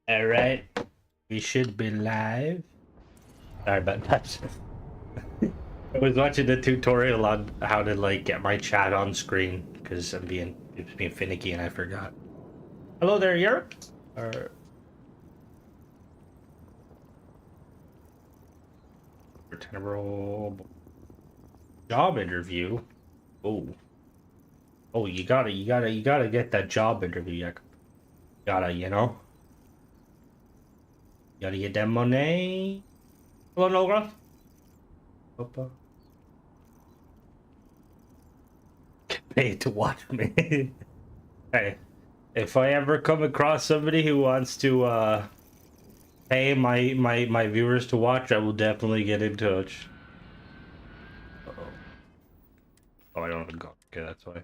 Alright, we should be live. Sorry about that. I was watching the tutorial on how to like get my chat on screen because it's being finicky and I forgot. Hello there, Europe. Or Tenebral job interview. Oh, oh, you gotta get that job interview. You gotta, gotta get that money. Hello, Nogra. Opa. Pay to watch me. Hey, if I ever come across somebody who wants to pay my viewers to watch, I will definitely get in touch. Uh-oh. Oh, I don't have a gun. Okay, that's why.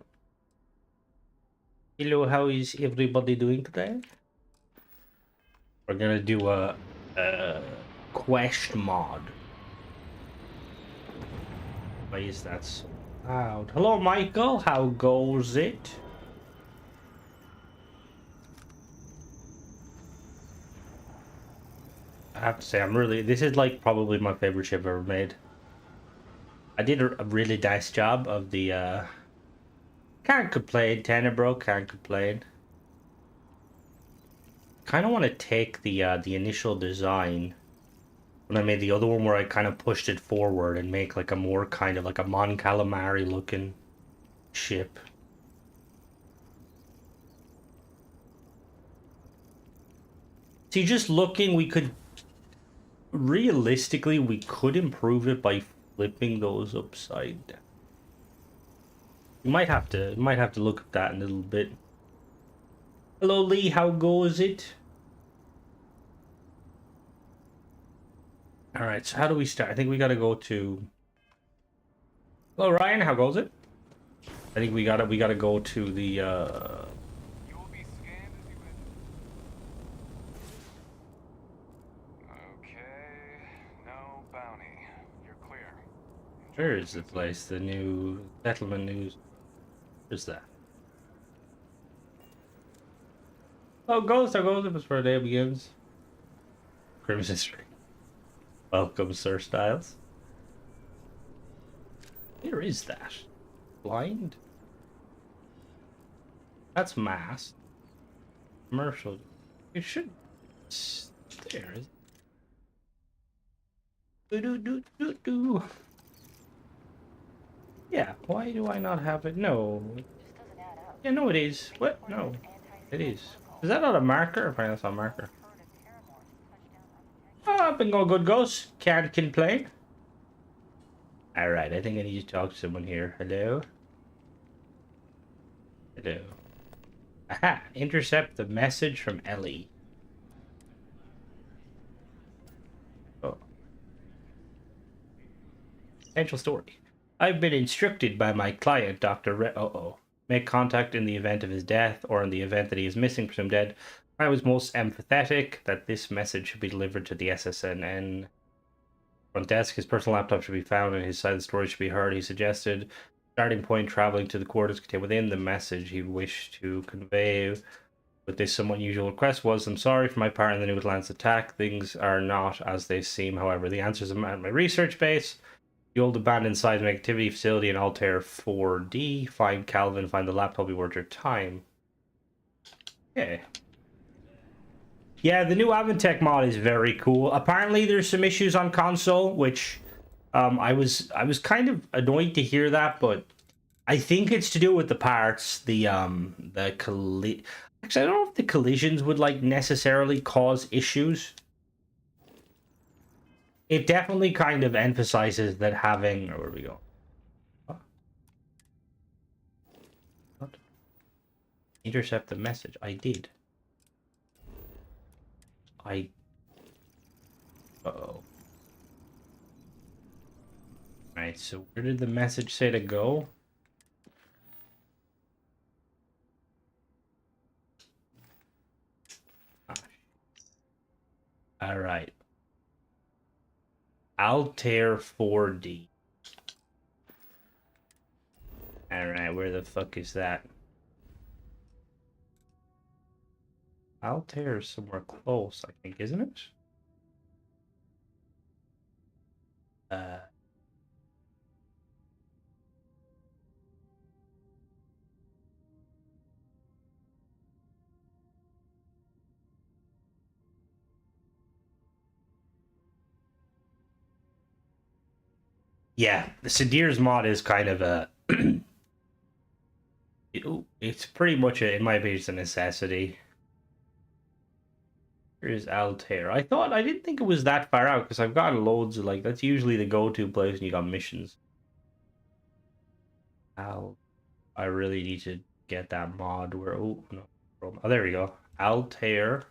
Hello, how is everybody doing today? We're gonna do a quest mod. Why is that so loud? Hello, Michael. How goes it? I have to say, this is like probably my favorite ship I've ever made. I did a really nice job of the can't complain, Tenebro, can't complain. Kind of want to take the initial design when I made the other one where I kind of pushed it forward and make like a more kind of like a Mon Calamari looking ship. See, just looking, realistically, we could improve it by flipping those upside down. You might have to look at that in a little bit. Hello, Lee, how goes it? All right, so how do we start? I think we got to go to. Hello, Ryan, how goes it? I think we gotta go to the You will be scanned as you enter. Okay, no bounty. You're clear. Enjoy where your is the visit. place? The new settlement news. Where's that? Oh, Ghost, how goes it before the day begins? Crimson Street. Welcome, Sir Styles. Where is that? Blind? That's mass. Commercial. It should there. Do do do do do. Yeah, why do I not have it? No. Yeah, no, it is. What? No, it is. Is that not a marker? Apparently, that's not a marker. Oh, I've been going good, Ghost. Can't complain. Alright, I think I need to talk to someone here. Hello? Hello. Aha! Intercept the message from Ellie. Oh. Potential story. I've been instructed by my client, Dr. Uh-oh. Make contact in the event of his death or in the event that he is missing, presumed dead. I was most empathetic that this message should be delivered to the SSNN front desk. His personal laptop should be found and his side of the story should be heard. He suggested starting point traveling to the quarters contained within the message he wished to convey. But this somewhat unusual request was, I'm sorry for my part in the New Atlantis attack. Things are not as they seem. However, the answers are at my research base. The old abandoned seismic activity facility in Altair 4D. Find Calvin, find the laptop, be worth your time. Okay. Yeah, the new Avantech mod is very cool. Apparently, there's some issues on console, which I was kind of annoyed to hear that, but I think it's to do with the parts. Actually, I don't know if the collisions would like necessarily cause issues. It definitely kind of emphasizes that having. Where we go? What? Intercept the message. I did. Uh-oh. Right, so where did the message say to go? Ah, all right. Altair 4D. All right, where the fuck is that? Altair is somewhere close, I think, isn't it? Yeah, the Sadir's mod is kind of a... it's pretty much, in my opinion, it's a necessity. Here's Altair. I didn't think it was that far out, because I've gotten loads of, like, that's usually the go-to place when you got missions. I really need to get that mod where... Oh, no. Oh, there we go. Altair.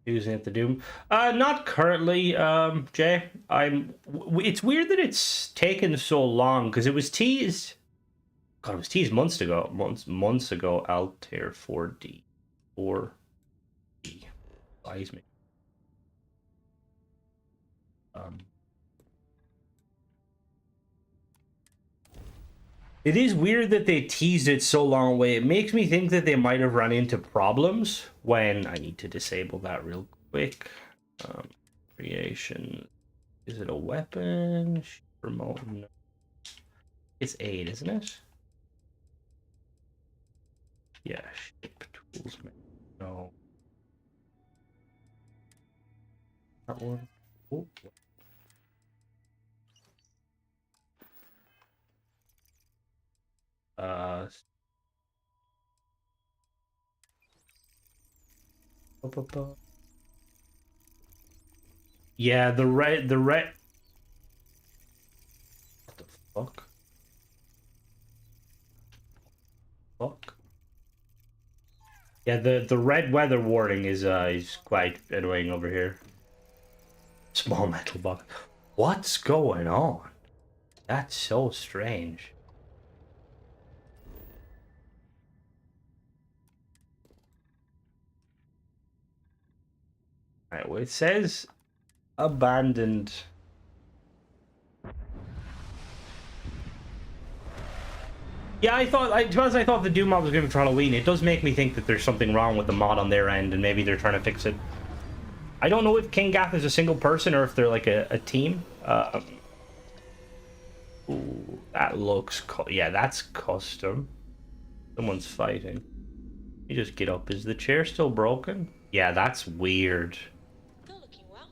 Using it to Doom. Not currently, Jay. It's weird that it's taken so long, because it was teased... God, it was teased months ago. Months ago, Altair 4D. 4D. Buys me. It is weird that they teased it so long away. It makes me think that they might have run into problems when... I need to disable that real quick. Creation. Is it a weapon? Remote? No. It's aid, isn't it? Yeah, ship tools. No. That one. Oh. Yeah, the red. What the fuck? Fuck. Yeah, the red weather warning is quite annoying over here. Small metal box. What's going on? That's so strange. Alright, well, it says abandoned. Yeah, I thought the Doom mod was going to be for Halloween. It does make me think that there's something wrong with the mod on their end, and maybe they're trying to fix it. I don't know if King Gath is a single person or if they're like a team. Ooh, that looks... yeah, that's custom. Someone's fighting. You just get up. Is the chair still broken? Yeah, that's weird. Looking well.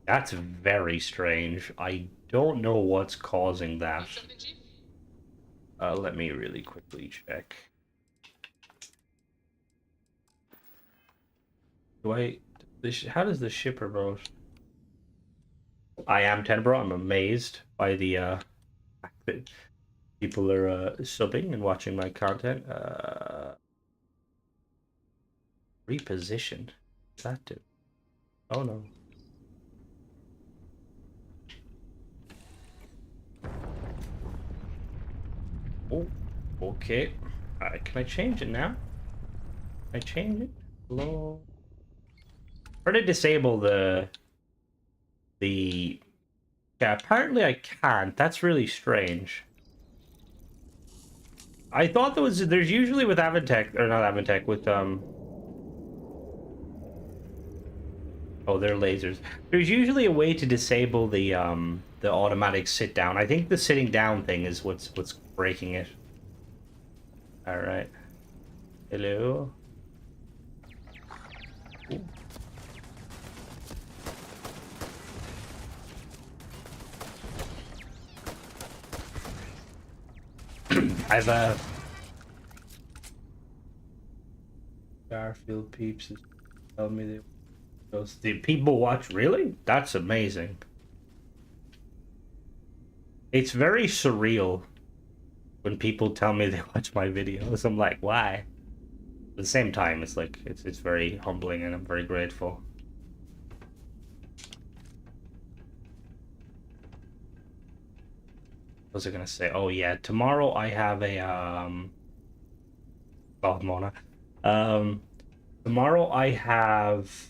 That's very strange. I don't know what's causing that. Let me really quickly check. How does the shipper vote? I am Tenbro. I'm amazed by the fact that people are subbing and watching my content. Reposition. What's that do? Oh no. Oh, okay. Can I change it now? Can I change it? Hello? Try to disable the... Yeah, apparently I can't. That's really strange. I thought there's usually with Avantech, or not Avantech, with, oh, they're lasers. There's usually a way to disable the automatic sit down. I think the sitting down thing is what's breaking it. All right. Hello. Ooh. I've Starfield peeps tell me the people watch. Really? That's amazing. It's very surreal when people tell me they watch my videos. I'm like, why? At the same time, it's like it's very humbling, and I'm very grateful. What was I gonna say? Oh yeah, tomorrow I have a oh, Mona. Tomorrow I have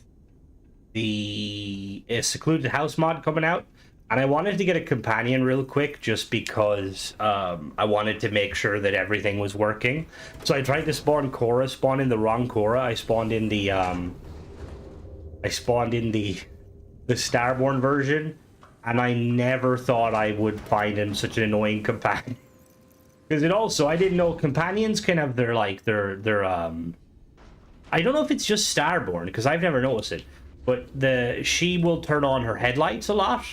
the secluded house mod coming out, and I wanted to get a companion real quick just because I wanted to make sure that everything was working. So I tried to spawn Cora, spawned in the wrong Cora. I spawned in the I spawned in the Starborn version, and I never thought I would find him such an annoying companion. Because it also, I didn't know companions can have their like their I don't know if it's just Starborn because I've never noticed it, but she will turn on her headlights a lot,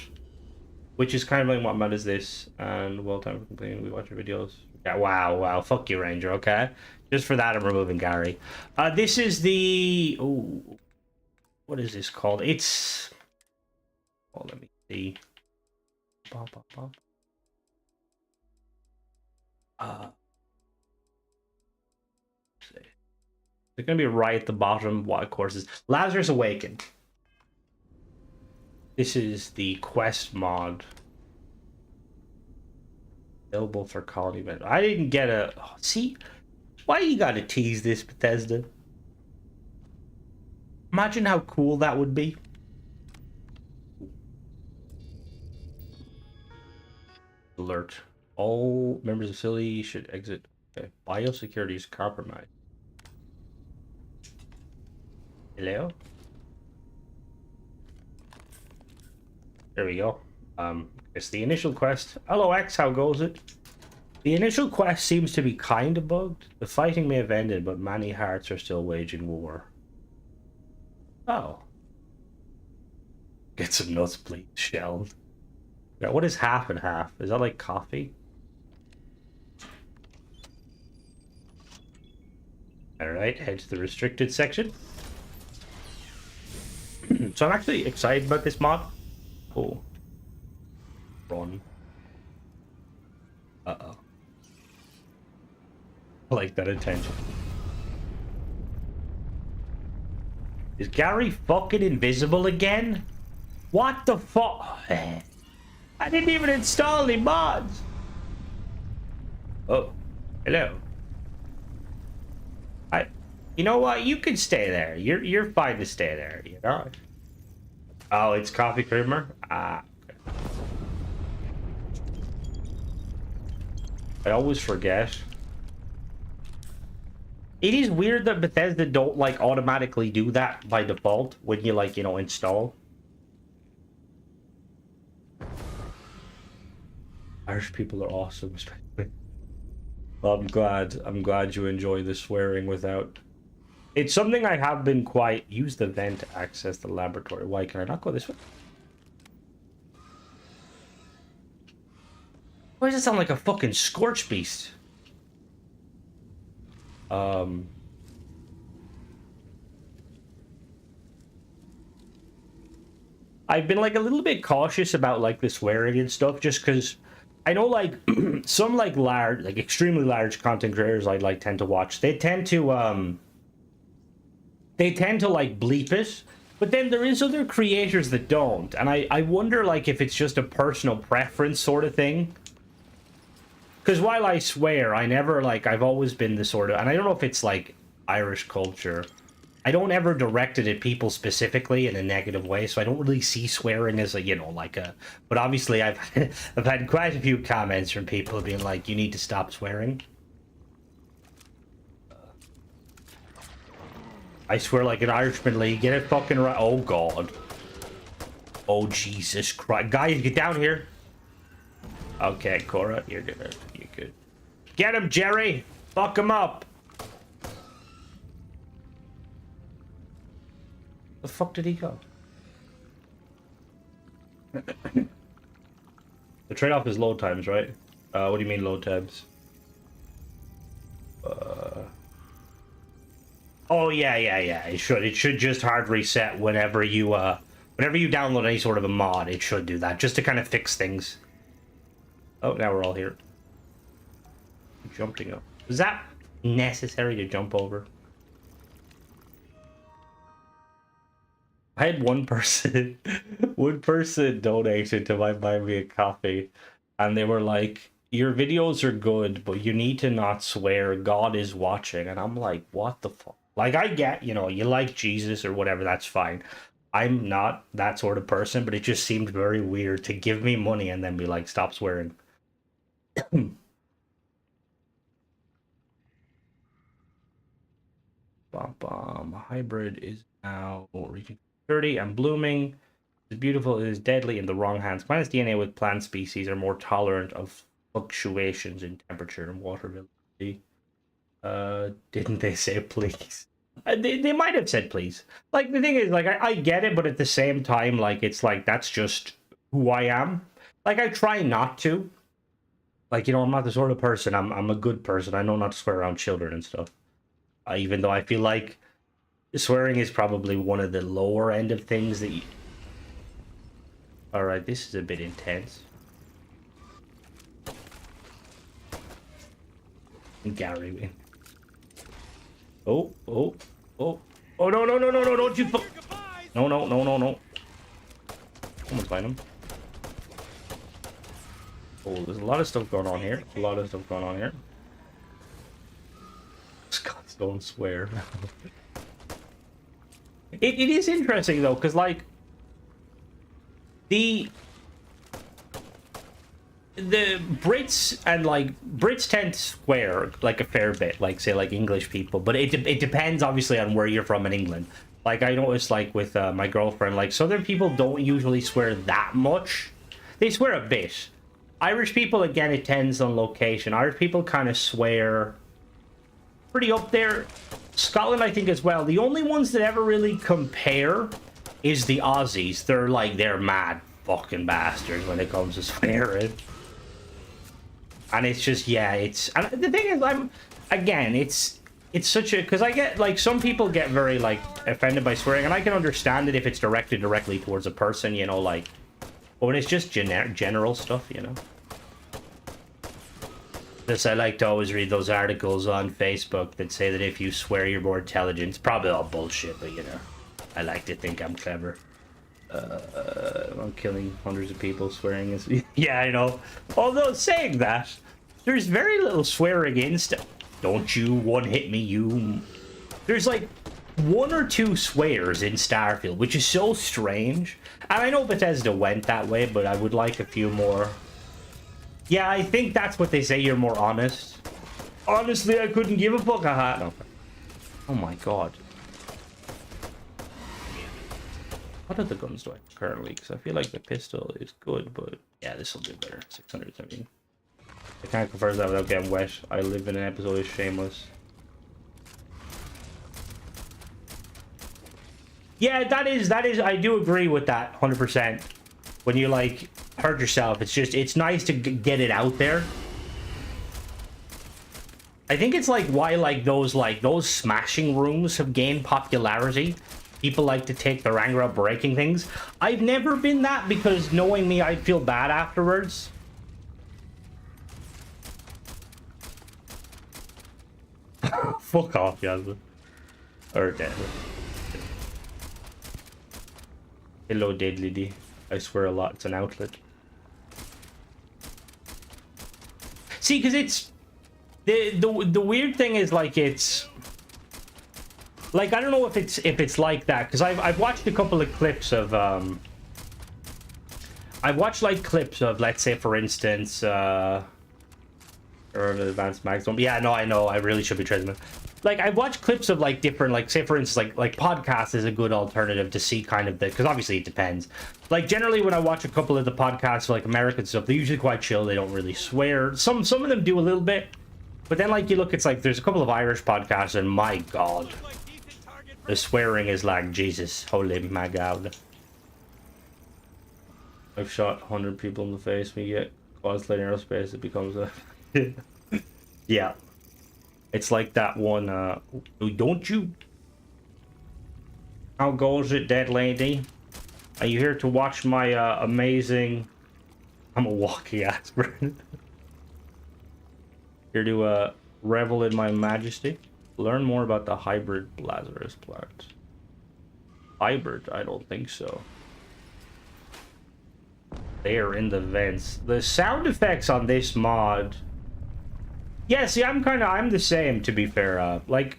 which is kind of like what mod is this? And well time for complaining. We watch your videos. Yeah, wow, fuck you, Ranger. Okay, just for that, I'm removing Gary. This is the what is this called? It's let me see. Bop, bop, bop. They're gonna be right at the bottom. What courses? Lazarus Awakened. This is the quest mod. Available for colony event. I didn't get a... Oh, see? Why you gotta tease this, Bethesda? Imagine how cool that would be. Alert. All members of the facility should exit. Okay. Biosecurity is compromised. Hello? There we go. It's the initial quest. Hello, X, how goes it? The initial quest seems to be kind of bugged. The fighting may have ended, but many hearts are still waging war. Oh. Get some nuts, please. Shelled. Yeah, what is half and half? Is that like coffee? Alright, head to the restricted section. So I'm actually excited about this mod. Oh. Run. Uh-oh. I like that attention. Is Gary fucking invisible again? What the fuck? I didn't even install any mods. Oh, hello. You know what? You can stay there. You're fine to stay there. You know. Oh, it's coffee creamer. Ah. Okay. I always forget. It is weird that Bethesda don't like automatically do that by default when you like, you know, install. Irish people are awesome, especially. Well, I'm glad you enjoy the swearing without. It's something I have been quite. Use the vent to access the laboratory. Why can I not go this way? Why does it sound like a fucking scorch beast? I've been like a little bit cautious about like the swearing and stuff, just because I know like some like large, like extremely large content creators I like tend to watch. They tend to like bleep it, but then there is other creators that don't, and I wonder like if it's just a personal preference sort of thing. Because while I swear, I never like I've always been the sort of, and I don't know if it's like Irish culture. I don't ever direct it at people specifically in a negative way, so I don't really see swearing as a, you know, like a... But obviously, I've had quite a few comments from people being like, you need to stop swearing. I swear like an Irishman, Lee. Get it fucking right. Oh, God. Oh, Jesus Christ. Guys, get down here. Okay, Cora, you're good. You're good. Get him, Jerry! Fuck him up! The fuck did he go? The trade-off is load times, right? What do you mean load times? Oh yeah. It should just hard reset whenever you download any sort of a mod. It should do that just to kind of fix things. Oh, now we're all here. Jumping up. Is that necessary to jump over? I had one person donated to buy me a coffee, and they were like, your videos are good, but you need to not swear. God is watching. And I'm like, what the fuck? Like, I get, you know, you like Jesus or whatever, that's fine. I'm not that sort of person, but it just seemed very weird to give me money and then be like, stop swearing. Hybrid is now reaching sturdy and blooming. It is beautiful. It is deadly in the wrong hands. Plants' DNA with plant species are more tolerant of fluctuations in temperature and water availability. Didn't they say please? They might have said please. Like, the thing is, like, I get it, but at the same time, like, it's like, that's just who I am. Like, I try not to. Like, you know, I'm not the sort of person. I'm a good person. I know not to swear around children and stuff. Even though I feel like swearing is probably one of the lower end of things that you... Alright, this is a bit intense. Gary Wayne. Oh, oh, oh. Oh, no, no, no, no, no, don't you... No, no, no, no, no. Someone's behind him. Oh, there's a lot of stuff going on here. A lot of stuff going on here. Scots don't swear. It is interesting, though, because, like, the Brits and, like, Brits tend to swear, like, a fair bit, like, say, like, English people, but it depends, obviously, on where you're from in England. Like, I noticed, like, with my girlfriend, like, Southern people don't usually swear that much. They swear a bit. Irish people, again, it tends on location. Irish people kind of swear pretty up there. Scotland, I think, as well. The only ones that ever really compare is the Aussies. They're mad fucking bastards when it comes to swearing. And it's just, yeah, it's... And the thing is, it's such a... Because I get, like, some people get very, like, offended by swearing, and I can understand it if it's directed directly towards a person, you know, like... But when it's just general stuff, you know? This, I like to always read those articles on Facebook that say that if you swear you're more intelligent. It's probably all bullshit, but, you know, I like to think I'm clever. I'm killing hundreds of people swearing is... Yeah, I know. Although, saying that, there's very little swearing in stuff. Don't you one-hit me, you... There's, like, one or two swears in Starfield, which is so strange. And I know Bethesda went that way, but I would like a few more. Yeah, I think that's what they say, you're more honest. Honestly, I couldn't give a fuck. No. Oh my god. What other guns do I have currently? Because I feel like the pistol is good, but yeah, this will do better. 617. I can't confirm that without getting wet. I live in an episode of Shameless. Yeah, that is, I do agree with that 100%. When you, like, hurt yourself, it's nice to get it out there. I think it's, like, why, like, those smashing rooms have gained popularity. People like to take their anger out breaking things. I've never been that because knowing me, I'd feel bad afterwards. Fuck off, Yasmin. Or dead. Hello, Deadly D. I swear a lot. It's an outlet. See, because it's... The weird thing is, like, it's... Like, I don't know if it's like that, because I've watched a couple of clips of, I've watched, like, clips of, let's say, for instance, or an advanced maximum. Yeah, no, I know. I really should be treading. Like, I've watched clips of, like, different, like, say, for instance, like podcasts is a good alternative to see kind of the... Because obviously it depends. Like, generally when I watch a couple of the podcasts, like, American stuff, they're usually quite chill. They don't really swear. Some of them do a little bit. But then, like, you look, it's like, there's a couple of Irish podcasts, and my God. The swearing is like, Jesus, holy my God. I've shot 100 people in the face. We get constantly in aerospace, it becomes a... Yeah. It's like that one, don't you? How goes it, dead lady? Are you here to watch my, amazing... I'm a walking aspirin. Here to, revel in my majesty. Learn more about the hybrid Lazarus plant. Hybrid? I don't think so. They are in the vents. The sound effects on this mod... Yeah, see, I'm the same, to be fair. Like,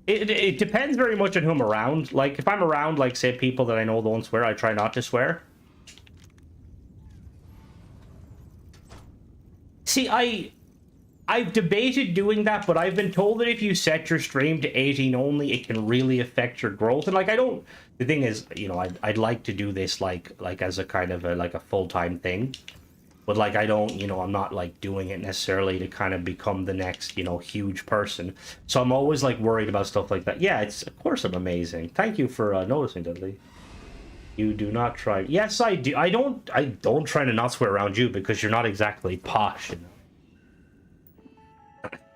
it depends very much on who I'm around. Like, if I'm around, like, say, people that I know don't swear, I try not to swear. See, I've debated doing that, but I've been told that if you set your stream to 18 only, it can really affect your growth. And like, I don't. The thing is, you know, I'd like to do this like as a kind of a full-time thing, but like I don't, you know, I'm not like doing it necessarily to kind of become the next, you know, huge person. So I'm always like worried about stuff like that. Yeah, it's of course I'm amazing. Thank you for noticing, Dudley. You do not try. Yes, I do. I don't try to not swear around you because you're not exactly posh, you know.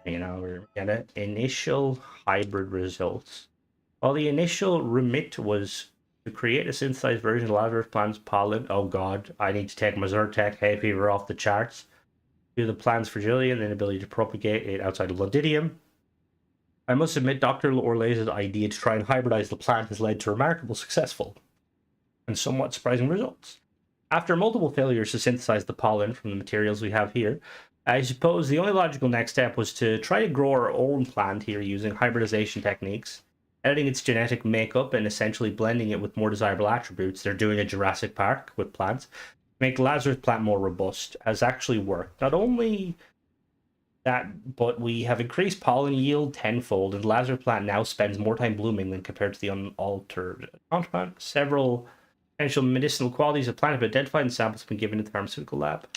You know, we're gonna initial hybrid results. Well, the initial remit was to create a synthesized version of Lazarus Plant's pollen. Oh god, I need to take my Zyrtec hay fever off the charts. Do the plant's fragility and the ability to propagate it outside of Lodidium. I must admit, Dr. Orlaze's idea to try and hybridize the plant has led to remarkable successful and somewhat surprising results. After multiple failures to synthesize the pollen from the materials we have here, I suppose the only logical next step was to try to grow our own plant here using hybridization techniques, editing its genetic makeup and essentially blending it with more desirable attributes. They're doing a Jurassic Park with plants. Make the Lazarus plant more robust has actually worked. Not only that, but we have increased pollen yield tenfold, and the Lazarus plant now spends more time blooming than compared to the unaltered compound. Several potential medicinal qualities of the plant have been identified and samples have been given to the pharmaceutical lab.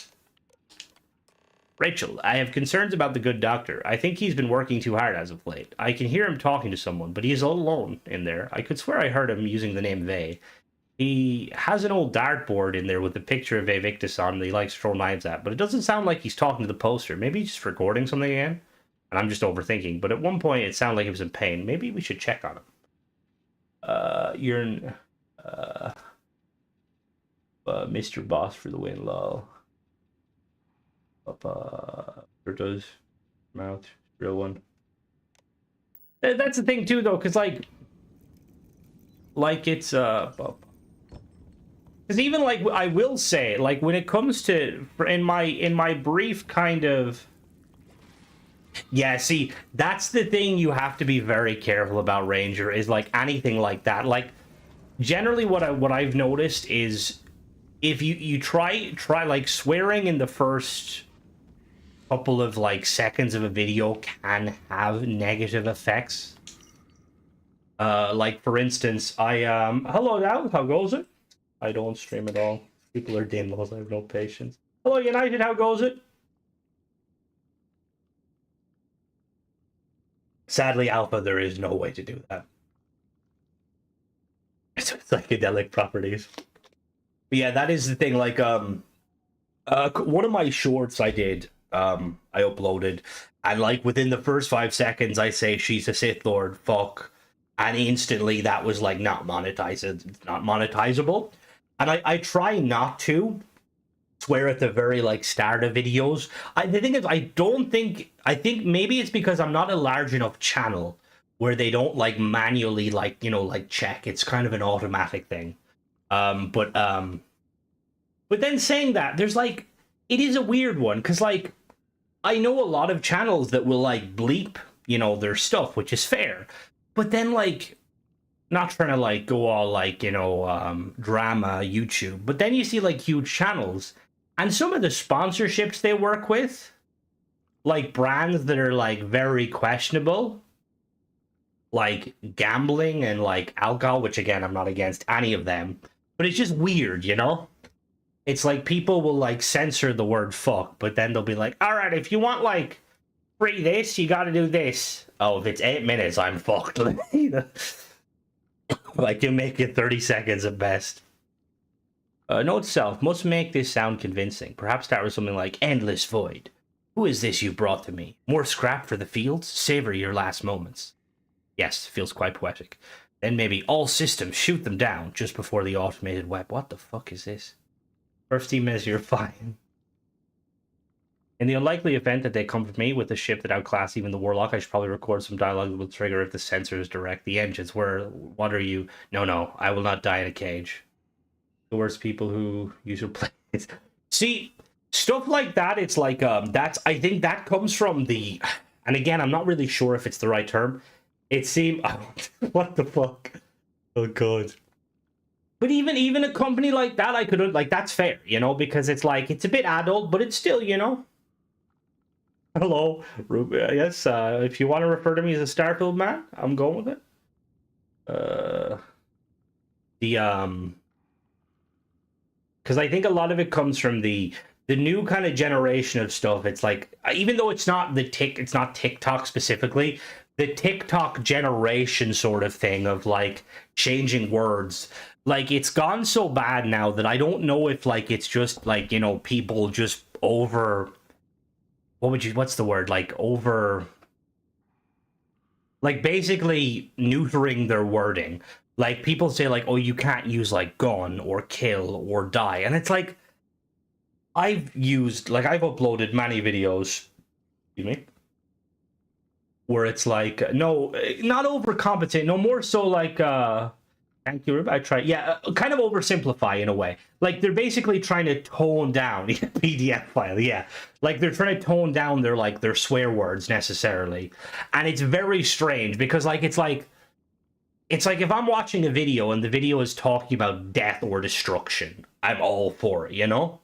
Rachel, I have concerns about the good doctor. I think he's been working too hard as of late. I can hear him talking to someone, but he is all alone in there. I could swear I heard him using the name Vey. He has an old dartboard in there with a picture of Victus on that he likes to throw knives at, but it doesn't sound like he's talking to the poster. Maybe he's just recording something again, and I'm just overthinking. But at one point, it sounded like he was in pain. Maybe we should check on him. You're Mr. Boss for the win, lol. Does mouth real one. That's the thing too, though, because like it's because even like I will say, like when it comes to in my brief kind of see, that's the thing you have to be very careful about, Ranger, is like anything like that. Like generally what I've noticed is if you try like swearing in the first couple of like seconds of a video can have negative effects. Like for instance, I hello now, how goes it? I don't stream at all. People are dinlos, I have no patience. Hello United, how goes it? Sadly, Alpha, there is no way to do that. It's psychedelic properties. But yeah, that is the thing. Like one of my shorts I did, I uploaded, and like within the first 5 seconds I say she's a Sith Lord, fuck, and instantly that was like not monetizable. And I try not to swear at the very like start of videos. The thing is, I think maybe it's because I'm not a large enough channel where they don't like manually like, you know, like check. It's kind of an automatic thing. But then saying that, there's like, it is a weird one, because like I know a lot of channels that will like bleep, you know, their stuff, which is fair. But then like, not trying to like go all like, you know, drama YouTube, but then you see like huge channels and some of the sponsorships they work with, like brands that are like very questionable, like gambling and like alcohol, which again, I'm not against any of them, but it's just weird, you know? It's like people will like censor the word fuck, but then they'll be like, all right, if you want like free this, you got to do this. Oh, if it's 8 minutes, I'm fucked. Like you make it 30 seconds at best. Note self must make this sound convincing. Perhaps start with something like endless void. Who is this you brought to me? More scrap for the fields? Savor your last moments. Yes, feels quite poetic. Then maybe all systems shoot them down just before the automated web. What the fuck is this? First team as you're fine. In the unlikely event that they come for me with a ship that outclass even the Warlock, I should probably record some dialogue that will trigger if the sensors direct the engines. What are you? No, I will not die in a cage. The worst people who use your planes. See, stuff like that, it's like, I think that comes from the, and again, I'm not really sure if it's the right term. It seemed, what the fuck? Oh god. But even a company like that, I could, like, that's fair, you know, because it's like, it's a bit adult, but it's still, you know. Hello, Ruby. Yes, if you want to refer to me as a Starfield man, I'm going with it. Uh, the because I think a lot of it comes from the new kind of generation of stuff. It's like even though it's not TikTok specifically, the TikTok generation sort of thing of like changing words. Like it's gone so bad now that I don't know if like it's just like people just over what's the word like over like basically neutering their wording. Like people say like, oh, you can't use like gun or kill or die, and it's like I've uploaded many videos, excuse me, where it's like no, not overcompensate, no, more so like thank you, I try, yeah, kind of oversimplify in a way. Like they're basically trying to tone down PDF file, yeah, like they're trying to tone down their swear words necessarily, and it's very strange because like it's like if I'm watching a video and the video is talking about death or destruction, I'm all for it, you know?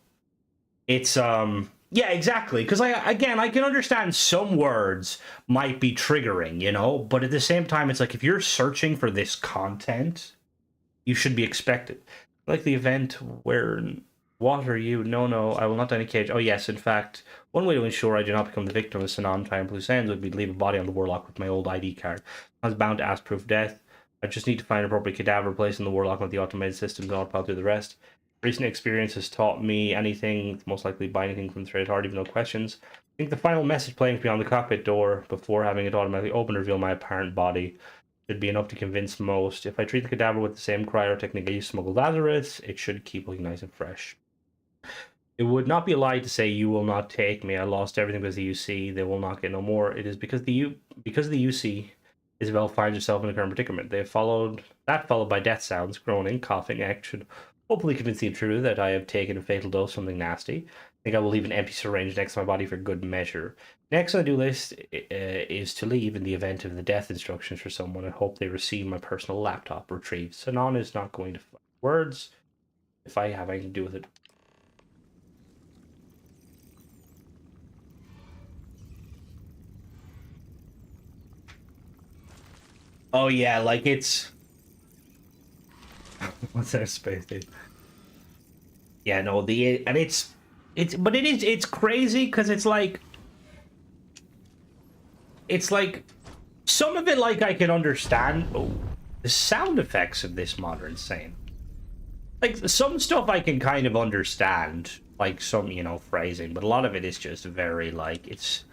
It's yeah, exactly. Because I can understand some words might be triggering, but at the same time, it's like if you're searching for this content, you should be expected. Like the event where what are you? No, I will not die in a cage. Oh yes, in fact, one way to ensure I do not become the victim of Sanan time blue sands would be to leave a body on the warlock with my old ID card. I was bound to ask proof of death. I just need to find an appropriate cadaver placed in the warlock with the automated systems, and I'll pile through the rest. Recent experience has taught me anything, most likely buy anything from the thread hard, even no questions. I think the final message playing beyond the cockpit door before having it automatically open to reveal my apparent body should be enough to convince most. If I treat the cadaver with the same cryo technique I used to smuggle Lazarus, it should keep looking nice and fresh. It would not be a lie to say you will not take me. I lost everything because of the UC. They will not get no more. It is because of the UC, Isabel finds herself in a current predicament. They have followed by death sounds, groaning, coughing, should hopefully convince the intruder that I have taken a fatal dose of something nasty. I think I will leave an empty syringe next to my body for good measure. Next on the do list is to leave in the event of the death instructions for someone and hope they receive my personal laptop retrieved. Sanan is not going to find words if I have anything to do with it. Oh yeah, like it's what's our space dude? Yeah, no, it's crazy because it's like some of it like I can understand. Oh, the sound effects of this mod are insane. Like some stuff I can kind of understand, like some phrasing, but a lot of it is just very like it's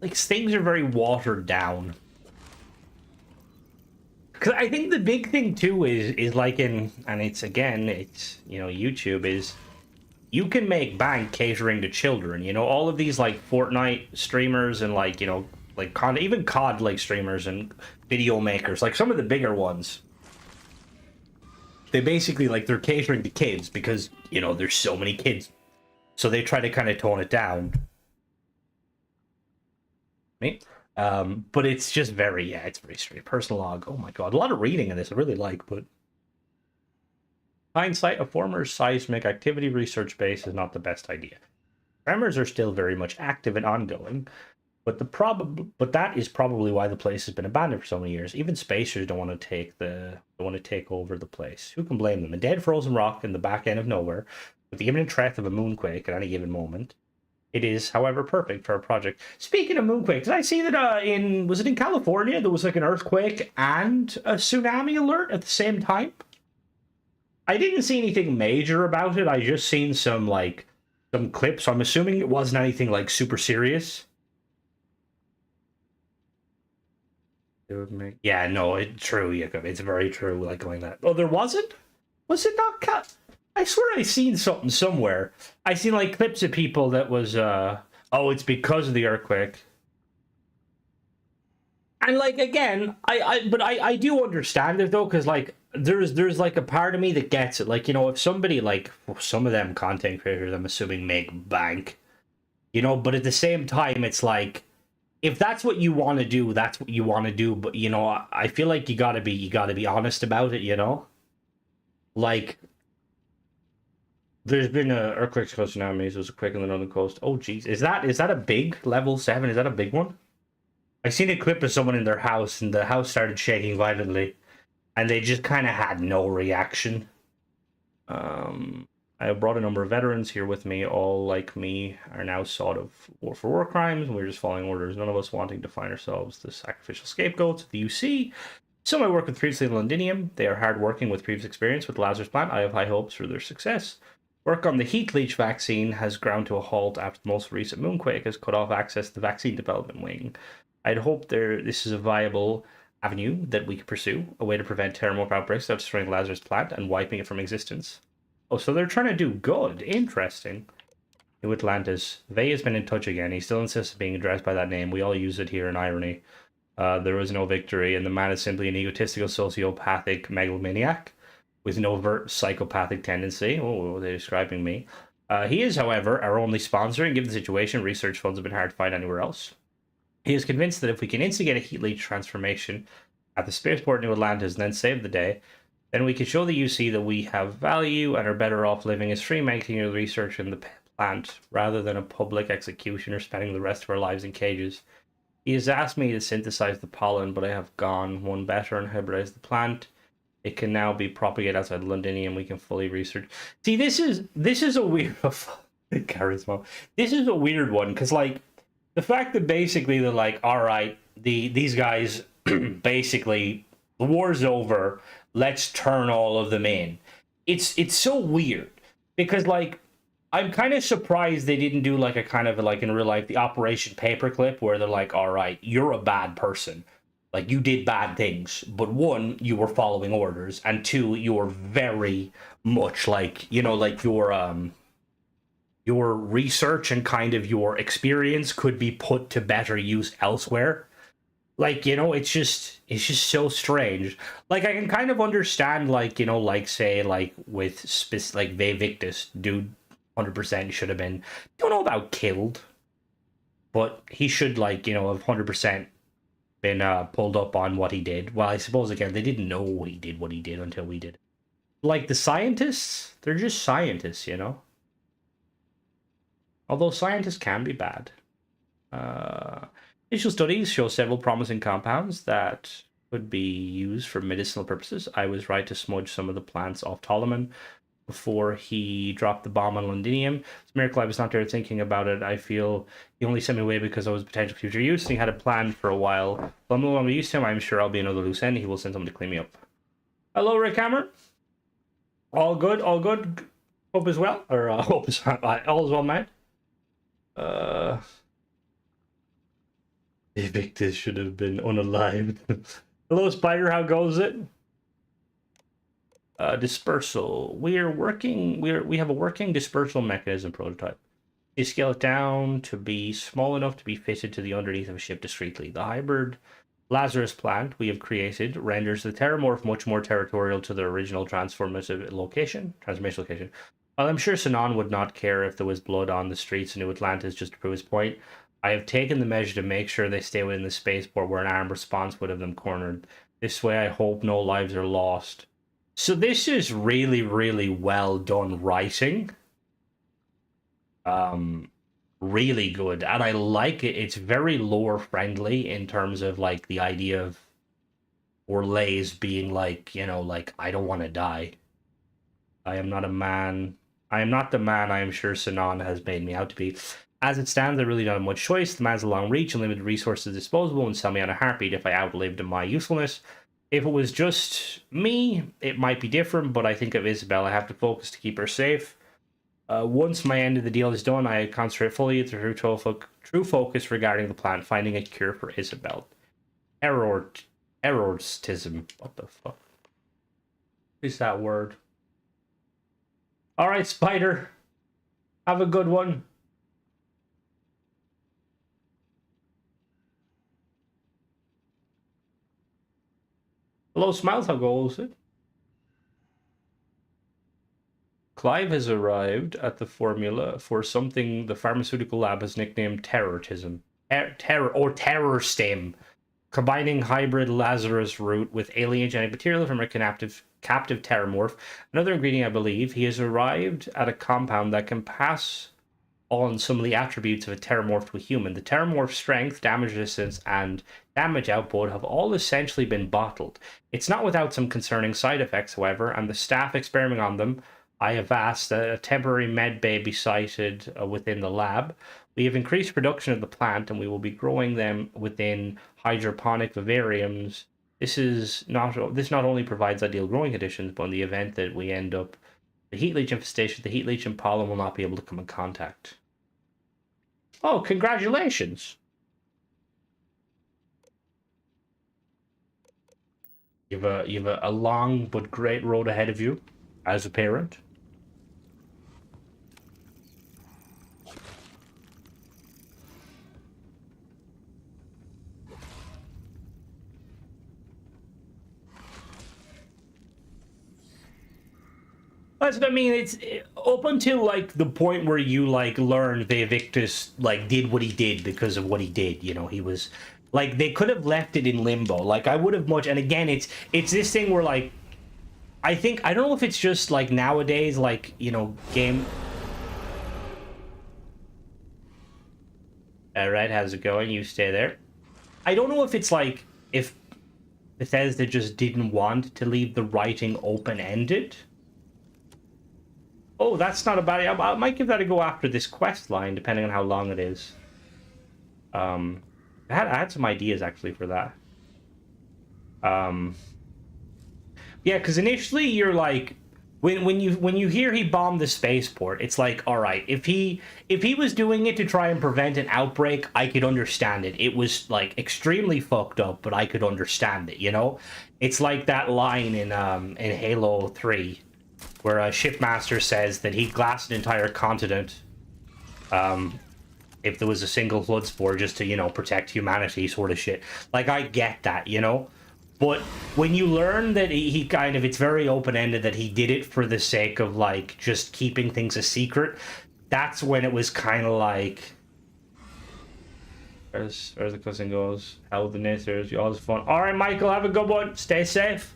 like things are very watered down. Because I think the big thing too is like and it's YouTube is you can make bank catering to children. All of these like Fortnite streamers and like like even COD like streamers and video makers, like some of the bigger ones. They basically like they're catering to kids because there's so many kids, so they try to kind of tone it down. Me. But it's just it's very straight. Personal log. Oh my god, a lot of reading in this. I really like, but hindsight, a former seismic activity research base is not the best idea. Tremors are still very much active and ongoing, but that is probably why the place has been abandoned for so many years. Even spacers don't want to take over the place. Who can blame them? A dead frozen rock in the back end of nowhere, with the imminent threat of a moonquake at any given moment. It is, however, perfect for a project. Speaking of moonquakes, did I see that was it in California there was like an earthquake and a tsunami alert at the same time? I didn't see anything major about it. I just seen some clips. So I'm assuming it wasn't anything like super serious. It would make no, it's true, Jacob. It's very true. Like going that. Oh, there wasn't. Was it not cut? I swear I seen something somewhere. I seen like clips of people that was oh, it's because of the earthquake. And like again, I do understand it though, because like there's like a part of me that gets it. Like, if somebody like some of them content creators, I'm assuming, make bank, but at the same time it's like if that's what you want to do, that's what you want to do. But I feel like you gotta be honest about it, like There's been earthquakes close to tsunami, so it's a quake on the northern coast. Oh, jeez. Is that a big level 7? Is that a big one? I seen a clip of someone in their house, and the house started shaking violently, and they just kind of had no reaction. I brought a number of veterans here with me. All, like me, are now sought of for war crimes. We're just following orders. None of us wanting to find ourselves the sacrificial scapegoats of the UC. Some I work with previously in Londinium. They are hard-working with previous experience with the Lazarus plant. I have high hopes for their success. Work on the heat leech vaccine has ground to a halt after the most recent moonquake has cut off access to the vaccine development wing. I'd hope this is a viable avenue that we could pursue, a way to prevent terramorph outbreaks without destroying Lazarus plant and wiping it from existence. Oh, so they're trying to do good. Interesting. New Atlantis. Vey has been in touch again. He still insists on being addressed by that name. We all use it here in irony. There was no victory, and the man is simply an egotistical, sociopathic megalomaniac with an overt psychopathic tendency. Oh, they're describing me. He is, however, our only sponsor, and given the situation, research funds have been hard to find anywhere else. He is convinced that if we can instigate a heat leech transformation at the spaceport New Atlantis and then save the day, then we can show the UC that we have value and are better off living as free making your research in the plant rather than a public execution or spending the rest of our lives in cages. He has asked me to synthesize the pollen, but I have gone one better and hybridized the plant. It can now be propagated outside Londinium. We can fully research. See, this is a weird charisma. This is a weird one because, like, the fact that basically they're like, all right, these guys basically the war's over. Let's turn all of them in. It's so weird because, like, I'm kind of surprised they didn't do like a kind of like in real life the Operation Paperclip where they're like, all right, you're a bad person. Like, you did bad things, but one, you were following orders, and two, you were very much like, you know, like your research and kind of your experience could be put to better use elsewhere. Like, you know, it's just so strange. Like, I can kind of understand, like, you know, like, say, like with like Ve Victus, dude 100% should have been, don't know about killed, but he should, like, you know, have 100% been pulled up on what he did. Well, I suppose, again, they didn't know he did what he did until we did. Like, the scientists, they're just scientists, you know? Although scientists can be bad. Initial studies show several promising compounds that could be used for medicinal purposes. I was right to smudge some of the plants off Ptolemy before he dropped the bomb on Londinium. It's a miracle I was not there thinking about it. I feel he only sent me away because I was potential future use, and he had a plan for a while. But I'm no longer used to him. I'm sure I'll be another loose end. He will send someone to clean me up. Hello, Rick Hammer. All good, all good. Hope is well, or hope is all is well, mate. Evictus should have been unalived. Hello, Spider. How goes it? Dispersal. We have a working dispersal mechanism prototype. You scale it down to be small enough to be fitted to the underneath of a ship discreetly. The hybrid Lazarus plant we have created renders the Terramorph much more territorial to their original transformation location. While I'm sure Sinan would not care if there was blood on the streets of New Atlantis just to prove his point, I have taken the measure to make sure they stay within the spaceport where an armed response would have them cornered. This way I hope no lives are lost. So this is really, really well done writing. Really good. And I like it. It's very lore friendly in terms of like the idea of Orlays being like, you know, like, I don't want to die. I am not a man. I am not the man I am sure Sinan has made me out to be. As it stands, I really don't have much choice. The man's a long reach and limited resources disposable and sell me on a heartbeat if I outlived my usefulness. If it was just me, it might be different, but I think of Isabel. I have to focus to keep her safe. Once my end of the deal is done, I concentrate fully to true focus regarding the plan, finding a cure for Isabel. Errorstism. What the fuck is that word? All right, Spider. Have a good one. Hello, Smiles. How goes it? Clive has arrived at the formula for something the pharmaceutical lab has nicknamed terrorism. Terror stem. Combining hybrid Lazarus root with alien genetic material from a captive terramorph. Another ingredient, I believe. He has arrived at a compound that can pass on some of the attributes of a terramorph to a human. The terramorph's strength, damage resistance, and damage output have all essentially been bottled. It's not without some concerning side effects, however, and the staff experimenting on them, I have asked that a temporary med bay be sited within the lab. We have increased production of the plant, and we will be growing them within hydroponic vivariums. This not only provides ideal growing conditions, but in the event that we end up the heat leech infestation, the heat leech and pollen will not be able to come in contact. Oh, congratulations! You have a long but great road ahead of you as a parent. That's what I mean. It's up until like the point where you like learned the Evictus like did what he did because of what he did. You know, he was like they could have left it in limbo. Like I would have much. And again, it's this thing where like I think I don't know if it's just like nowadays, like you know, game. All right, how's it going? You stay there. I don't know if it's like if Bethesda just didn't want to leave the writing open-ended. Oh, that's not a bad idea. I might give that a go after this quest line, depending on how long it is. I had some ideas actually for that. Yeah, because initially you're like, when you hear he bombed the spaceport, it's like, all right, if he was doing it to try and prevent an outbreak, I could understand it. It was like extremely fucked up, but I could understand it. You know, it's like that line in Halo 3. Where a shipmaster says that he'd glass an entire continent if there was a single flood spore just to, you know, protect humanity sort of shit. Like, I get that, you know? But when you learn that he kind of, it's very open-ended that he did it for the sake of, like, just keeping things a secret, that's when it was kind of like... Where's the cousin goes? Hell, the naysayers, you always fun. All right, Michael, have a good one. Stay safe.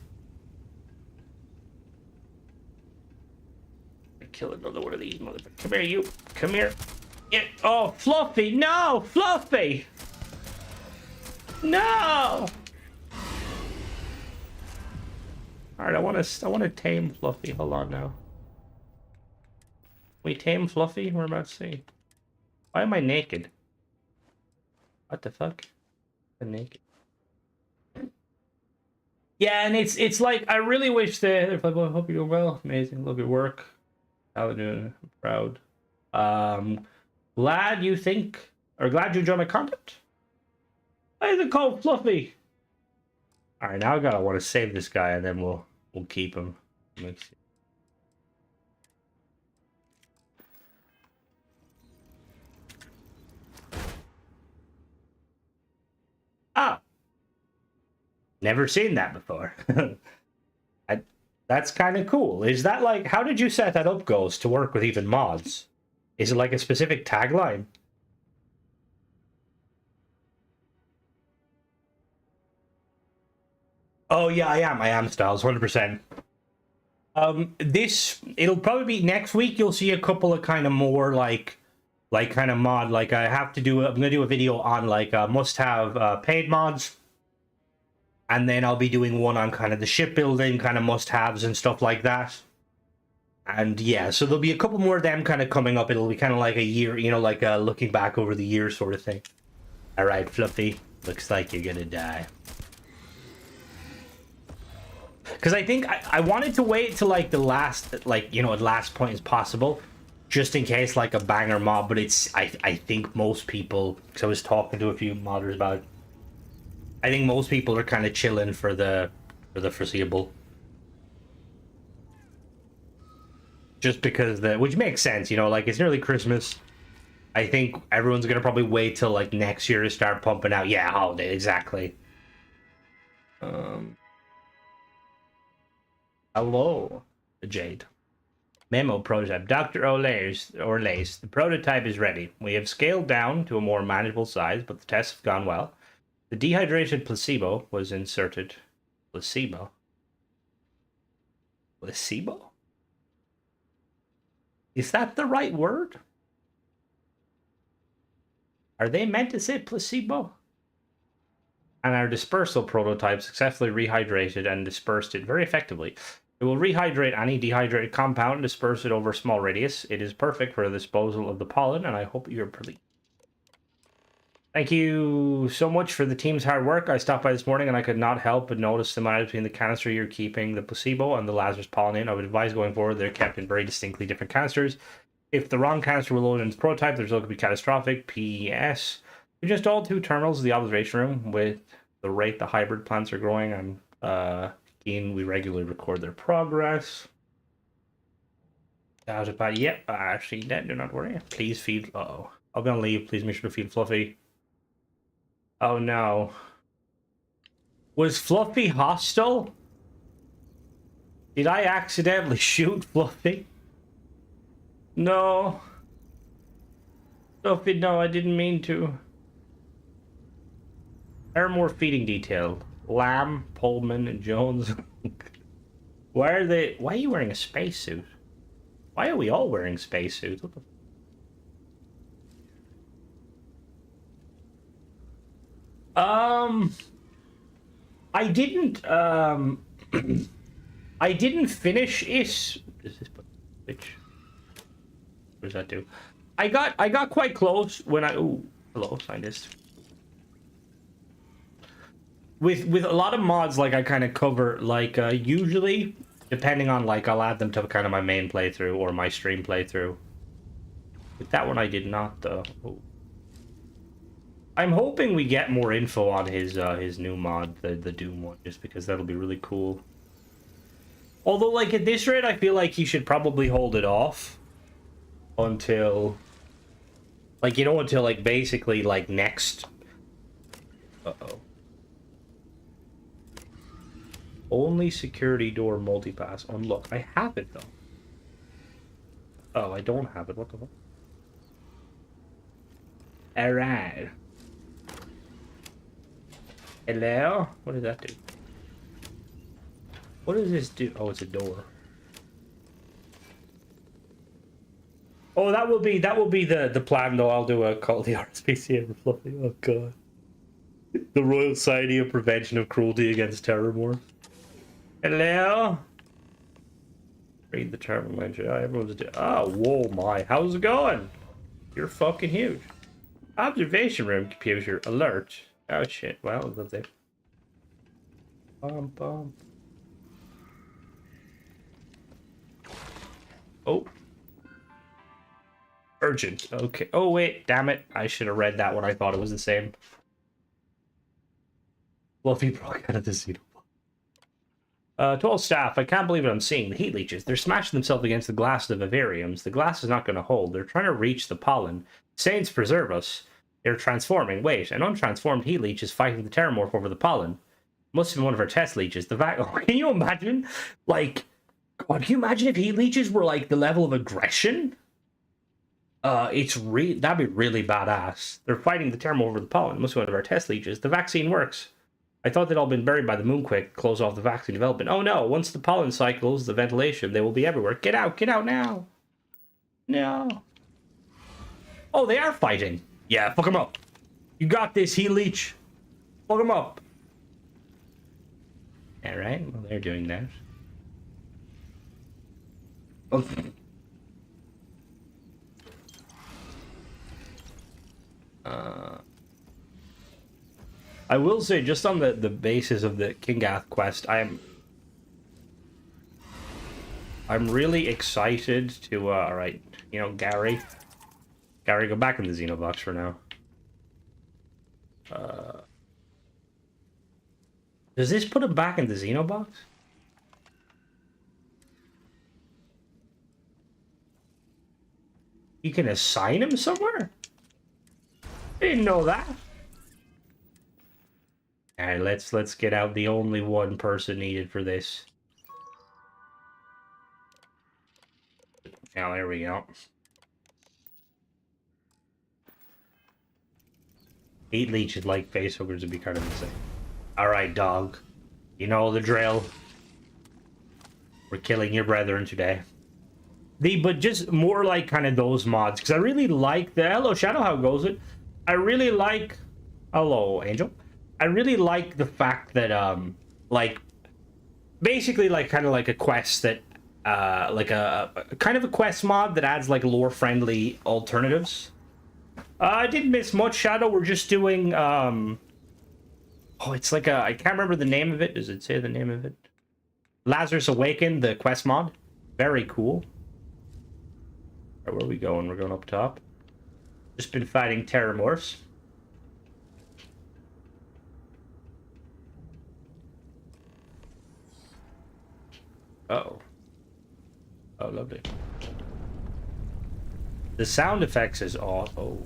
Kill another one of these motherfuckers. Come here, you. Come here. Yeah. Oh, Fluffy. No, Fluffy. No. All right, I want to tame Fluffy. Hold on now. We tame Fluffy. We're about to see. Why am I naked? What the fuck? I'm naked. Yeah, and it's like I really wish that. I hope you're doing well. Amazing. Love your work. I'm proud. Glad you enjoy my content. Why is it called Fluffy? All right, now I want to save this guy, and then we'll keep him. Let's see. Ah, never seen that before. That's kind of cool. Is that like, how did you set that up, Ghost, to work with even mods? Is it like a specific tagline? Oh yeah, I am Styles, 100%. It'll probably be next week. You'll see a couple of kind of more like kind of mod. Like I'm gonna do a video on like must-have paid mods. And then I'll be doing one on kind of the shipbuilding, kind of must-haves and stuff like that. And yeah, so there'll be a couple more of them kind of coming up. It'll be kind of like a year, you know, like looking back over the year sort of thing. All right, Fluffy, looks like you're gonna die. Because I think I wanted to wait till like the last, like, you know, at last point as possible, just in case like a banger mob. But I think most people, because I was talking to a few modders about it, I think most people are kind of chilling for the foreseeable. Just because which makes sense, you know, like it's nearly Christmas. I think everyone's gonna probably wait till like next year to start pumping out. Yeah, holiday, exactly. Hello, Jade. Memo prototype. Dr. Orlace, the prototype is ready. We have scaled down to a more manageable size, but the tests have gone well. The dehydrated placebo was inserted. Placebo? Placebo? Is that the right word? Are they meant to say placebo? And our dispersal prototype successfully rehydrated and dispersed it very effectively. It will rehydrate any dehydrated compound and disperse it over a small radius. It is perfect for the disposal of the pollen, and I hope you're pleased. Thank you so much for the team's hard work. I stopped by this morning and I could not help but notice the similarities between the canister you're keeping the placebo and the Lazarus pollen in. I would advise going forward they're kept in very distinctly different canisters. If the wrong canister were loaded into the prototype, the result could be catastrophic. P.S. We just all 2 terminals of the observation room. With the rate the hybrid plants are growing, I'm keen we regularly record their progress. Doubt about yep, actually do not worry. Please feed I'll be on leave. Please make sure to feed Fluffy. Oh no. Was Fluffy hostile? Did I accidentally shoot Fluffy? No. Fluffy, no, I didn't mean to. More feeding detail. Lamb, Pullman, and Jones. Why are you wearing a spacesuit? Why are we all wearing spacesuits? What the... I didn't I didn't finish it. Does this which what does that do? I got quite close when I hello, scientist. With a lot of mods, like I kind of cover like usually depending on like I'll add them to kind of my main playthrough or my stream playthrough. With that one I did not though. Ooh. I'm hoping we get more info on his new mod, the Doom one, just because that'll be really cool. Although, like, at this rate, I feel like he should probably hold it off until, like, you know, until, like, basically, like, next... Uh-oh. Only security door multipass. Unlock. I have it, though. Oh, I don't have it. What the fuck? Alright. Hello? What does that do? What does this do? Oh, it's a door. Oh, that will be the plan though. I'll do a call the RSPCA for Fluffy. Oh god. The Royal Society of Prevention of Cruelty Against Terrormorphs. Hello? Read the terminal mention. Oh, everyone's oh, whoa my. How's it going? You're fucking huge. Observation room computer alert. Oh shit, well, that's it. Bum. Oh. Urgent. Okay. Oh wait, damn it. I should have read that one. I thought it was the same. Fluffy broke out of the seat. To all staff, I can't believe what I'm seeing. The heat leeches. They're smashing themselves against the glass of the vivariums. The glass is not going to hold. They're trying to reach the pollen. Saints preserve us. They're transforming. Wait, an untransformed heat leech is fighting the terramorph over the pollen. Must have been one of our test leeches. Can you imagine? Like, God, can you imagine if heat leeches were like the level of aggression? That'd be really badass. They're fighting the terramorph over the pollen. Must be one of our test leeches. The vaccine works. I thought they'd all been buried by the moonquake. Close off the vaccine development. Oh no! Once the pollen cycles the ventilation, they will be everywhere. Get out! Get out now! No. Oh, they are fighting. Yeah, fuck them up. You got this, heat leech. Fuck them up. Alright, well, they're doing that. Okay. I will say, just on the basis of the Kingath quest, I'm really excited to, alright, you know, Gary, go back in the Xenobox for now. Does this put him back in the Xenobox? You can assign him somewhere? I didn't know that. Alright, let's get out the only one person needed for this. Now, there we go. Heat leeches like facehuggers would be kind of insane. Alright, dog. You know the drill. We're killing your brethren today. But just more like kind of those mods, because I really like the hello Shadow. How goes it? I really like hello Angel. I really like the fact that like basically like kind of like a quest that like a kind of a quest mod that adds like lore friendly alternatives. I didn't miss much, Shadow. We're just doing oh, it's like a, I can't remember the name of it. Does it say the name of it? Lazarus Awakened, the quest mod. Very cool. Right, where are we going? We're going up top. Just been fighting Terramorphs. Uh-oh. Oh, lovely. The sound effects is off. Oh.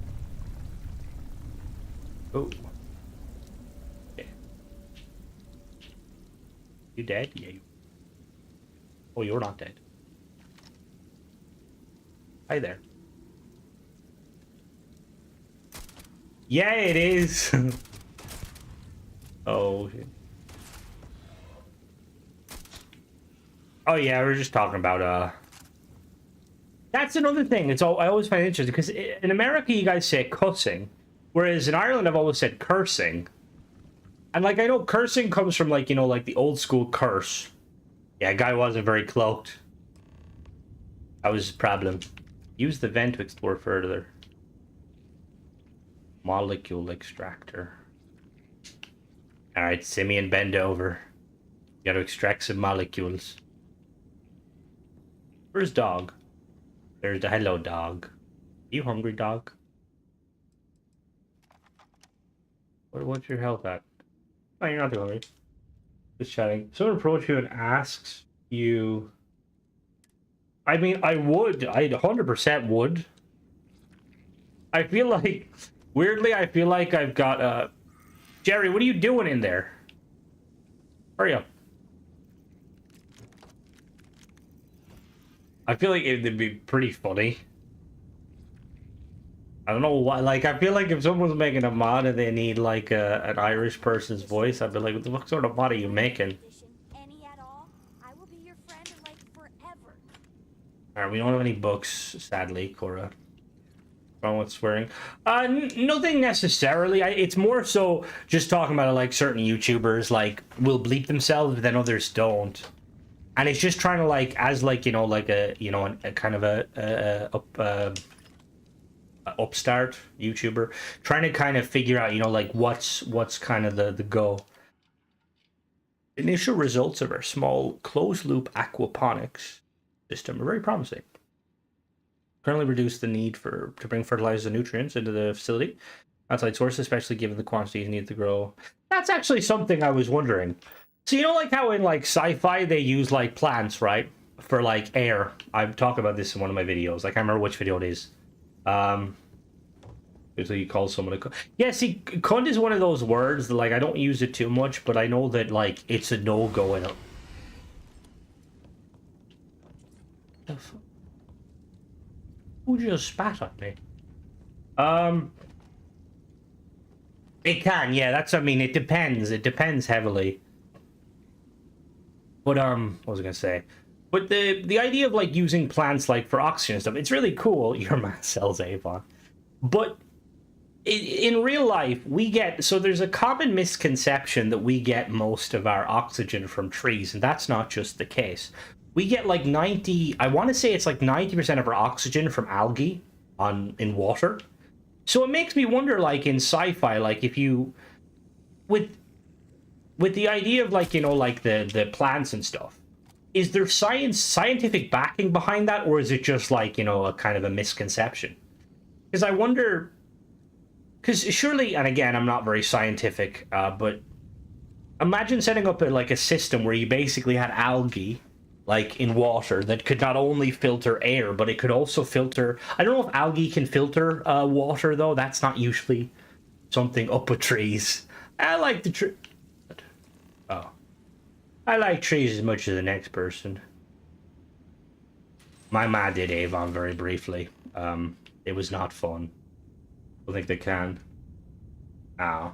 Oh. Yeah. You dead? Yeah. Oh, you're not dead. Hi there. Yeah, it is. Oh, shit. Oh yeah, we were just talking about that's another thing. It's all I always find interesting because in America you guys say cussing, whereas in Ireland I've always said cursing. And like I know cursing comes from like, you know, like the old school curse. Yeah, guy wasn't very cloaked. That was a problem. Use the vent to explore further. Molecule extractor. Alright, Simeon, bend over. You gotta extract some molecules. Where's dog? There's the hello dog. You hungry, dog? What's your health at? Oh, you're not too hungry. Just chatting. Someone approaches you and asks you. I mean, I would. I 100% would. I feel like, weirdly, I feel like I've got Jerry, what are you doing in there? Hurry up. I feel like it'd be pretty funny. I don't know why. Like, I feel like if someone's making a mod and they need like an Irish person's voice, I'd be like, "What the fuck sort of mod are you making?" Any at all, I will be your friend like forever. All right, we don't have any books, sadly, Cora. Wrong with swearing? Nothing necessarily. It's more so just talking about like certain YouTubers like will bleep themselves, but then others don't. And it's just trying to like, as like, you know, like a, you know, a kind of a upstart YouTuber, trying to kind of figure out, you know, like what's kind of the goal. Initial results of our small closed loop aquaponics system are very promising. Currently reduce the need to bring fertilizers and nutrients into the facility. Outside sources, especially given the quantities needed to grow. That's actually something I was wondering. So you know like how in like sci-fi they use like plants, right? For like air. I've talked about this in one of my videos. I can't remember which video it is. So you call someone a cunt. Yeah, see, cunt is one of those words that, like, I don't use it too much, but I know that, like, it's a no-go in it. Who just spat at me? It can, yeah, that's, I mean, it depends. It depends heavily. But, what was I gonna say? But the idea of, like, using plants, like, for oxygen and stuff, it's really cool. Your man sells Avon. But in real life, we get, so there's a common misconception that we get most of our oxygen from trees, and that's not just the case. We get like 90, I want to say it's like 90% of our oxygen from algae in water. So it makes me wonder, like in sci-fi, like if you, with the idea of like, you know, like the plants and stuff, is there scientific backing behind that, or is it just like, you know, a kind of a misconception? Because I wonder, because surely, and again, I'm not very scientific, but imagine setting up like a system where you basically had algae, like in water, that could not only filter air, but it could also filter. I don't know if algae can filter water though. That's not usually something up with trees. I like the tree. Oh, I like trees as much as the next person. My ma did Avon very briefly. It was not fun. I don't think they can. Ow.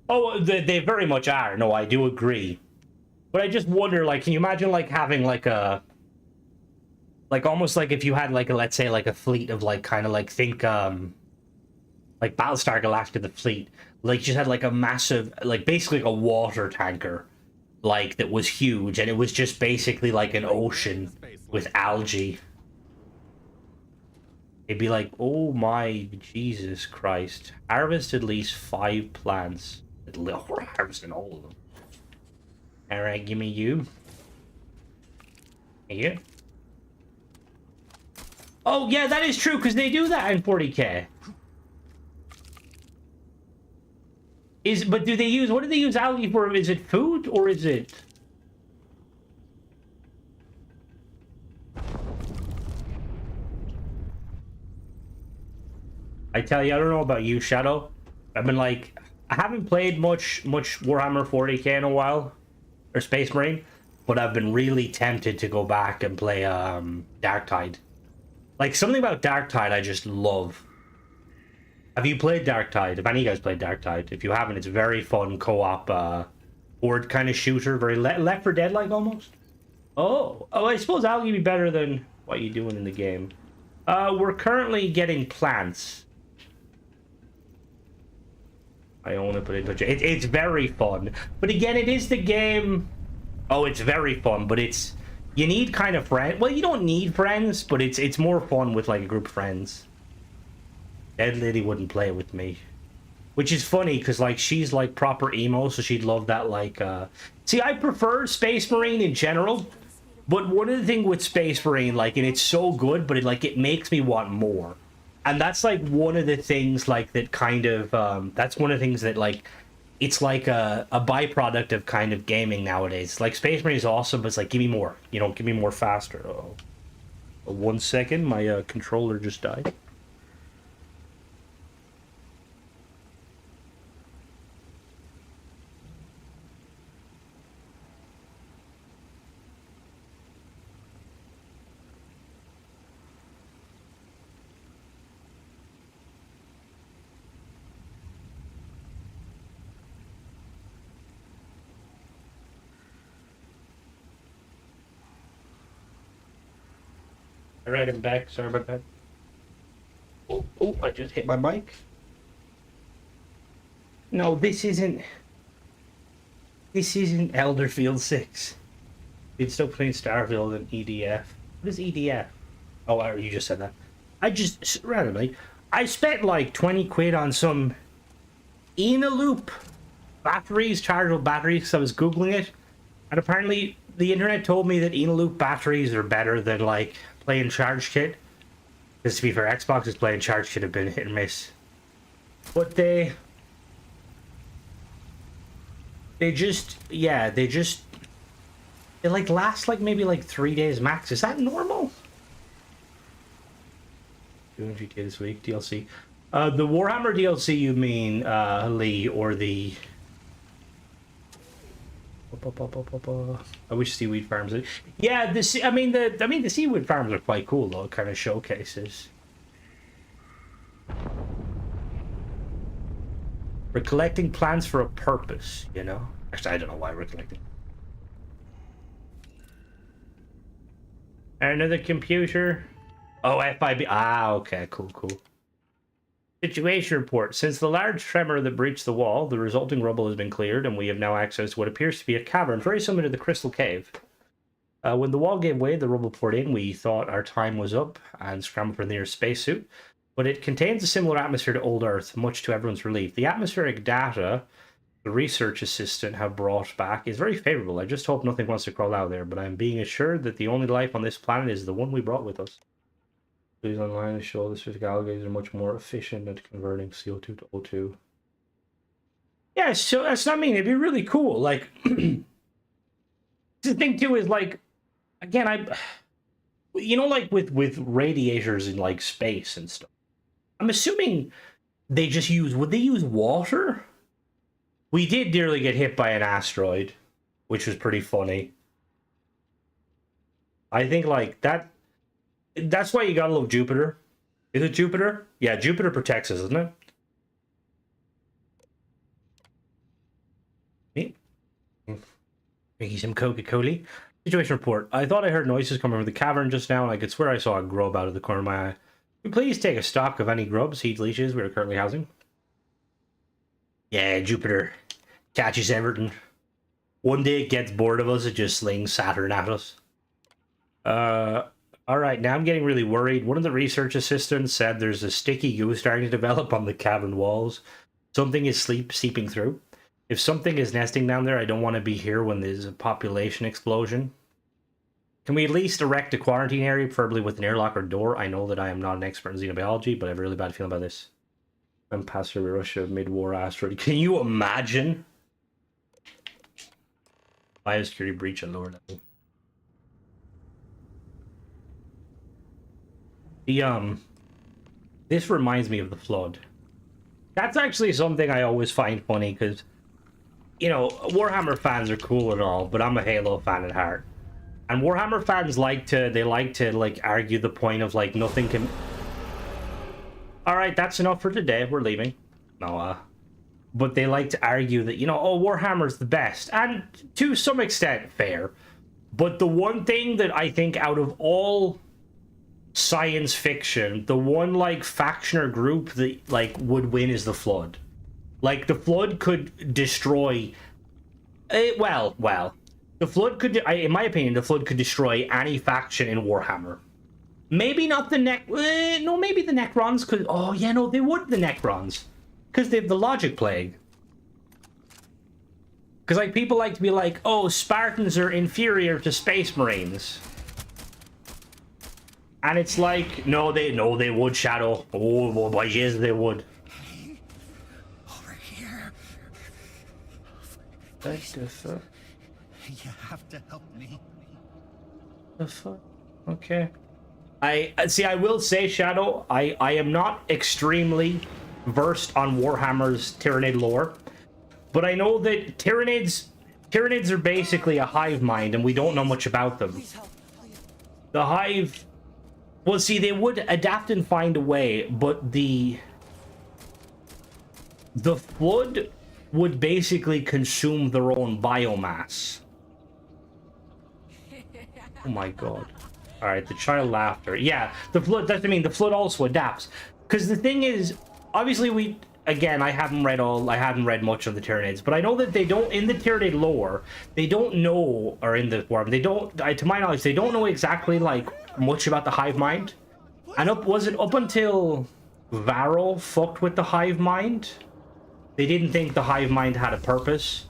Oh, they very much are. No, I do agree. But I just wonder, like, can you imagine, like, having, like, a... Like, almost like if you had, like, a, let's say, like, a fleet of, like, kind of, like, think, like, Battlestar Galactica, the fleet. Like, you just had, like, a massive, like, basically like a water tanker. Like, that was huge, and it was just basically, like, an ocean with algae. It'd be like, oh my Jesus Christ. Harvest at least 5 plants. We're harvesting all of them. Alright, give me you. You. Oh, yeah, that is true, because they do that in 40k. But do they use, what do they use algae for? Is it food, or is it... I tell you, I don't know about you, Shadow. I've been like, I haven't played much Warhammer 40k in a while, or Space Marine, but I've been really tempted to go back and play Darktide. Like, something about Darktide I just love. Have you played Darktide? Have any of you guys played Darktide? If you haven't, it's very fun co-op board kind of shooter, very Left 4 Dead like almost. Oh, I suppose that'll be better than what you're doing in the game. We're currently getting plants. I own it, but it's very fun. But again, it is the game. Oh, it's very fun, but it's, you need kind of friends. Well, you don't need friends, but it's more fun with like a group of friends. Dead Lady wouldn't play with me, which is funny because like she's like proper emo, so she'd love that. Like, see, I prefer Space Marine in general, but one of the things with Space Marine, like, and it's so good, but it makes me want more. And that's like one of the things like that kind of that's one of the things that like it's like a byproduct of kind of gaming nowadays. Like Space Marine is awesome, but it's like give me more, you know, give me more faster. Oh, 1 second, my controller just died. All right, I'm back. Sorry about that. Oh, I just hit my mic. No, this isn't. This isn't Elderfield 6. It's still playing Starfield and EDF. What is EDF? Oh, you just said that. I just, randomly, I spent like 20 quid on some Loop batteries, chargeable batteries, because I was Googling it. And apparently the internet told me that Loop batteries are better than like playing Charge Kit. Because to be fair, Xbox's playing Charge Kit have been hit and miss. But they just, yeah, they like last like maybe like 3 days max. Is that normal? Doing GTA this week, DLC. The Warhammer DLC, you mean, Lee, or the... I wish Seaweed Farms... Yeah, the Seaweed Farms are quite cool, though. It kind of showcases. We're collecting plants for a purpose, you know? Actually, I don't know why we're collecting. Another computer. Oh, FIB. Ah, okay, cool. Situation report. Since the large tremor that breached the wall, the resulting rubble has been cleared, and we have now access to what appears to be a cavern, very similar to the Crystal Cave. When the wall gave way, the rubble poured in. We thought our time was up and scrambled for the nearest spacesuit, but it contains a similar atmosphere to old Earth, much to everyone's relief. The atmospheric data the research assistant have brought back is very favorable. I just hope nothing wants to crawl out there, but I'm being assured that the only life on this planet is the one we brought with us. Studies online show the specific algae are much more efficient at converting CO2 to O2. Yeah, so that's not mean. It'd be really cool. Like, the thing too is like, again, you know, like with radiators in like space and stuff. I'm assuming they just would they use water? We did nearly get hit by an asteroid, which was pretty funny. I think like that's why you gotta love Jupiter. Is it Jupiter? Yeah, Jupiter protects us, isn't it? Me? Drinking some Coca-Cola. Situation report. I thought I heard noises coming from the cavern just now, and I could swear I saw a grub out of the corner of my eye. Could you please take a stock of any grubs, seeds, leashes we are currently housing? Yeah, Jupiter catches everything. One day it gets bored of us, it just slings Saturn at us. Alright, now I'm getting really worried. One of the research assistants said there's a sticky goo starting to develop on the cavern walls. Something is seeping through. If something is nesting down there, I don't want to be here when there's a population explosion. Can we at least erect a quarantine area, preferably with an airlock or door? I know that I am not an expert in xenobiology, but I have a really bad feeling about this. I'm past Russia mid-war asteroid. Can you imagine? Biosecurity breach at lower level. This reminds me of the flood. That's actually something I always find funny, because, you know, Warhammer fans are cool and all, but I'm a Halo fan at heart. And Warhammer fans like to argue the point of, like, nothing can... Alright, that's enough for today, we're leaving. No, but they like to argue that, you know, oh, Warhammer's the best. And to some extent, fair. But the one thing that I think out of all science fiction, the one, like, faction or group that, like, would win is the Flood. Like, the Flood could destroy... well, the Flood could... in my opinion, the Flood could destroy any faction in Warhammer. Maybe not the no, maybe the Necrons could... Oh, yeah, no, they would, the Necrons. Because they have the Logic Plague. Because, like, people like to be like, oh, Spartans are inferior to Space Marines. And it's like, no, they would, Shadow. Oh, boy, yes, they would. Over here. What the fuck? You have to help me. The fuck? Okay. I will say, Shadow, I am not extremely versed on Warhammer's Tyranid lore, but I know that Tyranids are basically a hive mind, and we don't know much about them. The hive... Well, see, they would adapt and find a way, but the Flood would basically consume their own biomass. Oh my god. Alright, the child laughter. Yeah, the Flood, that's what I mean, the Flood also adapts. Because the thing is, obviously again, I haven't read much of the Tyranids, but I know that they don't, in the Tyranid lore, they don't know, or in the form, they don't, to my knowledge, they don't know exactly, like, much about the hive mind. And was it up until Varro fucked with the hive mind? They didn't think the hive mind had a purpose.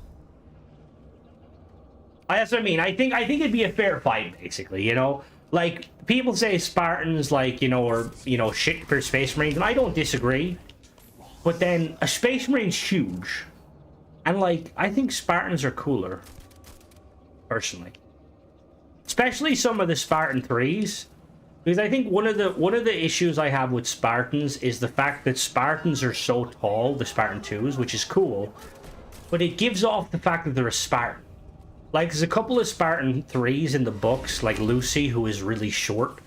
That's what I mean. I think it'd be a fair fight, basically, you know? Like, people say Spartans, like, you know, or, you know, shit for Space Marines, and I don't disagree. But then, a Space Marine's huge. And, like, I think Spartans are cooler. Personally. Especially some of the Spartan 3s. Because I think one of the issues I have with Spartans is the fact that Spartans are so tall, the Spartan 2s, which is cool. But it gives off the fact that they're a Spartan. Like, there's a couple of Spartan 3s in the books, like Lucy, who is really short.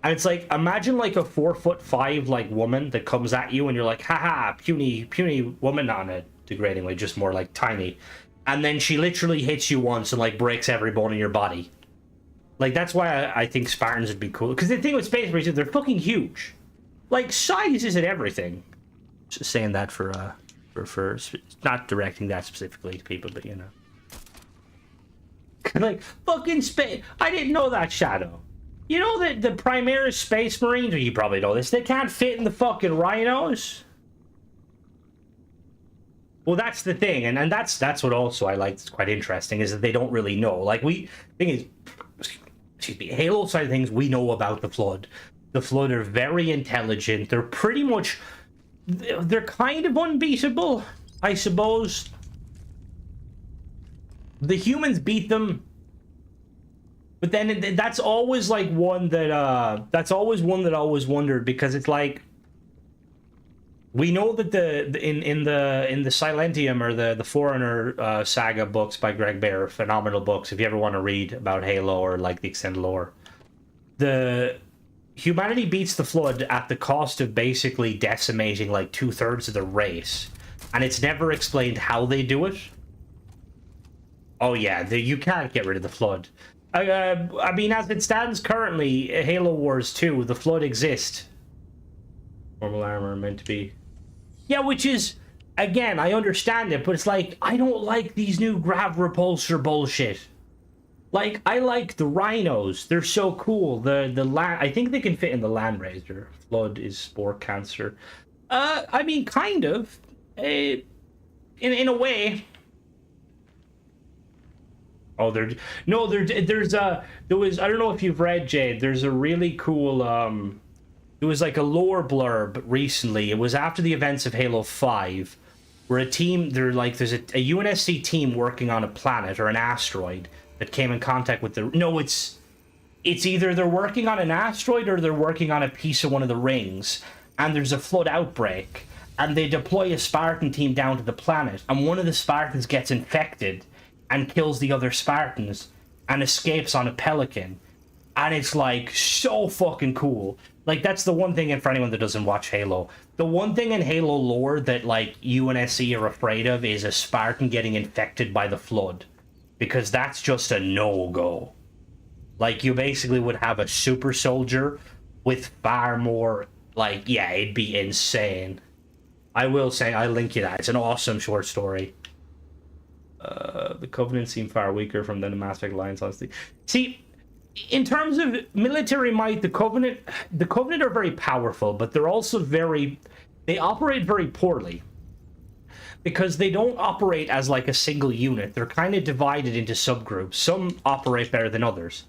And it's like, imagine like a 4'5", like, woman that comes at you and you're like, haha, puny woman, on a degrading way, just more like tiny. And then she literally hits you once and like breaks every bone in your body. Like, that's why I think Spartans would be cool. Because the thing with Space Marines is they're fucking huge. Like, size isn't everything. Just saying that for not directing that specifically to people, but you know. Like, fucking space. I didn't know that, Shadow. You know that the Primaris Space Marines, or you probably know this, they can't fit in the fucking rhinos? Well, that's the thing, and that's what also I like, it's quite interesting, is that they don't really know. Like, thing is, excuse me, Halo side of things, we know about the Flood. The Flood are very intelligent. They're pretty much, they're kind of unbeatable, I suppose. The humans beat them, but then that's always like one that that's always one that I always wondered, because it's like, we know that in the Silentium, or the Foreigner saga books by Greg Bear, phenomenal books if you ever want to read about Halo or like the extended lore. The humanity beats the Flood at the cost of basically decimating like 2/3 of the race, and it's never explained how they do it. Oh yeah, you can't get rid of the Flood. I mean, as it stands currently, Halo Wars 2, the Flood exists. Normal armor meant to be. Yeah, which is, again, I understand it, but it's like, I don't like these new grav repulsor bullshit. Like, I like the rhinos. They're so cool. The land, I think they can fit in the Land Raiser. Flood is spore cancer. I mean, kind of. In a way. Oh, there was, I don't know if you've read, Jade, there's a really cool, there was like a lore blurb recently. It was after the events of Halo 5, where there's a UNSC team working on a planet or an asteroid that came in contact with it's either they're working on an asteroid or they're working on a piece of one of the rings, and there's a flood outbreak, and they deploy a Spartan team down to the planet, and one of the Spartans gets infected and kills the other Spartans and escapes on a pelican. And it's like so fucking cool. Like, that's the one thing, and for anyone that doesn't watch Halo, the one thing in Halo lore that like UNSC are afraid of is a Spartan getting infected by the Flood, because that's just a no-go. Like, you basically would have a super soldier with far more, like, yeah, it'd be insane. I will say, I'll link you that. It's an awesome short story. The Covenant seem far weaker from the Mass Effect Alliance, honestly. See, in terms of military might, the Covenant are very powerful, but they're also they operate very poorly. Because they don't operate as like a single unit. They're kind of divided into subgroups. Some operate better than others.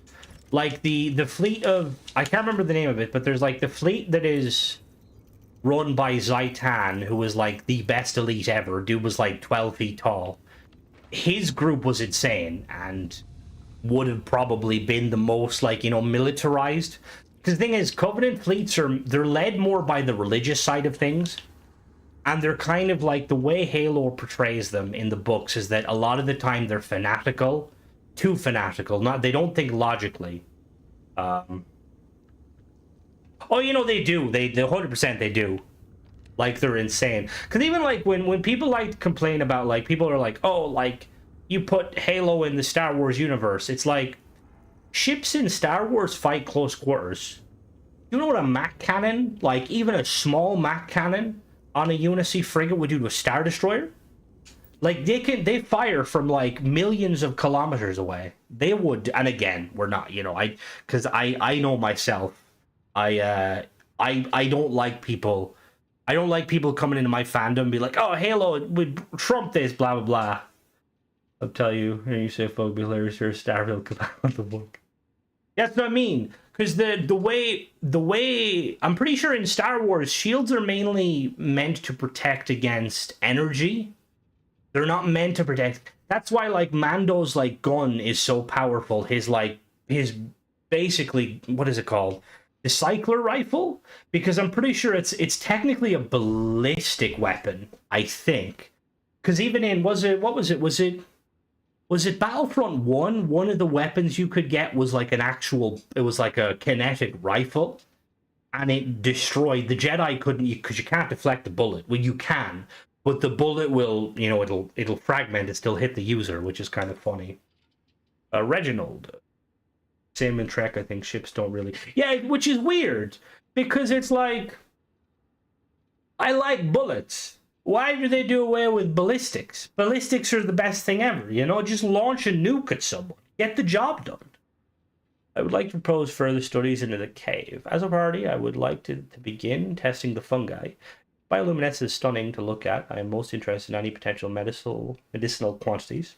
Like the fleet of, I can't remember the name of it, but there's like the fleet that is run by Zaitan, who was like the best elite ever. Dude was like 12 feet tall. His group was insane and would have probably been the most, like, you know, militarized. Because the thing is, Covenant fleets they're led more by the religious side of things. And they're kind of like, the way Halo portrays them in the books is that a lot of the time they're fanatical. Too fanatical. They don't think logically. Oh, you know, they do. They 100% they do. Like, they're insane. Because even, like, when people, like, complain about, like, people are like, oh, like, you put Halo in the Star Wars universe. It's like, ships in Star Wars fight close quarters. You know what a Mac cannon, like, even a small Mac cannon on a UNSC frigate would do to a Star Destroyer? Like, they fire from, like, millions of kilometers away. They would, and again, we're not, you know, because I know myself. I don't like people. I don't like people coming into my fandom and be like, oh, Halo would trump this, blah, blah, blah. I'll tell you, and you say, folk, be hilarious, your Starfield come out of the book. That's what I mean. Because the way, I'm pretty sure in Star Wars, shields are mainly meant to protect against energy. They're not meant to protect. That's why, like, Mando's, like, gun is so powerful. His basically, what is it called? The cycler rifle, because I'm pretty sure it's technically a ballistic weapon, I think. Because even in was it Battlefront 1, one of the weapons you could get was like it was like a kinetic rifle, and it destroyed the Jedi. Couldn't, because you can't deflect the bullet. Well, you can, but the bullet will, you know, it'll fragment, it still hit the user, which is kind of funny. Reginald. Same in Trek, I think ships don't really... Yeah, which is weird, because it's like, I like bullets. Why do they do away with ballistics? Ballistics are the best thing ever, you know? Just launch a nuke at someone. Get the job done. I would like to propose further studies into the cave. As a priority, I would like to begin testing the fungi. Bioluminescence is stunning to look at. I am most interested in any potential medicinal quantities.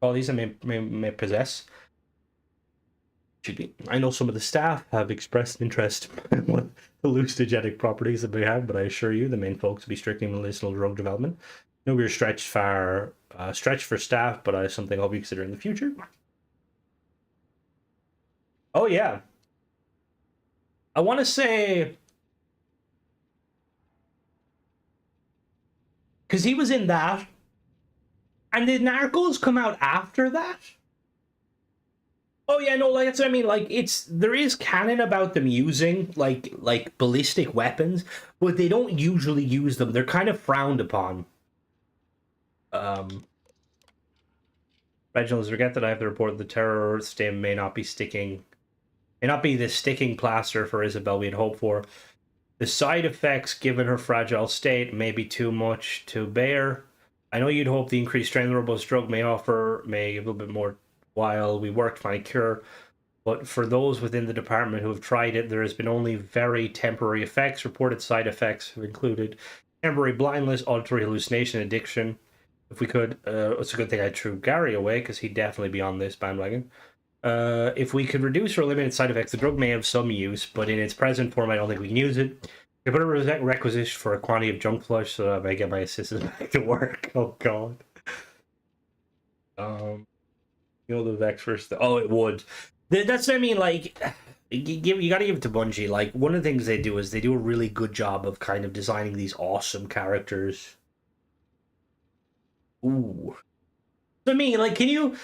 All these I may possess. I know some of the staff have expressed interest in what hallucinogenic properties that we have, but I assure you the main focus will be strictly medicinal drug development. No, we're stretched for staff, but it's something I'll be considering in the future. Oh yeah, I want to say, because he was in that, and did Narcos come out after that? Oh yeah, no, like, that's what I mean. Like, there is canon about them using like ballistic weapons, but they don't usually use them. They're kind of frowned upon. Reginald, forget that I have to report the terror stim may not be the sticking plaster for Isabel we had hoped for. The side effects, given her fragile state, may be too much to bear. I know you'd hope the increased strength the robust drug may offer may give a little bit more while we work to find a cure. But for those within the department who have tried it, there has been only very temporary effects. Reported side effects have included temporary blindness, auditory hallucination, addiction. If we could, it's a good thing I threw Gary away because he'd definitely be on this bandwagon. If we could reduce or eliminate side effects, the drug may have some use, but in its present form, I don't think we can use it. I put a requisition for a quantity of junk flush so that I may get my assistant back to work. Oh god. You know the Vex first. Oh, it would. That's what I mean. Like, you gotta give it to Bungie. Like, one of the things they do is they do a really good job of kind of designing these awesome characters. Ooh. I mean, like, can you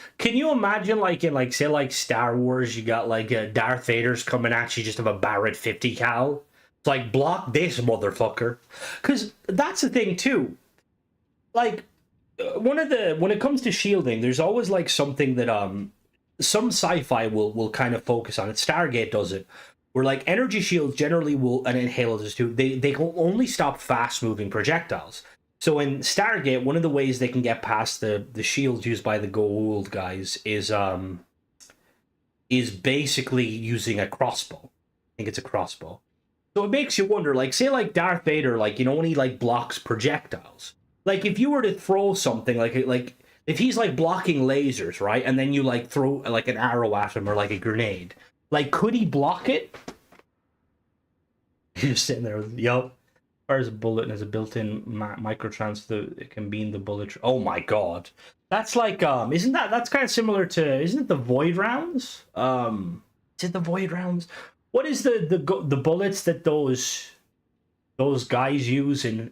imagine, like, in, like, say, like, Star Wars, you got, like, Darth Vader's coming at you just of a Barrett 50 cal? It's like, block this, motherfucker. Because that's the thing, too. Like, when it comes to shielding, there's always, like, something that, some sci-fi will kind of focus on it. Stargate does it. Where, like, energy shields generally will, and Halo does too, they can only stop fast-moving projectiles. So in Stargate, one of the ways they can get past the shields used by the Goa'uld guys is basically using a crossbow. I think it's a crossbow. So it makes you wonder, like, say, like, Darth Vader, like, you know, when he, like, blocks projectiles. Like, if you were to throw something, like, if he's, like, blocking lasers, right, and then you, like, throw, like, an arrow at him or, like, a grenade, like, could he block it? You're just sitting there with, yup. Fires a bullet and has a built-in microtransfer that can beam the bullet. Oh my god, that's like that's kind of similar to, isn't it the void rounds? Is it the void rounds? What is the bullets that those guys use in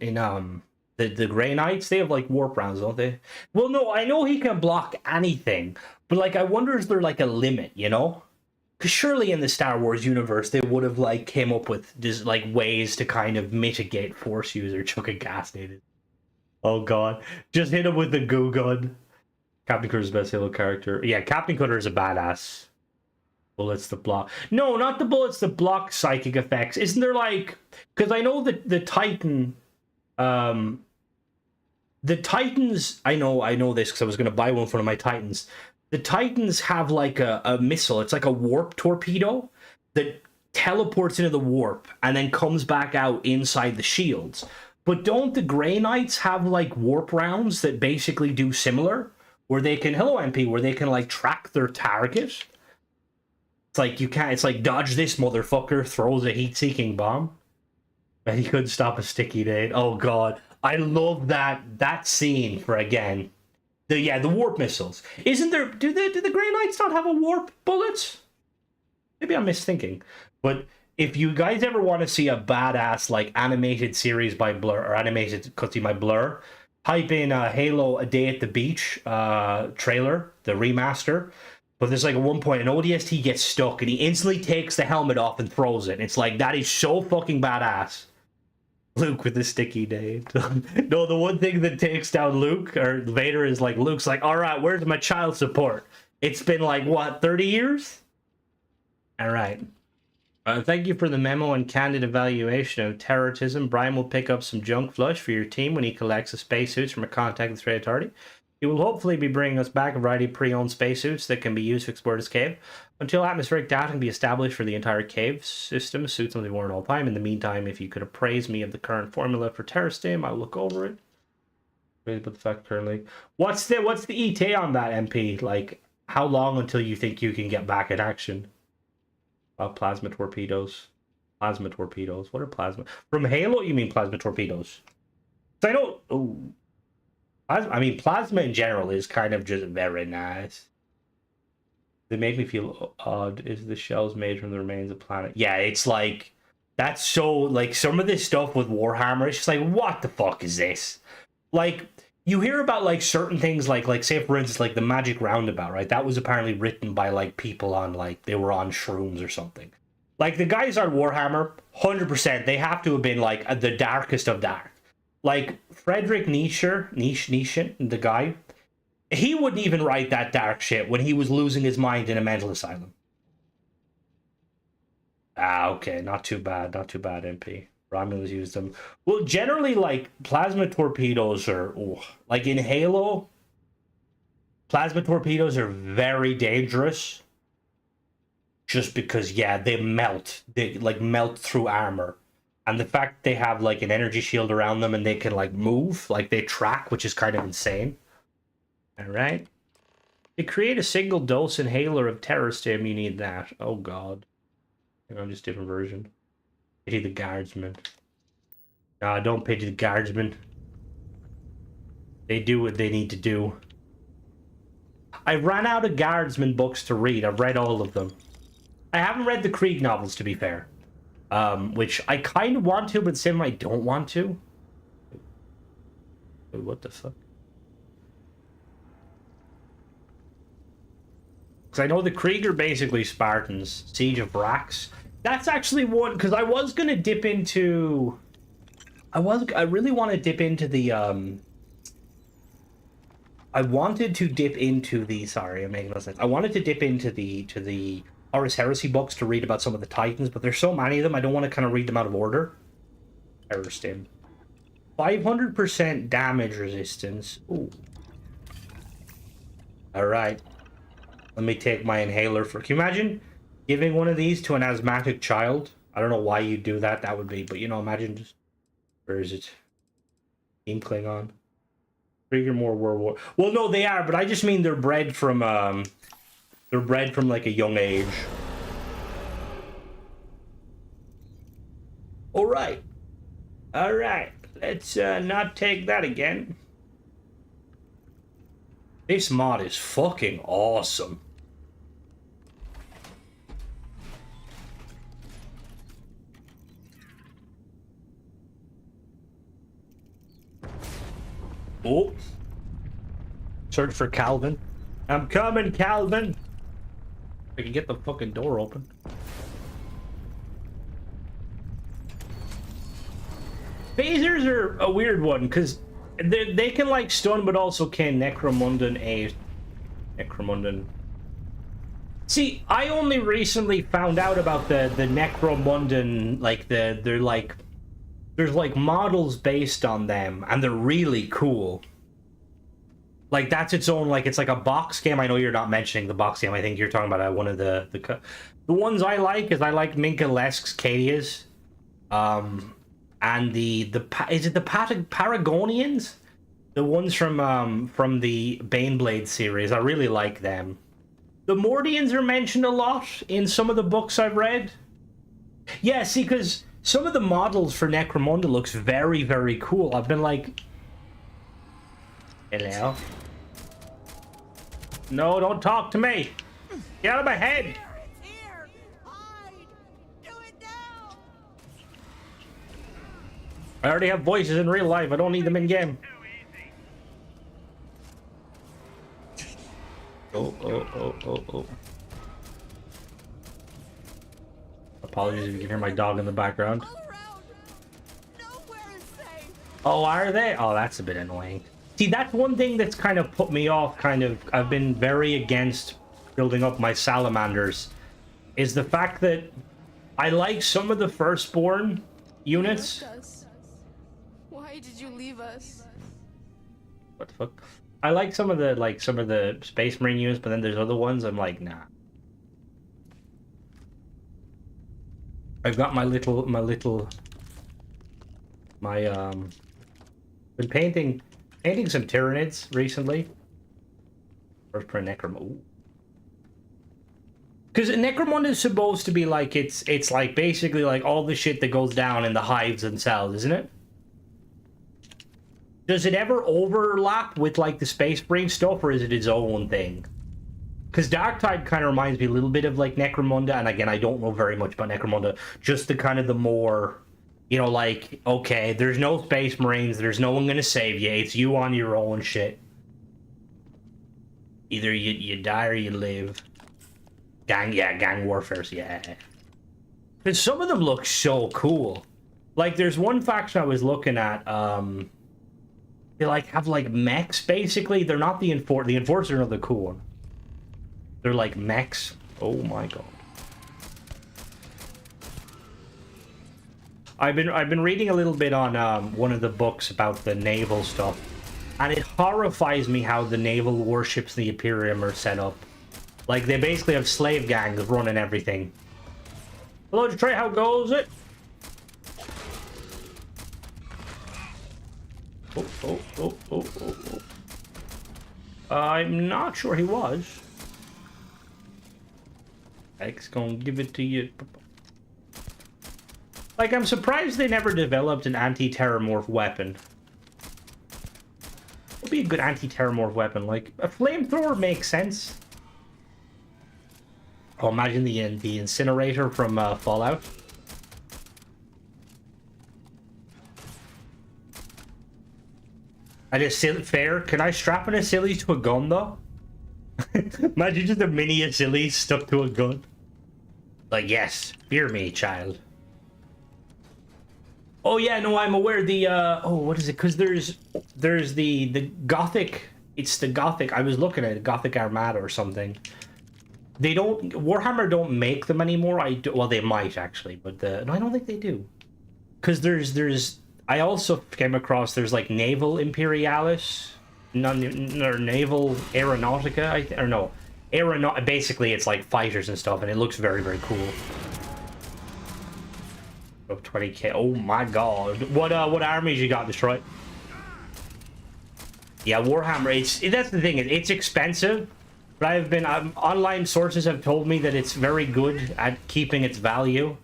the Grey Knights? They have like warp rounds, don't they? Well, no, I know he can block anything, but like I wonder is there like a limit, you know? Because surely in the Star Wars universe, they would have, like, came up with just, like, ways to kind of mitigate Force user chucking gas needed. Oh, God. Just hit him with the goo gun. Captain Cutter's the best Halo character. Yeah, Captain Cutter is a badass. Bullets that block. No, not the bullets that block psychic effects. Isn't there, like... Because I know that the Titan... The Titans... I know this because I was going to buy one for one of my Titans. The Titans have, like, a missile. It's like a warp torpedo that teleports into the warp and then comes back out inside the shields. But don't the Grey Knights have, like, warp rounds that basically do similar? Where they can, hello MP, where they can, like, track their target? It's like, you can't, it's like, dodge this motherfucker, throws a heat-seeking bomb. And he couldn't stop a sticky nade. Oh, God. I love that scene for, again... The warp missiles. Isn't there... Do the Grey Knights not have a warp bullets? Maybe I'm misthinking. But if you guys ever want to see a badass, like, animated series by Blur, or animated cutscene by Blur, type in Halo A Day at the Beach trailer, the remaster. But there's, like, at one point, an ODST gets stuck, and he instantly takes the helmet off and throws it. And it's like, that is so fucking badass. Luke with the sticky nade. No, the one thing that takes down Luke, or Vader, is like, Luke's like, alright, where's my child support? It's been like, what, 30 years? Alright. Thank you for the memo and candid evaluation of terrorism. Brian will pick up some junk flush for your team when he collects the spacesuits from a contact with the Threat Authority. He will hopefully be bringing us back a variety of pre-owned spacesuits that can be used to explore this cave. Until atmospheric data can be established for the entire cave system, suits will be worn all the time. In the meantime, if you could appraise me of the current formula for Terrastim, I'll look over it. But the fact currently, what's the ETA on that, MP? Like, how long until you think you can get back in action? Plasma torpedoes. Plasma torpedoes. What are plasma? From Halo, you mean plasma torpedoes? I don't. Oh. I mean, plasma in general is kind of just very nice. They make me feel odd. Is the shells made from the remains of planet? Yeah, it's like, that's so, like, some of this stuff with Warhammer, it's just like, what the fuck is this? Like, you hear about, like, certain things, like say, for instance, like, the Magic Roundabout, right? That was apparently written by, like, people on, like, they were on shrooms or something. Like, the guys on Warhammer, 100%, they have to have been, like, the darkest of dark. Like, Friedrich Nietzsche, the guy, He wouldn't even write that dark shit when he was losing his mind in a mental asylum. Ah, okay, not too bad, MP. Romulus used them. Well, generally, like, plasma torpedoes are... Oh, like, in Halo, plasma torpedoes are very dangerous. Just because, yeah, they melt. They, like, melt through armor. And the fact they have, like, an energy shield around them and they can, like, move, like, they track, which is kind of insane. Alright. To create a single dose inhaler of terror stim, you need that. Oh, God. Hang on, just different version. Pity the guardsmen. Nah, don't pity the guardsmen. They do what they need to do. I ran out of guardsman books to read. I've read all of them. I haven't read the Krieg novels, to be fair. Which I kind of want to, but same I don't want to. Wait, what the fuck? Because I know the Krieg are basically Spartans. Siege of Rax. That's actually one, because I was going to dip into... I really want to dip into the, I wanted to dip into the... Sorry, I'm making no sense. I wanted to dip into the Horus Heresy books to read about some of the Titans, but there's so many of them, I don't want to kind of read them out of order. Terror Stim. 500% damage resistance. Ooh. Alright. Let me take my inhaler for... Can you imagine giving one of these to an asthmatic child? I don't know why you'd do that. That would be... But, you know, imagine just... Where is it? Team Klingon. Trigger more World War... Well, no, they are, but I just mean they're bred from, They're bred from, like, a young age. Alright. Alright. Let's, not take that again. This mod is fucking awesome. Oh. Search for Calvin. I'm coming, Calvin. I can get the fucking door open. Phasers are a weird one, because they can, like, stun, but also can Necromundan a... Necromundan... See, I only recently found out about the Necromundan, like, they're, like... There's, like, models based on them, and they're really cool. Like, that's its own, like, it's like a box game. I know you're not mentioning the box game. I think you're talking about one of the ones I like is I like Minka Lesk's Cadias. And is it the Paragonians? The ones from the Baneblade series. I really like them. The Mordians are mentioned a lot in some of the books I've read. Yeah, see, because some of the models for Necromunda looks very, very cool. I've been like... Hello? No, don't talk to me! Get out of my head! It's here! Hide! Do it now! I already have voices in real life. I don't need them in game. Oh. Apologies if you can hear my dog in the background. All around! Nowhere is safe! Oh, are they? Oh, that's a bit annoying. See, that's one thing that's kind of put me off, I've been very against building up my salamanders, is the fact that I like some of the firstborn units. Why did you leave us? What the fuck? I like some of the Space Marine units, but then there's other ones I'm like, nah. I've got been painting some Tyranids recently. First for a Necromunda. Because Necromunda is supposed to be like, it's like basically like all the shit that goes down in the hives themselves, isn't it? Does it ever overlap with like the Space Marine stuff, or is it its own thing? Because Darktide kind of reminds me a little bit of like Necromunda, and again, I don't know very much about Necromunda. Just the kind of the more, you know, like, okay, there's no Space Marines, there's no one gonna save you, it's you on your own shit. Either you die or you live. Gang warfare, yeah. But some of them look so cool. Like, there's one faction I was looking at, They like have like mechs basically. They're not the enforcer are the cool one. They're like mechs. Oh my god. I've been reading a little bit on one of the books about the naval stuff, and it horrifies me how the naval warships in the Imperium are set up. Like they basically have slave gangs running everything. Hello, Trey, how goes it? Oh. I'm not sure he was. X gonna give it to you. Like, I'm surprised they never developed an anti-terramorph weapon. What would be a good anti-terramorph weapon? Like, a flamethrower makes sense. Oh, imagine the incinerator from Fallout. And is fair? Can I strap an Achilles to a gun, though? Imagine just a mini Achilles stuck to a gun. Like, yes, fear me, child. Oh yeah, no, I'm aware. The oh, what is it? Because there's the Gothic. It's the Gothic. I was looking at it, Gothic Armada or something. They don't Warhammer don't make them anymore. Well, they might actually, but no, I don't think they do. Because there's I also came across there's like Naval Imperialis, or Naval Aeronautica. Or no, Basically, it's like fighters and stuff, and it looks very very cool. 20k. Oh my god. What armies you got, Destroy? Yeah, Warhammer. That's the thing. It's expensive, but online sources have told me that it's very good at keeping its value.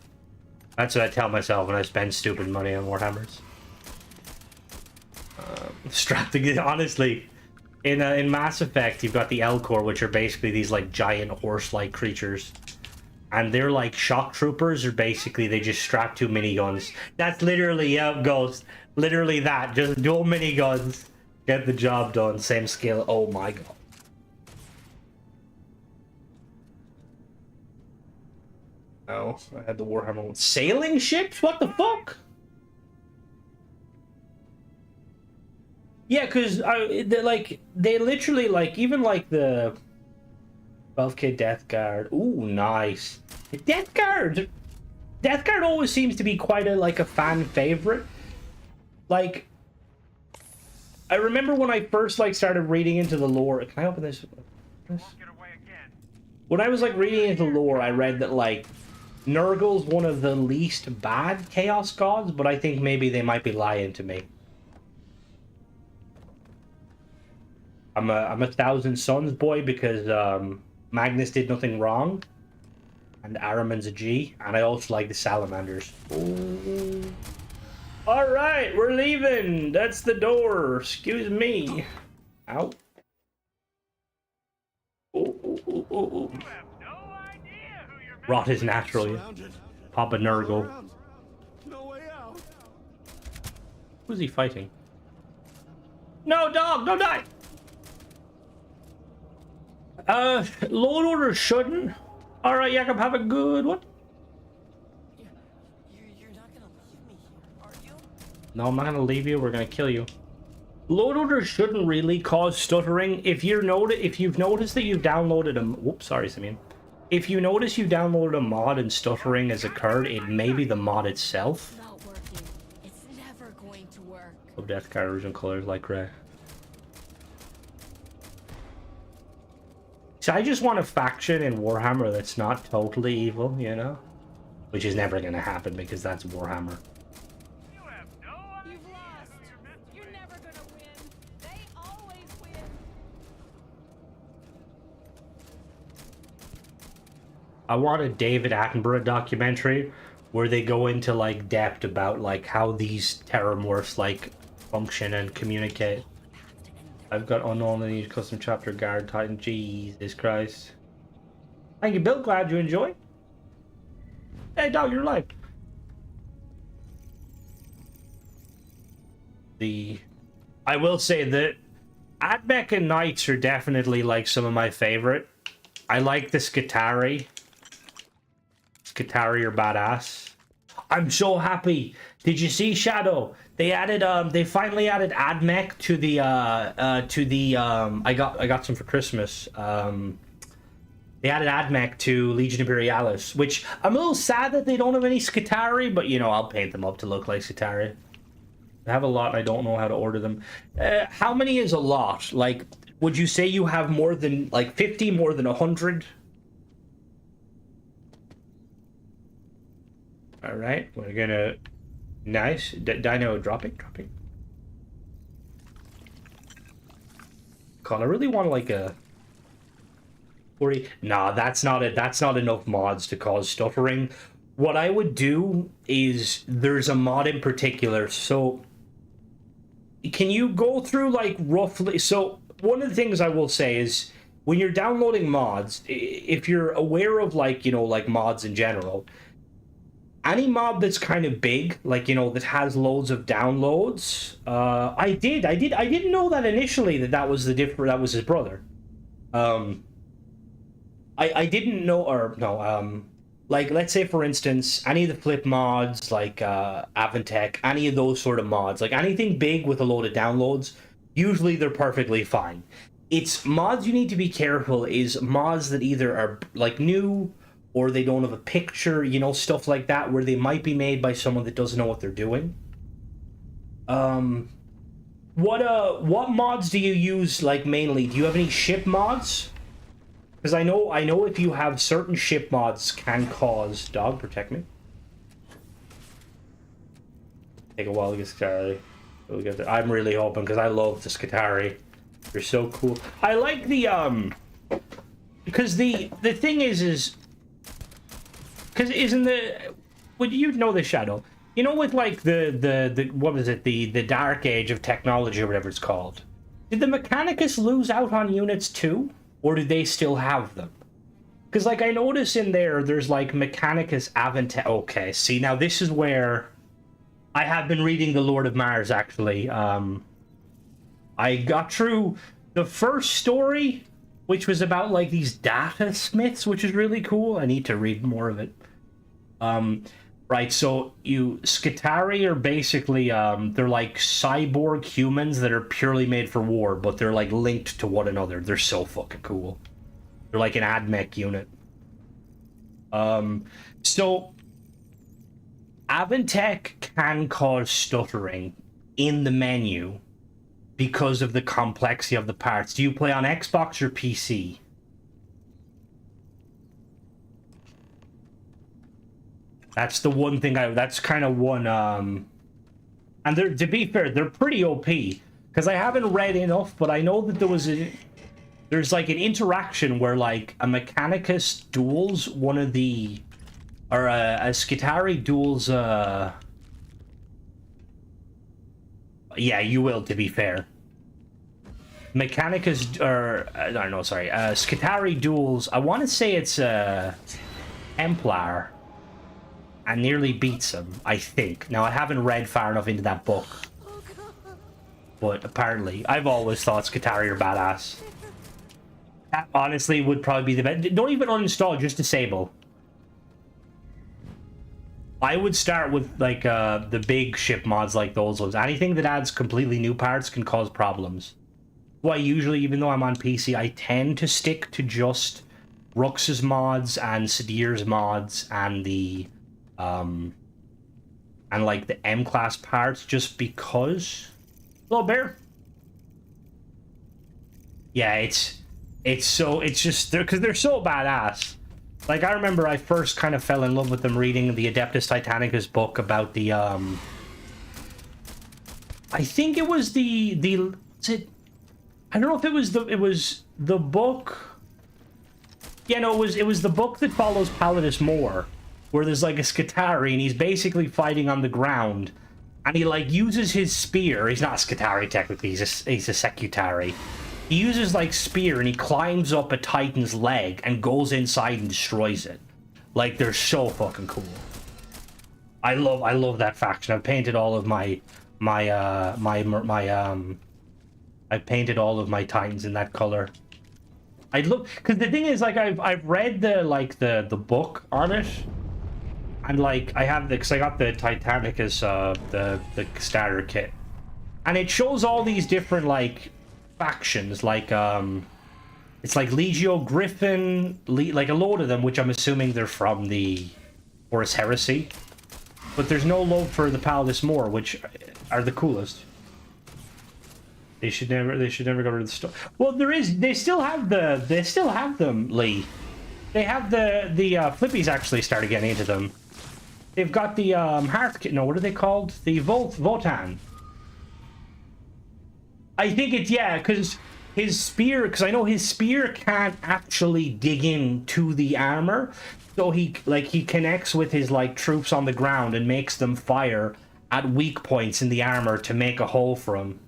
That's what I tell myself when I spend stupid money on Warhammers. Strapped to honestly, in Mass Effect, you've got the Elcor, which are basically these like giant horse-like creatures. And they're like shock troopers, or basically they just strap two miniguns. That's literally, yeah, Ghost. Literally that. Just dual miniguns. Get the job done. Same skill. Oh my god. Oh, I had the Warhammer one. Sailing ships? What the fuck? Yeah, because they literally, like, even like the 12k Death Guard. Ooh, nice. Death Guard always seems to be quite a fan favorite. Like, I remember when I first started reading into the lore. Can I open this? When I was reading into lore, I read that Nurgle's one of the least bad Chaos Gods, but I think maybe they might be lying to me. I'm a Thousand Suns boy because Magnus did nothing wrong, and Araman's a G, and I also like the Salamanders. Ooh. All right, we're leaving. That's the door. Excuse me. Ow. Ooh. Rot is natural. Papa Nurgle. No way out. Who's he fighting? No, dog, don't die. Load order shouldn't. All right, Jacob, have a good one. You're not gonna leave me here, are you? No, I'm not gonna leave you. We're gonna kill you. Load order shouldn't really cause stuttering. If you've noticed that you've downloaded a... Whoops, sorry, Simeon. If you notice you downloaded a mod and stuttering has occurred, it may be the mod itself. It's not working. It's never going to work. Oh, Death Guard original colors like gray. So I just want a faction in Warhammer that's not totally evil, you know? Which is never gonna happen because that's Warhammer. You have no idea You've lost. who you're messing You're never gonna win. They always win. I want a David Attenborough documentary where they go into depth about how these terramorphs function and communicate. I've got unknown and need custom chapter guard titan. Jesus Christ. Thank you, Bill. Glad you enjoy. Hey, dog, you're alive. I will say that Admech and Knights are definitely some of my favorite. I like the Skitarii. Skitarii are badass. I'm so happy. Did you see Shadow? They added they finally added AdMech to the I got some for Christmas. They added AdMech to Legion Imperialis, which I'm a little sad that they don't have any Skitarii, but you know, I'll paint them up to look like Skitarii. I have a lot, I don't know how to order them. How many is a lot? Like, would you say you have more than, like, 50, more than 100? Alright, we're gonna... Nice. Dino dropping. God, I really want, like, a... 40... Nah, that's not it. That's not enough mods to cause stuttering. What I would do is... There's a mod in particular, so... Can you go through, like, roughly... So, one of the things I will say is, when you're downloading mods, if you're aware of, like, you know, like, mods in general, any mod that's kind of big, like, you know, that has loads of downloads, I didn't know that initially that was that was his brother. I didn't know, or, no, like, let's say, for instance, any of the flip mods, like, Avantech, any of those sort of mods, like, anything big with a load of downloads, usually they're perfectly fine. It's mods you need to be careful is mods that either are, like, new, or they don't have a picture, you know, stuff like that, where they might be made by someone that doesn't know what they're doing. What mods do you use, like, mainly? Do you have any ship mods? Because I know if you have certain ship mods can cause... Dog, protect me. Take a while to get Skitarii. We'll get there. I'm really hoping, because I love the Skitarii. They're so cool. I like the, because the thing is... Because isn't the... Would you know the Shadow? You know, with, like, the what was it? The Dark Age of technology, or whatever it's called. Did the Mechanicus lose out on units, too? Or do they still have them? Because, like, I notice in there's, like, Mechanicus Avantech... Okay, see, now this is where... I have been reading The Lord of Mars, actually. I got through the first story, which was about, like, these data smiths, which is really cool. I need to read more of it. Right, so Skitarii are basically, they're like cyborg humans that are purely made for war, but they're, like, linked to one another. They're so fucking cool. They're like an AdMech unit. So, Avantech can cause stuttering in the menu because of the complexity of the parts. Do you play on Xbox or PC? That's the one thing that's kind of one, and they're, to be fair, they're pretty OP, because I haven't read enough, but I know that there's like an interaction where, like, a Mechanicus duels one of the, or a Skitarii duels, yeah, you will, to be fair. Mechanicus, or, I don't know, sorry, Skitarii duels, I want to say it's, Templar, and nearly beats him, I think. Now, I haven't read far enough into that book, but apparently, I've always thought Skitarii are badass. That honestly would probably be the best. Don't even uninstall, just disable. I would start with, like, the big ship mods like those ones. Anything that adds completely new parts can cause problems. So I usually, even though I'm on PC, I tend to stick to just Rux's mods and Sadir's mods and the and, like, the M-class parts, just because. Hello, bear. Yeah, it's just, because they're so badass. Like, I remember I first kind of fell in love with them reading the Adeptus Titanicus book about the, I think it was I don't know if it was the book. Yeah, no, it was the book that follows Palladus Moore, where there's, like, a Skitarii, and he's basically fighting on the ground, and he, like, uses his spear. He's not a Skitarii, technically, he's a Secutarii. He uses, like, spear, and he climbs up a Titan's leg and goes inside and destroys it. Like, they're so fucking cool. I love that faction. I've painted all of I painted all of my Titans in that color. I'd look, because the thing is, like, I've read the book on it, And like I have the, because I got the Titanic as the starter kit, and it shows all these different like factions, like it's like Legio Griffin, like a load of them, which I'm assuming they're from the Horus Heresy. But there's no love for the Palace Moor, which are the coolest. They should never go rid of the stuff. Well, there is. They still have them, Lee. They have the Flippies actually started getting into them. They've got the Hearth. No, what are they called? The Votan. I think it's, yeah, because his spear. Because I know his spear can't actually dig into the armor, so he connects with his like troops on the ground and makes them fire at weak points in the armor to make a hole for him.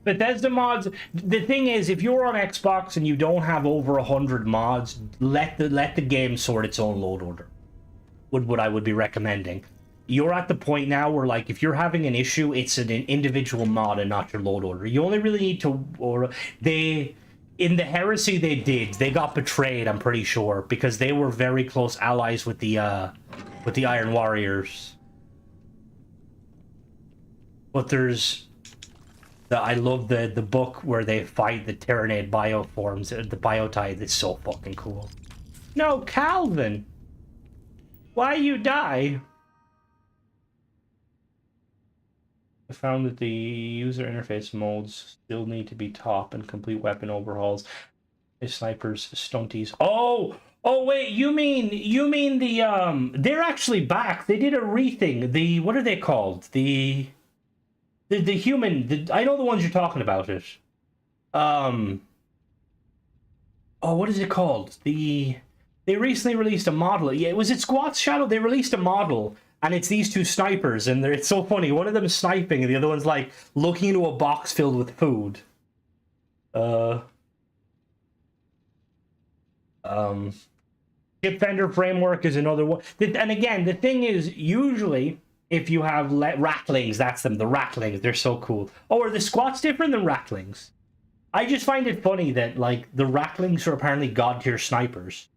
Bethesda mods, the thing is, if you're on Xbox and you don't have over 100 mods, let the game sort its own load order. What I would be recommending. You're at the point now where, like, if you're having an issue, it's an individual mod and not your load order. You only really need to, or in the Heresy they got betrayed, I'm pretty sure, because they were very close allies with the Iron Warriors. But there's I love the book where they fight the Tyrannid bioforms, the Biotide. It's so fucking cool. No, Calvin! Why you die? I found that the user interface modes still need to be top and complete weapon overhauls. The snipers, stunties. Oh wait, you mean the they're actually back. They did a rething. The, what are they called? The human, I know the ones you're talking about. Oh, what is it called? They recently released a model. Yeah, was it Squat's Shadow? They released a model, and it's these two snipers, and it's so funny. One of them is sniping, and the other one's like looking into a box filled with food. Chip Fender Framework is another one. And again, the thing is, usually, if you have Rattlings, that's them, the Rattlings, they're so cool. Oh, are the Squats different than Rattlings? I just find it funny that, like, the Rattlings are apparently god-tier snipers.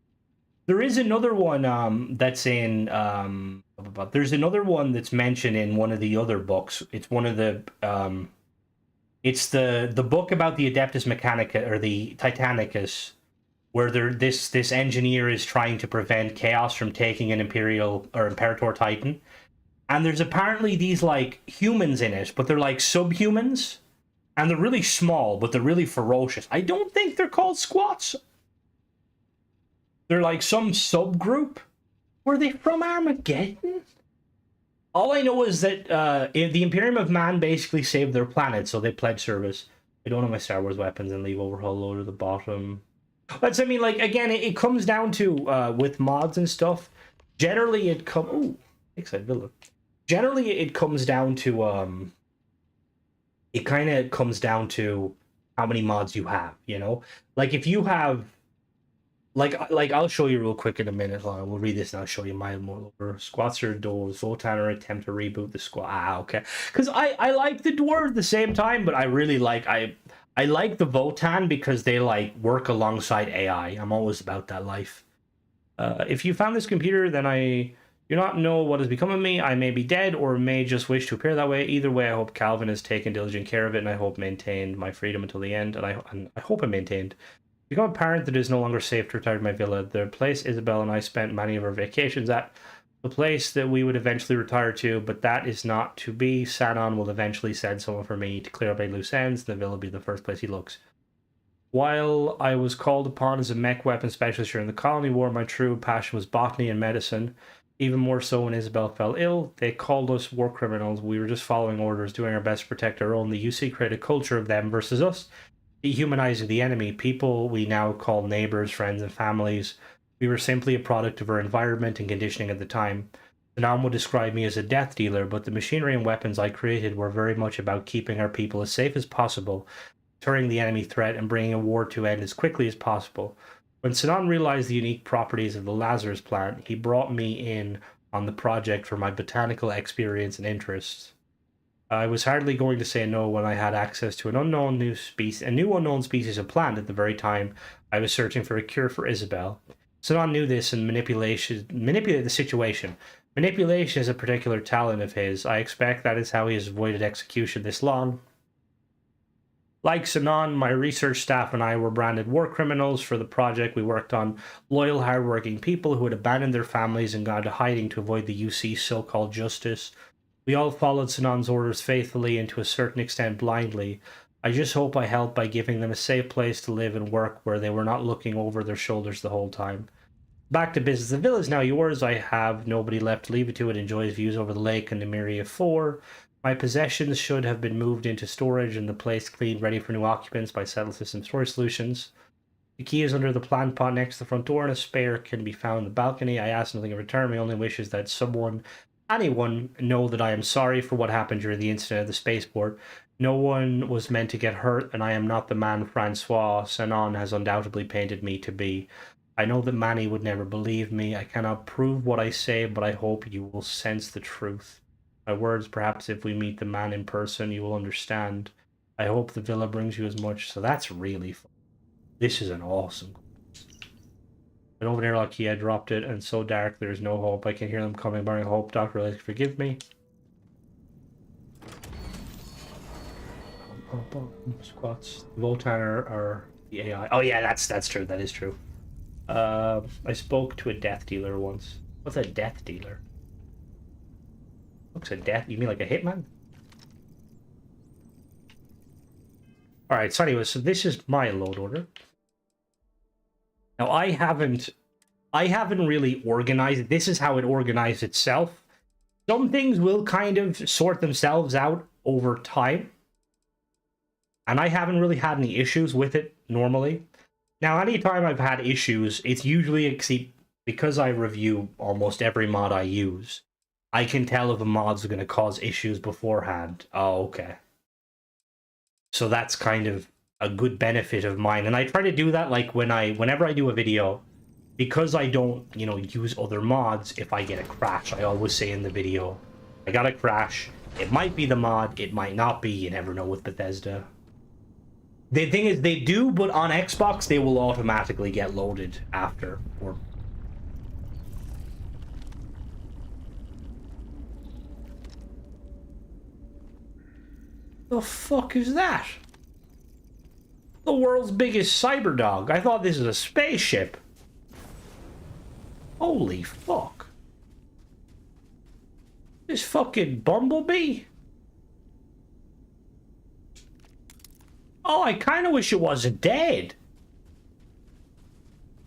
There is another one that's in, there's another one that's mentioned in one of the other books. It's one of the, it's the book about the Adeptus Mechanica, or the Titanicus, where this engineer is trying to prevent Chaos from taking an Imperial, or Imperator Titan. And there's apparently these, like, humans in it, but they're, like, subhumans. And they're really small, but they're really ferocious. I don't think they're called Squats. They're, like, some subgroup. Were they from Armageddon? All I know is that the Imperium of Man basically saved their planet, so they pledged service. I don't have my Star Wars weapons and leave overhaul load at the bottom. But, I mean, like, again, it comes down to, with mods and stuff, generally it comes... Ooh, Lakeside Villa. Generally, it comes down to, it kind of comes down to how many mods you have, you know? Like, if you have, like I'll show you real quick in a minute. We'll read this and I'll show you my more over. Squats or doors, Votan or attempt to reboot the squad. Ah, okay. Because I like the dwarves at the same time, but I really like, I like the Votan because they, like, work alongside AI. I'm always about that life. If you found this computer, then I do not know what has become of me. I may be dead or may just wish to appear that way. Either way, I hope Calvin has taken diligent care of it, and I hope maintained my freedom until the end, and I hope I maintained. Become apparent that it is no longer safe to retire to my villa. The place Isabel and I spent many of our vacations at. The place that we would eventually retire to, but that is not to be. Sanon will eventually send someone for me to clear up any loose ends. The villa will be the first place he looks. While I was called upon as a mech weapon specialist during the colony war, my true passion was botany and medicine. Even more so when Isabel fell ill. They called us war criminals. We were just following orders, doing our best to protect our own. The UC created a culture of them versus us, dehumanizing the enemy. People we now call neighbors, friends, and families. We were simply a product of our environment and conditioning at the time. Sanam would describe me as a death dealer, but the machinery and weapons I created were very much about keeping our people as safe as possible, deterring the enemy threat, and bringing a war to end as quickly as possible. When Sanan realized the unique properties of the Lazarus plant, he brought me in on the project for my botanical experience and interests. I was hardly going to say no when I had access to a new unknown species of plant at the very time I was searching for a cure for Isabel. Sanan knew this and manipulated the situation. Manipulation is a particular talent of his. I expect that is how he has avoided execution this long. Like Sanan, my research staff and I were branded war criminals for the project we worked on. Loyal, hardworking people who had abandoned their families and gone to hiding to avoid the UC's so-called justice. We all followed Sanan's orders faithfully and to a certain extent blindly. I just hope I helped by giving them a safe place to live and work where they were not looking over their shoulders the whole time. Back to business. The villa is now yours. I have nobody left to leave it to. It enjoys views over the lake and the Miria 4. My possessions should have been moved into storage and the place cleaned ready for new occupants by Settle System Storage Solutions. The key is under the plant pot next to the front door and a spare can be found in the balcony. I ask nothing in return. My only wish is that anyone know that I am sorry for what happened during the incident at the spaceport. No one was meant to get hurt, and I am not the man Francois Sanon has undoubtedly painted me to be. I know that Manny would never believe me. I cannot prove what I say, but I hope you will sense the truth. My words, perhaps if we meet the man in person, you will understand. I hope the villa brings you as much. So that's really fun. This is an awesome. An open airlock key, I dropped it, and so dark there is no hope. I can hear them coming, bearing hope. Dr. Liz, forgive me. Squats. Votan are the AI. Oh yeah, that's true. That is true. I spoke to a death dealer once. What's a death dealer? Looks a death. You mean like a hitman? All right. So anyway, so this is my load order. Now I haven't really organized. This is how it organized itself. Some things will kind of sort themselves out over time. And I haven't really had any issues with it normally. Now, anytime I've had issues, it's usually because I review almost every mod I use. I can tell if a mod's going to cause issues beforehand. Oh, okay. So that's kind of a good benefit of mine. And I try to do that like whenever I do a video, because I don't, use other mods, if I get a crash, I always say in the video, I got a crash. It might be the mod, it might not be, you never know with Bethesda. The thing is, they do, but on Xbox, they will automatically get loaded after. Or the fuck is that? The world's biggest cyber dog. I thought this was a spaceship. Holy fuck. This fucking Bumblebee? Oh, I kind of wish it wasn't dead.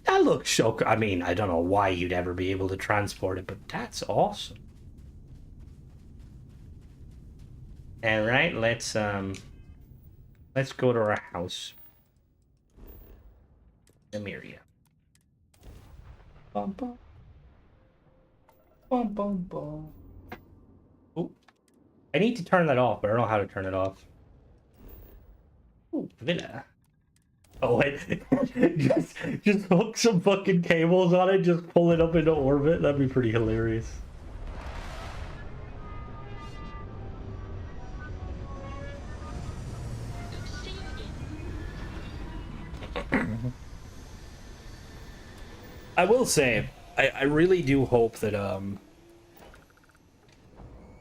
That looks so... I mean, I don't know why you'd ever be able to transport it, but that's awesome. Alright, let's go to our house. Emiria. Bum bum. Bum bum bum. Oh. I need to turn that off, but I don't know how to turn it off. Ooh, villa. Oh wait, just hook some fucking cables on it, just pull it up into orbit. That'd be pretty hilarious. I will say, I really do hope that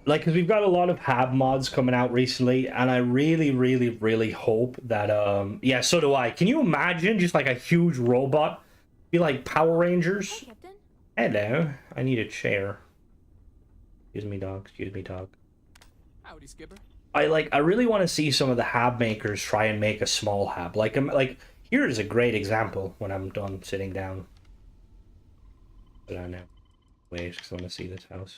like, because we've got a lot of hab mods coming out recently, and I really hope that, yeah, so do I. Can you imagine just, like, a huge robot? Be like Power Rangers? Hey, Captain. Hello. I need a chair. Excuse me, dog. Excuse me, dog. Howdy, Skipper. I really want to see some of the hab makers try and make a small hab. Like, here is a great example when I'm done sitting down. But I know. Wait, because I want to see this house.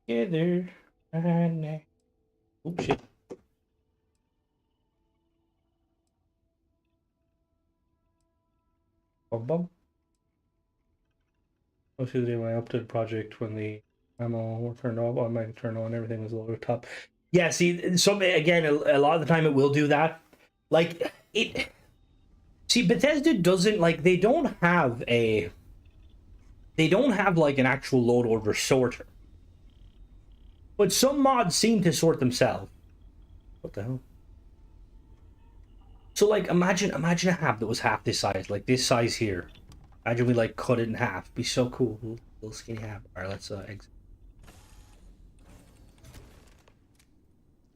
Together. Oh shit. Bum bum. Most usually when I updated the project when the ammo were turned off, I might turn on, everything was loaded top. Yeah, see, some again, a lot of the time it will do that. Like it. See, Bethesda doesn't, like, they don't have a they don't have like an actual load order sorter. But some mods seem to sort themselves. What the hell? So like imagine a hab that was half this size, like this size here. Imagine we like cut it in half. It'd be so cool. Little skinny hab. Alright, let's exit.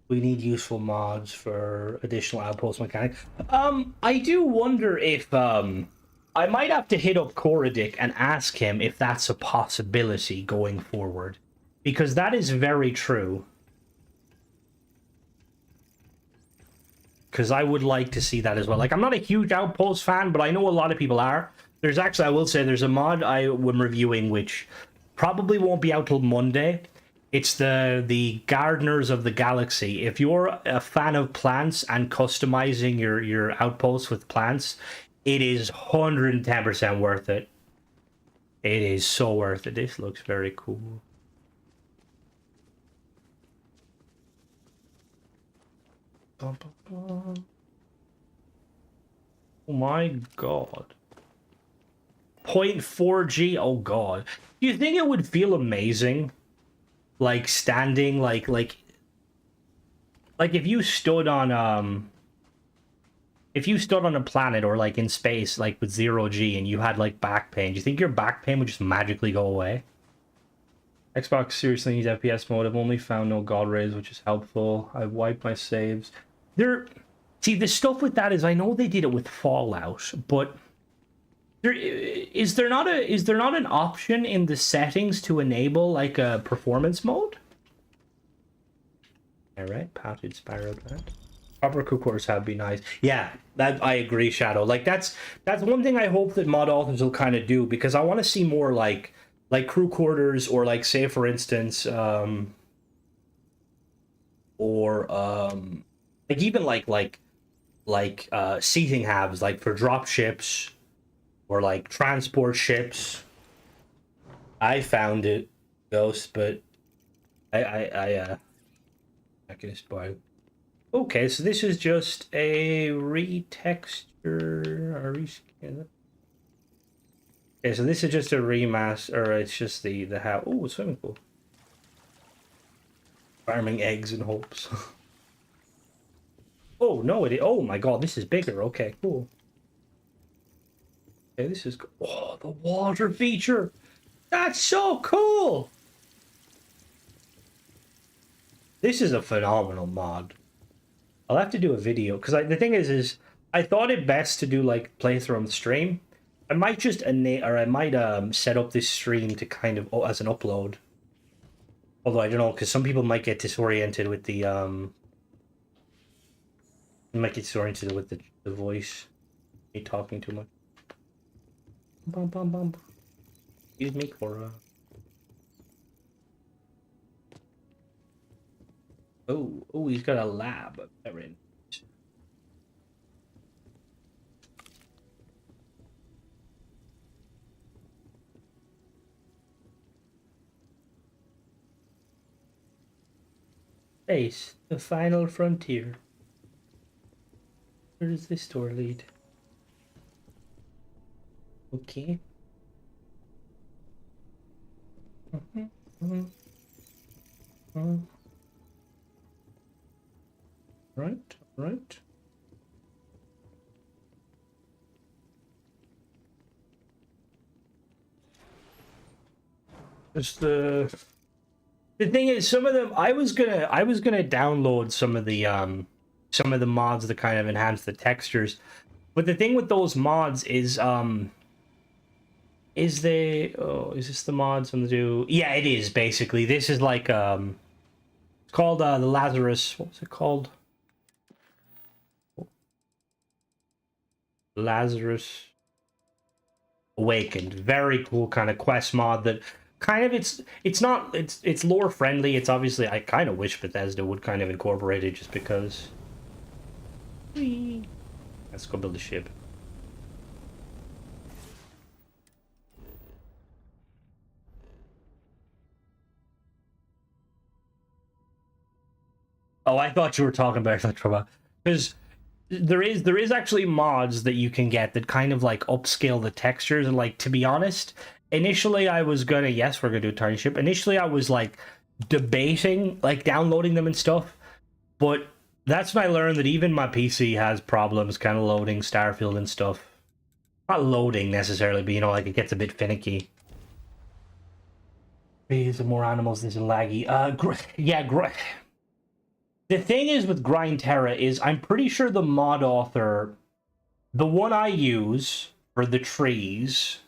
We need useful mods for additional outpost mechanic. I do wonder if I might have to hit up Korodic and ask him if that's a possibility going forward. Because that is very true. Because I would like to see that as well. Like, I'm not a huge Outpost fan, but I know a lot of people are. There's actually, I will say, there's a mod I am reviewing which probably won't be out till Monday. It's the Gardeners of the Galaxy. If you're a fan of plants and customizing your outposts with plants, it is 110% worth it. It is so worth it. This looks very cool. Oh my god. 0.4G? Oh god. Do you think it would feel amazing? Like standing like if you stood on a planet or like in space like with 0G and you had like back pain, do you think your back pain would just magically go away? Xbox seriously needs FPS mode. I've only found no god rays, which is helpful. I've wiped my saves. See, the stuff with that is I know they did it with Fallout, but is there not an option in the settings to enable like a performance mode? All right, pouted spiral plant. Proper crew quarters have been nice. Yeah, that I agree, Shadow. Like that's one thing I hope that mod authors will kind of do, because I want to see more like crew quarters, or like say for instance like even like seating halves like for drop ships or like transport ships. I found it, Ghost, but I can spoil. Okay, so this is just a retexture or rescan. Okay, so this is just a remaster, or it's just the how. Oh, swimming pool. Farming eggs and hopes. Oh no, oh my god, this is bigger. Okay, cool. Okay, this is, oh, the water feature. That's so cool. This is a phenomenal mod. I'll have to do a video, because the thing is I thought it best to do like playthrough on the stream. I might just set up this stream to kind of as an upload. Although I don't know, because some people might get disoriented with the the voice. Me talking too much. Bum bum bum. Excuse me, Cora. Oh, he's got a lab. Very nice. Space, the final frontier. Where does this door lead? Okay. Right. Just the thing is, some of them I was gonna download some of the mods that kind of enhance the textures, but the thing with those mods is is this the mods on the do? Yeah, it is basically. This is like it's called the Lazarus. What was it called? Lazarus Awakened. Very cool kind of quest mod that kind of it's lore friendly. It's obviously, I kind of wish Bethesda would kind of incorporate it, just because. Whee. Let's go build a ship. Oh, I thought you were talking about Electroma, because there is actually mods that you can get that kind of like upscale the textures, and like, to be honest, initially I was gonna, yes, we're gonna do a tiny ship. Initially I was like debating like downloading them and stuff, but that's when I learned that even my PC has problems kind of loading Starfield and stuff. Not loading necessarily, but you know, like it gets a bit finicky. These are more animals. This is laggy. The thing is with Grind Terra is I'm pretty sure the mod author, the one I use for the trees,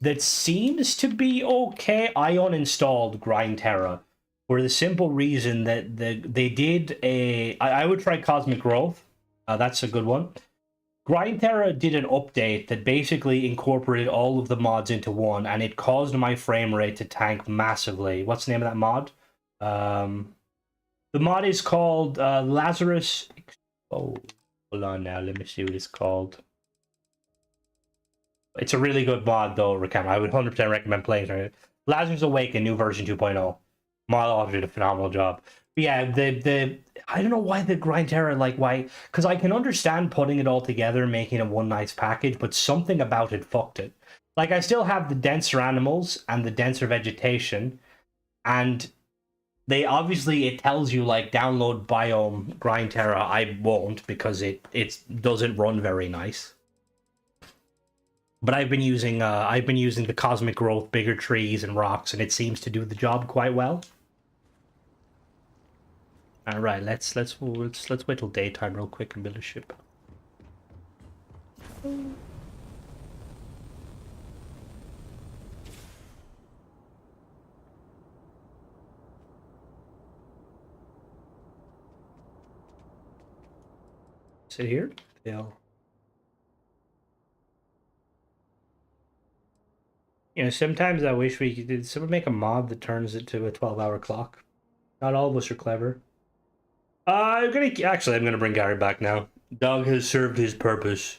that seems to be okay. I uninstalled Grind Terra for the simple reason that they did a. I would try Cosmic Growth. That's a good one. Grind Terra did an update that basically incorporated all of the mods into one, and it caused my frame rate to tank massively. What's the name of that mod? The mod is called Lazarus. Oh, hold on now. Let me see what it's called. It's a really good mod, though, Ricam. I would 100% recommend playing it. Lazarus Awaken, new version 2.0. Mod author did a phenomenal job. But yeah, I don't know why the Grind Terra, like, why... Because I can understand putting it all together, making it one nice package, but something about it fucked it. Like, I still have the denser animals and the denser vegetation, and they obviously, it tells you, like, download biome Grind Terra. I won't, because it doesn't run very nice. But I've been using the Cosmic Growth, bigger trees and rocks, and it seems to do the job quite well. All right, let's wait till daytime real quick and build a ship. Sit here. Yeah. You know, sometimes I wish we could someone make a mod that turns it to a 12-hour clock. Not all of us are clever. I'm gonna bring Gary back now. Dog has served his purpose.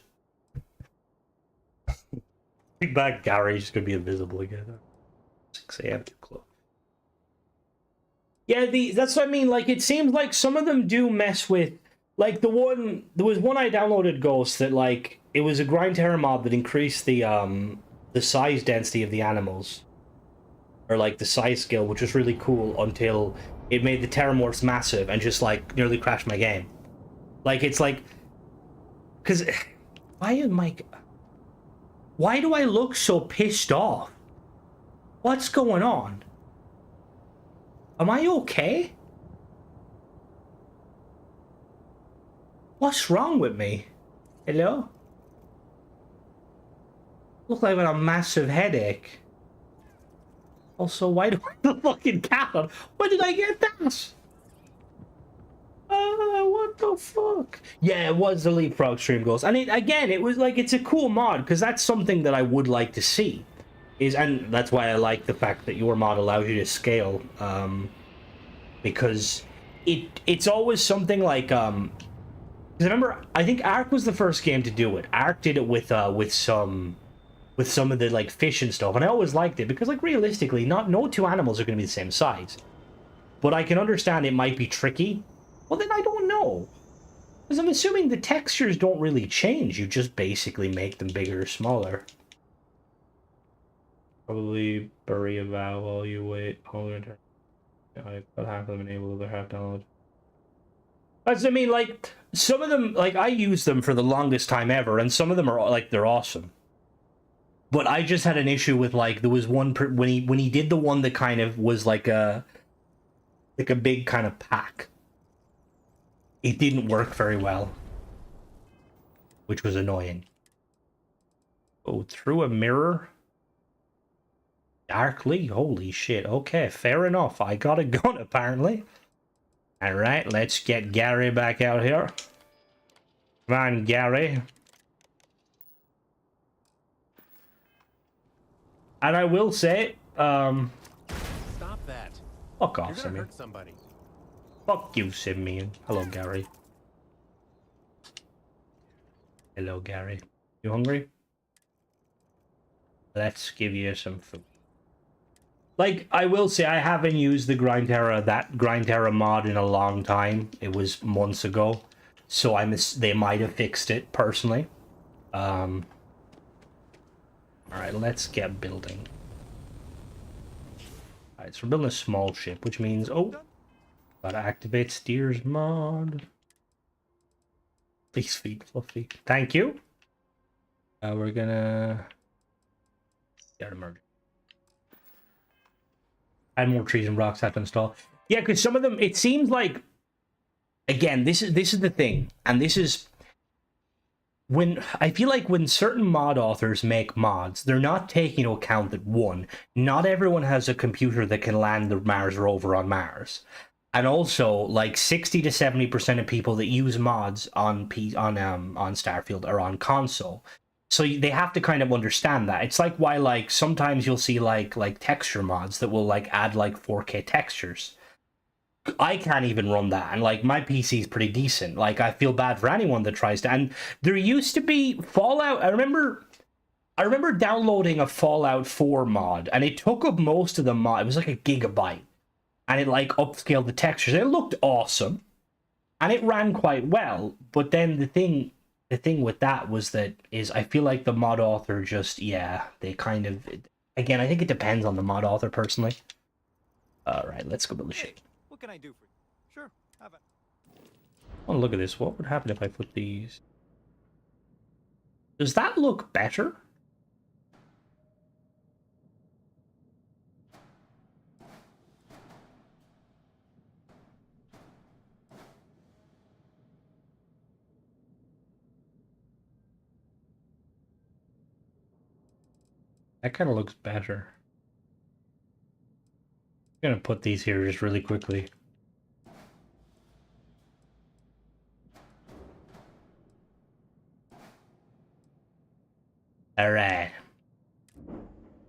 Bring back Gary. He's gonna be invisible again. 6 a.m. too close. Yeah, that's what I mean. Like, it seems like some of them do mess with, like, there was one I downloaded, Ghost, that, like, it was a Grind Terra mod that increased the size density of the animals, or like the size scale, which was really cool until it made the Terramorphs massive and just like nearly crashed my game. Like, it's like, because why do I look so pissed off? What's going on? Am I okay? What's wrong with me? Hello? Look like I've got a massive headache. Also, why do I have the fucking cat on? When did I get that? What the fuck? Yeah, it was the Leapfrog stream goals. And it was like, it's a cool mod, because that's something that I would like to see. And that's why I like the fact that your mod allows you to scale. Because it's always something like, because remember, I think Ark was the first game to do it. Ark did it with some of the like fish and stuff, and I always liked it because, like, realistically, no two animals are going to be the same size. But I can understand it might be tricky. Well, then I don't know, because I'm assuming the textures don't really change. You just basically make them bigger or smaller. Probably bury a vow while you wait. I got half of them enabled, the other half download. That's, I mean, like, some of them, like, I use them for the longest time ever, and some of them are like, they're awesome. But I just had an issue with, like, there was one when he did the one that kind of was like a big kind of pack. It didn't work very well, which was annoying. Oh, through a mirror? Darkly? Holy shit. Okay, fair enough. I got a gun, apparently. Alright, let's get Gary back out here. Come on, Gary. And I will say, Stop that. fuck You're off, gonna Simeon. hurt somebody. Fuck you, Simeon. Hello, Gary. Hello, Gary. You hungry? Let's give you some food. Like, I will say, I haven't used the Grind Terra mod in a long time. It was months ago. So they might have fixed it, personally. Alright, let's get building. Alright, so we're building a small ship, which means, oh, gotta activate steers mod. Please feed Fluffy. Thank you. We're gonna get emerging. Add more trees and rocks have to install. Yeah, because some of them, it seems like, again, this is the thing, and this is when I feel like when certain mod authors make mods, they're not taking into account that one, not everyone has a computer that can land the Mars rover on Mars, and also like 60 to 70% of people that use mods on Starfield are on console, so they have to kind of understand that. It's like why like sometimes you'll see like texture mods that will like add like 4K textures. I can't even run that, and like my PC is pretty decent. Like I feel bad for anyone that tries to. And there used to be Fallout. I remember downloading a Fallout 4 mod, and it took up most of the mod. It was like a gigabyte, and it like upscaled the textures. It looked awesome, and it ran quite well. But then the thing with that was that is I feel like the mod author just they kind of again I think it depends on the mod author personally. All right, let's go build a ship. What can I do for you? Sure, have it. Oh, look at this. What would happen if I put these? Does that look better? That kind of looks better. I'm gonna put these here just really quickly. Alright.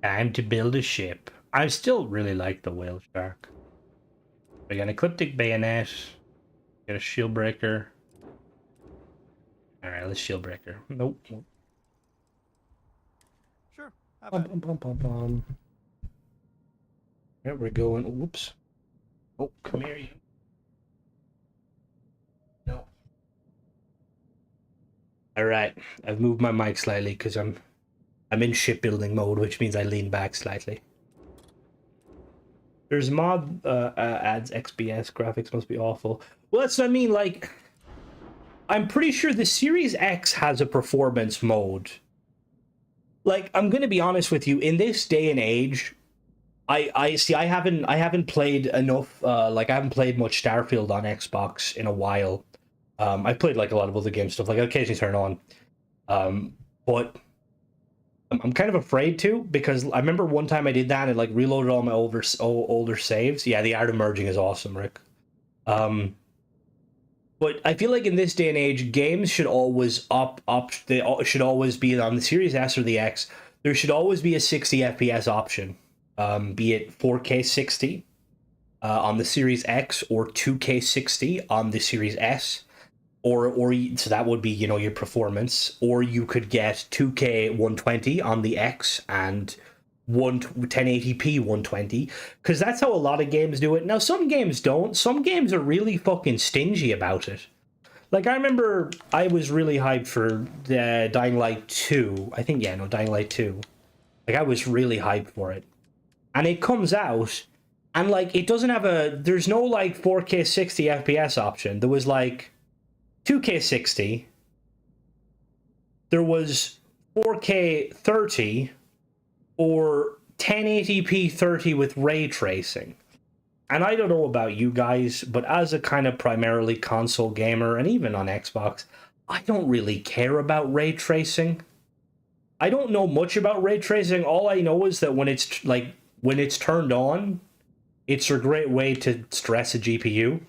Time to build a ship. I still really like the whale shark. We got an ecliptic bayonet. Got a shield breaker. Alright, let's shield breaker. Nope. Sure, have Bum, it. bum, bum, bum, bum. Yeah, we're going. Whoops. Oh, come here, you. No. Alright, I've moved my mic slightly because I'm in shipbuilding mode, which means I lean back slightly. There's mod adds XPS, graphics must be awful. Well, that's what I mean, like, I'm pretty sure the Series X has a performance mode. Like, I'm gonna be honest with you, in this day and age, I see I haven't played enough, like I haven't played much Starfield on Xbox in a while. I've played like a lot of other game stuff, like I occasionally turn on. But I'm kind of afraid to, because I remember one time I did that and it like reloaded all my older saves. Yeah, the art of merging is awesome, Rick. But I feel like in this day and age, games should always they should always be on the Series S or the X. There should always be a 60 FPS option, be it 4K 60 on the Series X or 2K 60 on the Series S. Or so that would be, you know, your performance, or you could get 2K 120 on the X and 1080p 120, because that's how a lot of games do it. Now, some games don't. Some games are really fucking stingy about it. Like, I remember I was really hyped for Dying Light 2. I think, Dying Light 2. Like, I was really hyped for it. And it comes out, and, like, it doesn't have there's no, like, 4K 60 FPS option. There was, like, 2K 60, there was 4K 30, or 1080p 30 with ray tracing. And I don't know about you guys, but as a kind of primarily console gamer, and even on Xbox, I don't really care about ray tracing. I don't know much about ray tracing. All I know is that when it's turned on, it's a great way to stress a GPU.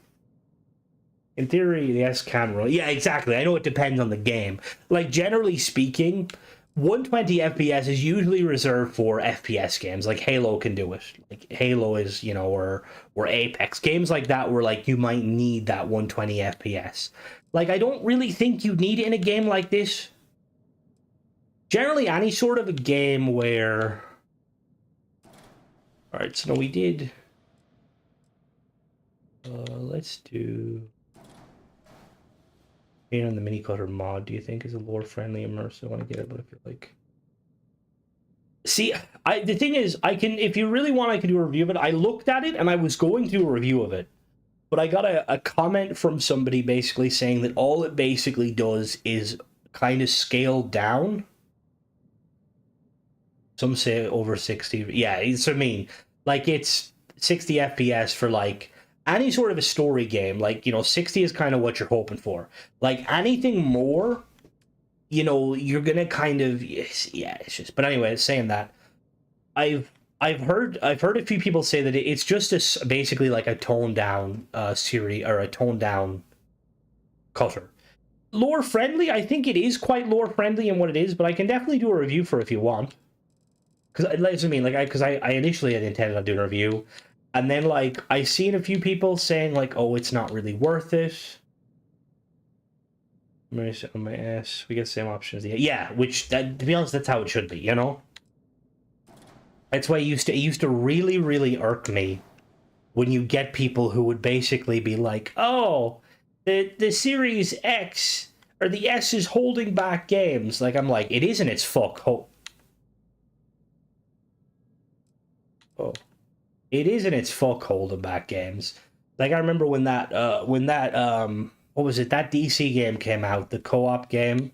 In theory, the S can run. Yeah, exactly. I know it depends on the game. Like, generally speaking, 120 FPS is usually reserved for FPS games. Like, Halo can do it. Like, Halo is, you know, or Apex. Games like that where, like, you might need that 120 FPS. Like, I don't really think you need it in a game like this. Generally, any sort of a game where... Alright, so we did... let's do... on the mini cutter mod, do you think is a lore friendly immersive? I want to get it, but I feel like See, the thing is, I can, if you really want, I can do a review of it. I looked at it and I was going to do a review of it, but I got a comment from somebody basically saying that all it basically does is kind of scale down. Some say over 60. Yeah, it's, I mean, like, it's 60 FPS for, like, any sort of a story game. Like, 60 is kind of what you're hoping for. Like, anything more, you're gonna kind of, yeah, it's just, but anyway, saying that, I've heard a few people say that it's just basically like a toned down series, or a toned down cutter. Lore friendly, I think it is quite lore friendly in what it is, but I can definitely do a review for it if you want. Because, like, I mean, like, I initially had intended on doing a review, and then, like, I seen a few people saying, like, oh, it's not really worth it. On my ass, we get the same options. Yeah, which, to be honest, that's how it should be, That's why it used to really, really irk me when you get people who would basically be like, oh, the Series X, or the S is holding back games. Like, I'm like, it isn't, it's fuck. Oh. It isn't, it's fuck holding back games. Like, I remember when that, what was it, that DC game came out, the co-op game,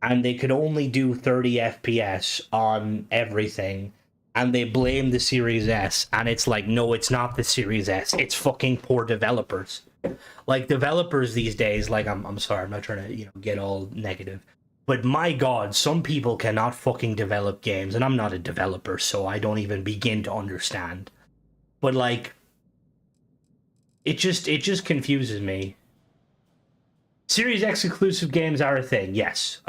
and they could only do 30 FPS on everything, and they blamed the Series S, and it's like, no, it's not the Series S, it's fucking poor developers. Like, developers these days, like, I'm sorry, I'm not trying to, get all negative, but my god, some people cannot fucking develop games, and I'm not a developer, so I don't even begin to understand. But, like, it just confuses me. Series X exclusive games are a thing, yes.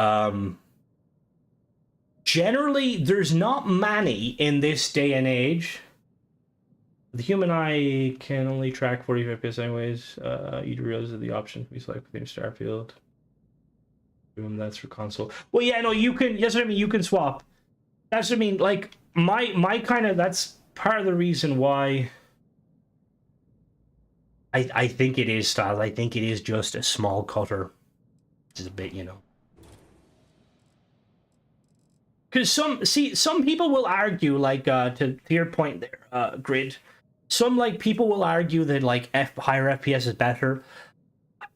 Generally, there's not many in this day and age. The human eye can only track 40 FPS anyways. You do realize that the option can be selected within Starfield. That's for console. Well, yeah, no, you can, yes, I mean, you can swap. That's what I mean, like, my kind of, that's part of the reason why I think it is styled. I think it is just a small cutter. Which is a bit, Because some people will argue, like, to your point there, Grid, some, like, people will argue that, like, higher FPS is better.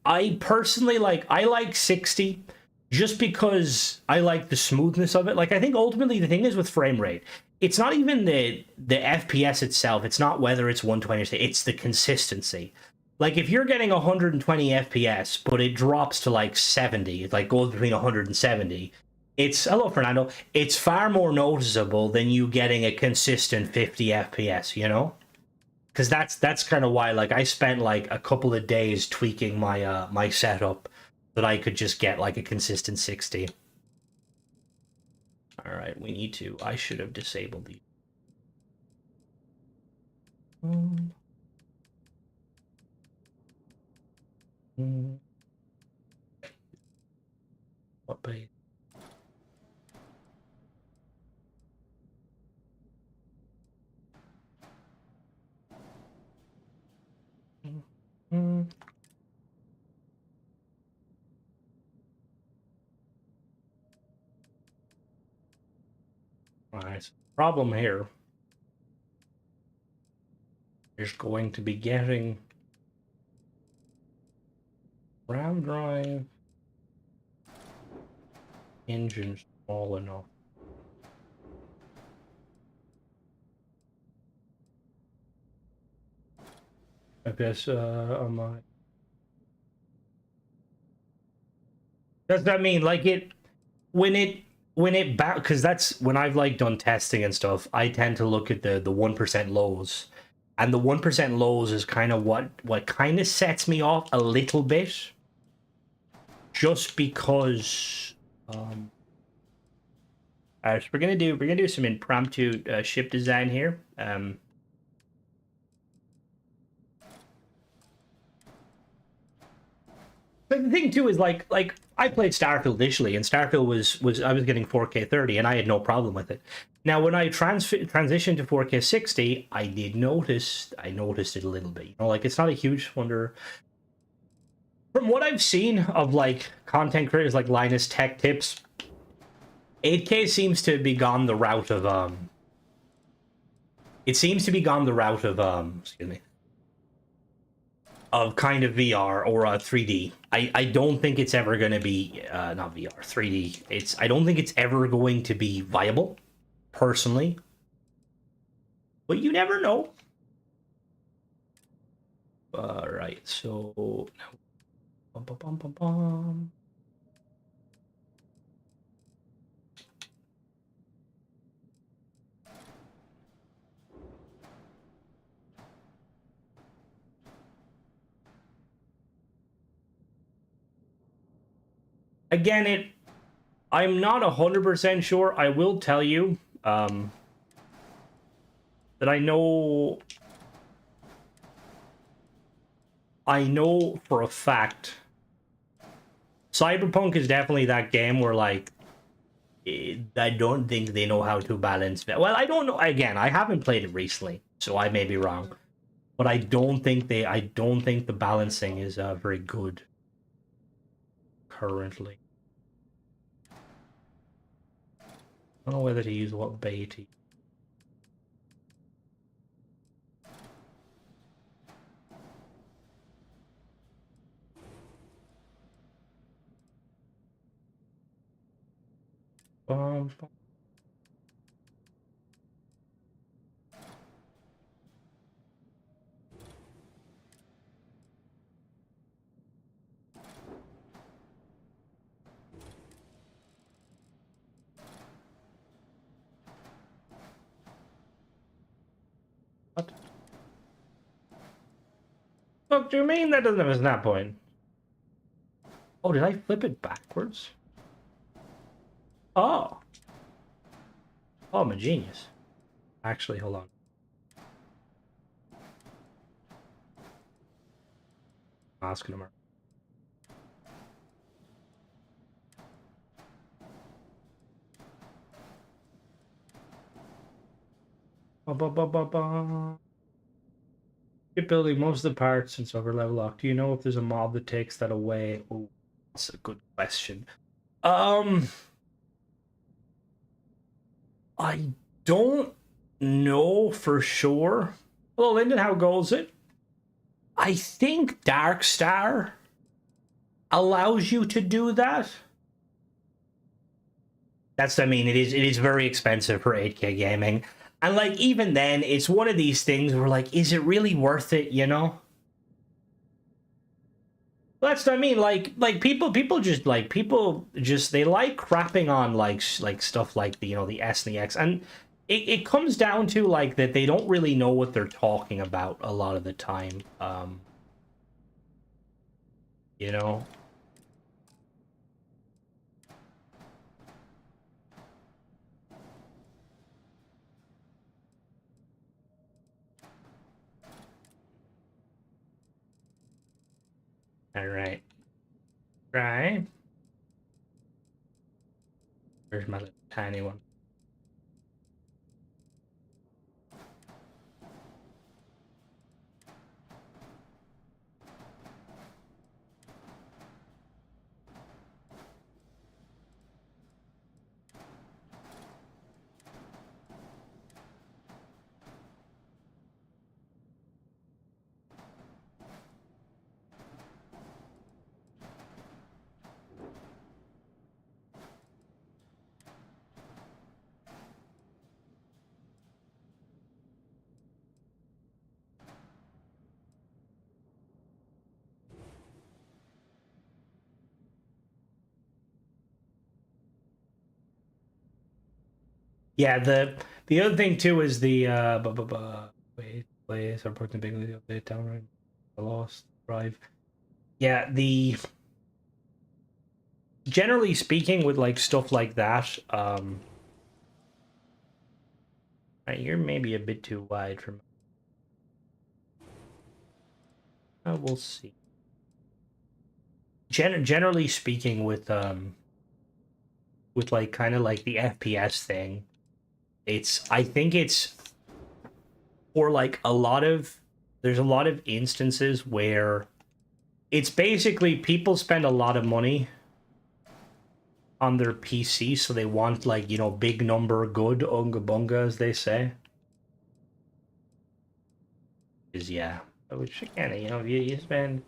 I personally, like, I like 60 just because I like the smoothness of it. Like, I think ultimately the thing is with frame rate, it's not even the FPS itself. It's not whether it's 120 or 60, it's the consistency. Like, if you're getting 120 FPS, but it drops to, like, 70, it, like, goes between 100 and 70, it's, hello, Fernando, it's far more noticeable than you getting a consistent 50 FPS, Because that's kind of why, like, I spent, like, a couple of days tweaking my my setup that I could just get, like, a consistent 60. Alright, I should have disabled these. What page? Alright, problem here is going to be getting RAM drive engine small enough. I guess on my, does that mean, like, when it back, because that's when I've, like, done testing and stuff, I tend to look at the 1% lows, and the 1% lows is kind of what kind of sets me off a little bit, just because so we're gonna do some impromptu ship design here. But the thing too is, like I played Starfield initially, and Starfield was I was getting 4K 30, and I had no problem with it. Now, when I transitioned to 4K 60, I noticed it a little bit. Like, it's not a huge wonder. From what I've seen of, like, content creators like Linus Tech Tips, 8K seems to be gone the route of it seems to be gone the route of excuse me, of kind of VR or 3D. I don't think it's ever going to be not VR, 3D. I don't think it's ever going to be viable personally. But you never know. All right. So bum, bum, bum, bum, bum. Again, I'm not 100% sure. I will tell you that I know for a fact Cyberpunk is definitely that game where, like, I don't think they know how to balance. Well, I don't know. Again, I haven't played it recently, so I may be wrong. But I don't think the balancing is very good currently. I don't know whether to use what bait to use. Bum, bum. What? What do you mean that doesn't have a snap point? Oh, did I flip it backwards? Oh. Oh, I'm a genius. Actually, hold on. Asking him. Keep building most of the parts since over level lock. Do you know if there's a mob that takes that away? Oh, that's a good question. I don't know for sure. Hello, Lyndon. How goes it? I think Darkstar allows you to do that. I mean, it is very expensive for 8K gaming. And, like, even then, it's one of these things where, like, is it really worth it, you know? That's what I mean. Like people just they like crapping on like stuff like the the S and the X, and it comes down to like that they don't really know what they're talking about a lot of the time. You know. All right. Right. Where's my little tiny one? Yeah, the other thing too is the wait, place or putting big update down right. The lost drive. Yeah, the generally speaking with like stuff like that, right, you're maybe a bit too wide for me. We'll see. Generally speaking with like kind of like the FPS thing, I think it's for like there's a lot of instances where it's basically people spend a lot of money on their PC, so they want, like, you know, big number good unga bunga, as they say. Is yeah, which again, you know, you spend.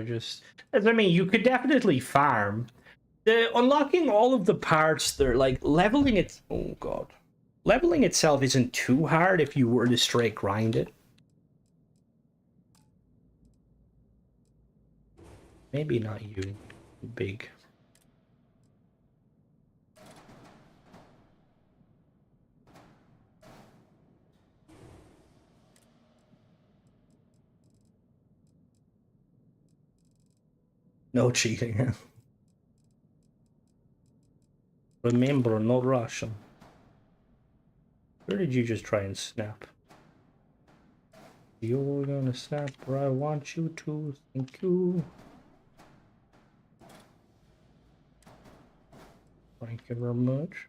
Just as I mean, you could definitely farm. The unlocking all of the parts, they're like leveling it. Oh god, leveling itself isn't too hard if you were to straight grind it. Maybe not you, big. No cheating. Remember, no Russian. Where did you just try and snap? You're gonna snap where I want you to. Thank you. Thank you very much.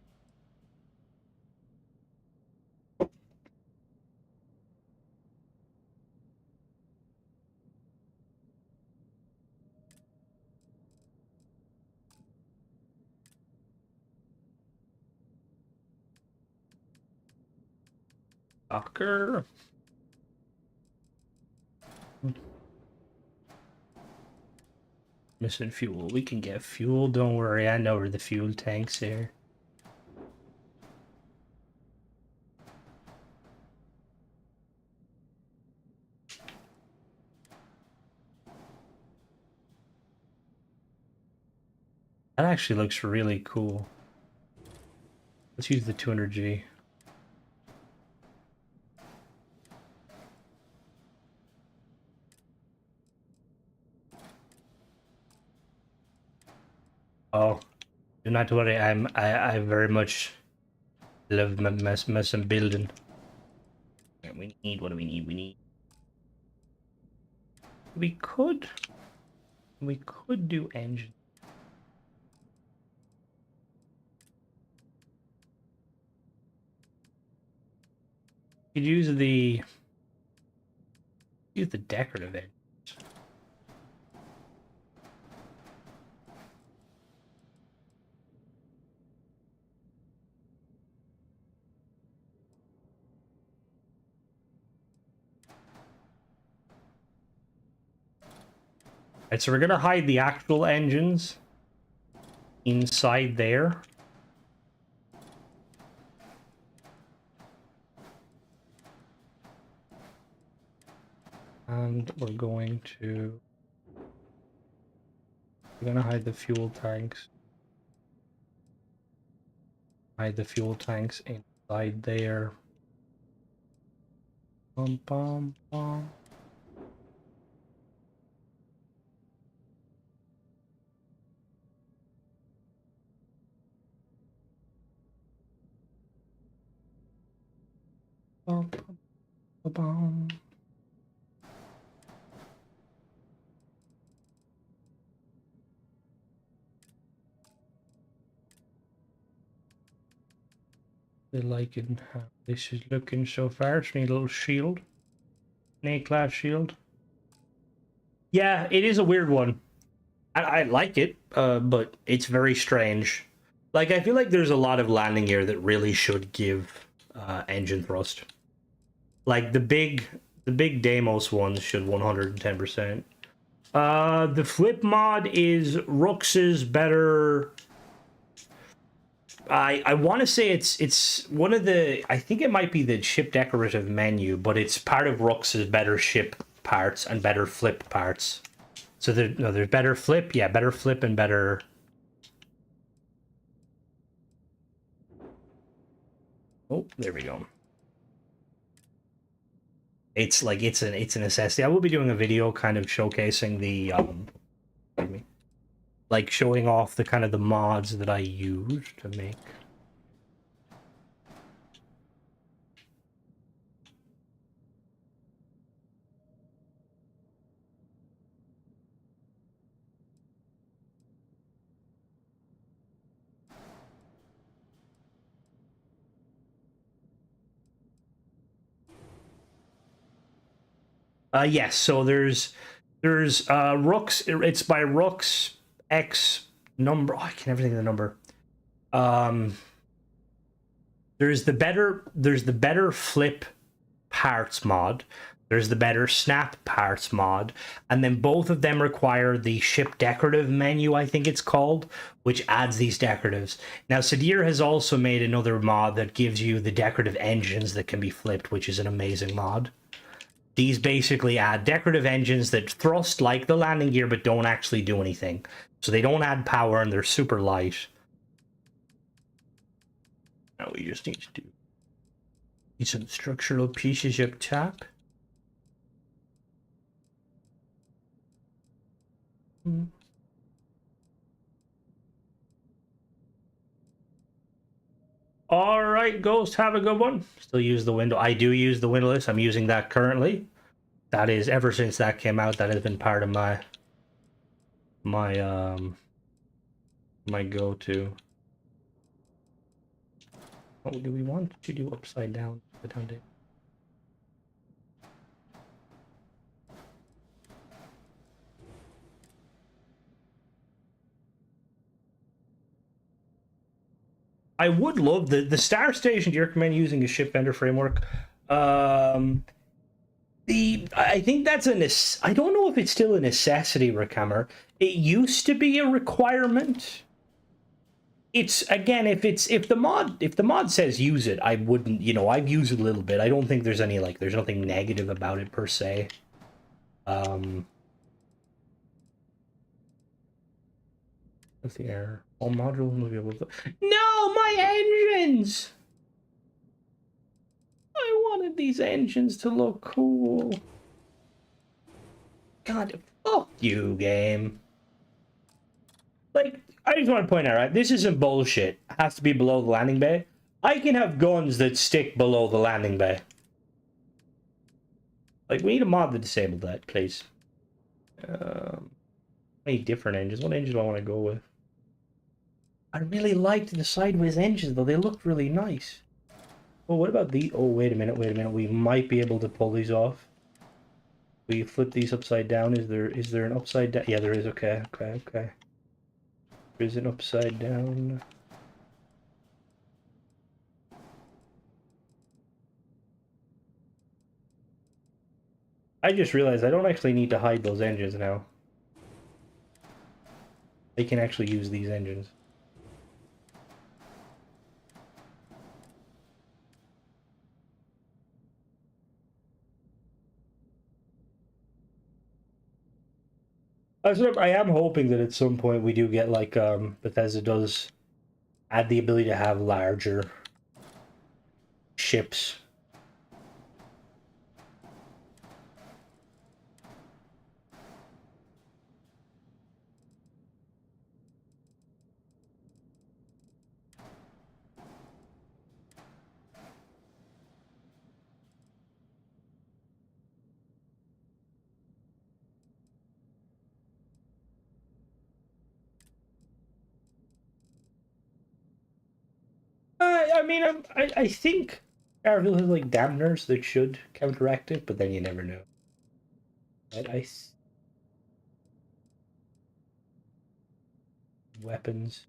Soccer. Missing fuel. We can get fuel. Don't worry. I know where the fuel tank's here. That actually looks really cool. Let's use the 200G. Oh, do not worry. I very much love mess and building. We need, what do we need? We could do engine. Could use the decorative edge. Alright, so we're gonna hide the actual engines inside there. And we're gonna hide the fuel tanks. Hide the fuel tanks inside there. Bum bum bum. Bum bum bum. Liking how this is looking so far. Just need a little shield. An A-class shield. Yeah, it is a weird one. I like it, but it's very strange. Like, I feel like there's a lot of landing gear that really should give engine thrust. Like the big Deimos ones should 110%. The flip mod is Rux's better. I want to say it's one of the, I think it might be the ship decorative menu, but it's part of Rux's better ship parts and better flip parts. So there's better flip, yeah, better flip and better. Oh, there we go. It's like it's a necessity. I will be doing a video kind of showcasing the pardon me, like showing off the kind of the mods that I use to make. Yes, so there's Rux, it's by Rux X number. Oh, I can never think of the number. Um, there's the better flip parts mod. There's the better snap parts mod, and then both of them require the ship decorative menu, I think it's called, which adds these decoratives. Now, Sadir has also made another mod that gives you the decorative engines that can be flipped, which is an amazing mod. These basically add decorative engines that thrust like the landing gear, but don't actually do anything. So they don't add power, and they're super light. Now we just need to do some structural pieces up top. All right, Ghost, have a good one. Still use the window. I do use the windowless. I'm using that currently. That is, ever since that came out, that has been part of my my go-to. What do we want to do upside down? I would love the Star Station. Do you recommend using a ship vendor framework? I think that's I don't know if it's still a necessity, Rickhammer. It used to be a requirement. It's again, if the mod says use it, I wouldn't. I've used it a little bit. I don't think there's any there's nothing negative about it per se. What's the error? All modules will be able to. No, my engines! I wanted these engines to look cool. God, fuck you, game. I just want to point out, right? This isn't bullshit. It has to be below the landing bay. I can have guns that stick below the landing bay. We need a mod to disable that, please. Any different engines? What engine do I want to go with? I really liked the sideways engines, though. They looked really nice. Oh, what about the... Oh, wait a minute. We might be able to pull these off. We flip these upside down. Is there an upside down? Yeah, there is. Okay. There is an upside down. I just realized I don't actually need to hide those engines now. They can actually use these engines. I am hoping that at some point we do get Bethesda does add the ability to have larger ships. I think Starfield has dampeners that should counteract it, but then you never know. Weapons.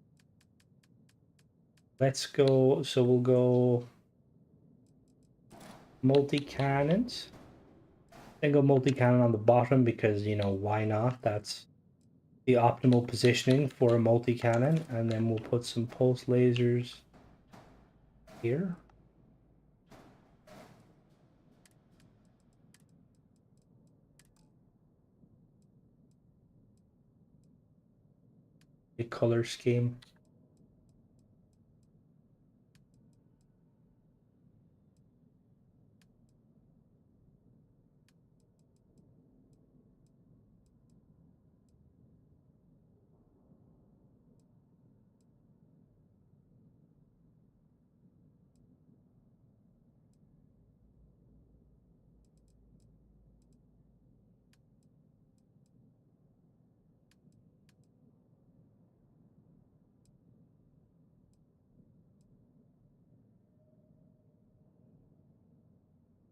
Let's go. So we'll go multi-cannons. Then go multi-cannon on the bottom because why not? That's the optimal positioning for a multi-cannon, and then we'll put some pulse lasers here. The color scheme.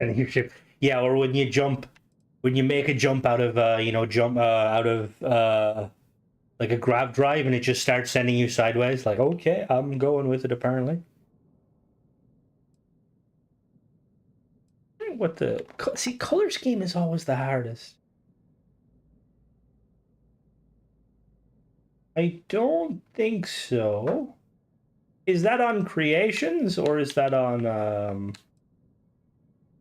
And your ship, yeah, or when you make a jump out of like a grab drive, and it just starts sending you sideways. Like, okay, I'm going with it. Apparently, what the see color scheme is always the hardest. I don't think so. Is that on creations or is that on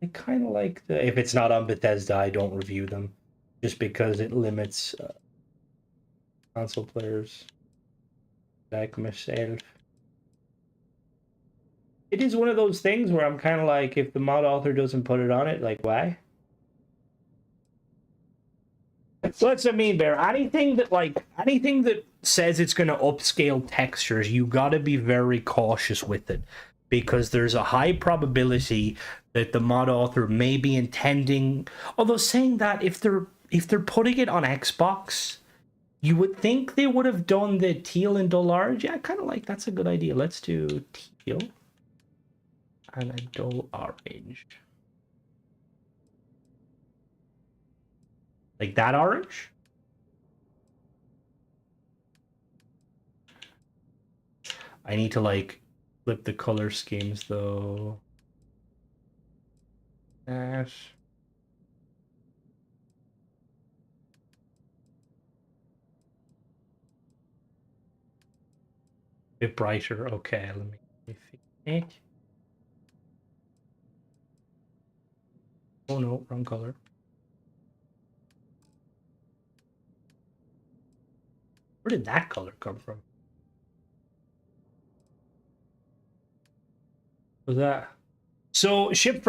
I kind of like the if it's not on Bethesda, I don't review them just because it limits console players like myself. It is one of those things where I'm kind of like, if the mod author doesn't put it on it, like, why? So that's what I mean, Bear. Anything that says it's going to upscale textures, you got to be very cautious with it, because there's a high probability that the mod author may be intending. Although saying that, if they're putting it on Xbox, you would think they would have done the teal and dull orange. Yeah, kind of like that's a good idea. Let's do teal and a dull orange. Like that orange? I need to like flip the color schemes though. Ash. Bit brighter. Okay, let me fix it. Oh no, wrong color. Where did that color come from? What was that? So ship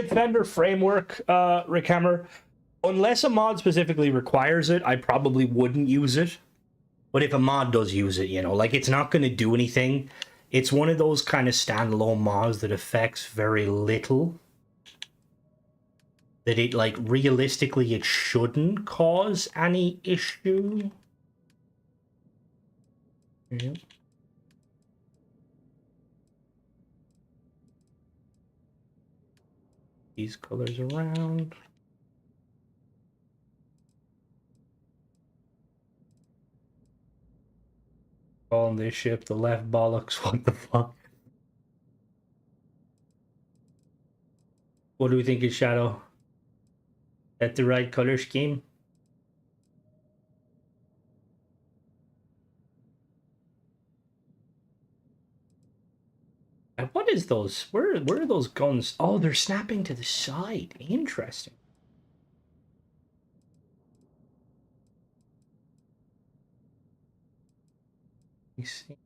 vendor framework, Rick Hammer. Unless a mod specifically requires it, I probably wouldn't use it. But if a mod does use it, you know, like it's not going to do anything. It's one of those kind of standalone mods that affects very little. That it, like, realistically, it shouldn't cause any issue. Yeah. These colors around. Calling this ship the left bollocks. What the fuck? What do we think is Shadow? That the right color scheme? And what is those? Where are those guns? Oh, they're snapping to the side. Interesting. Let me see.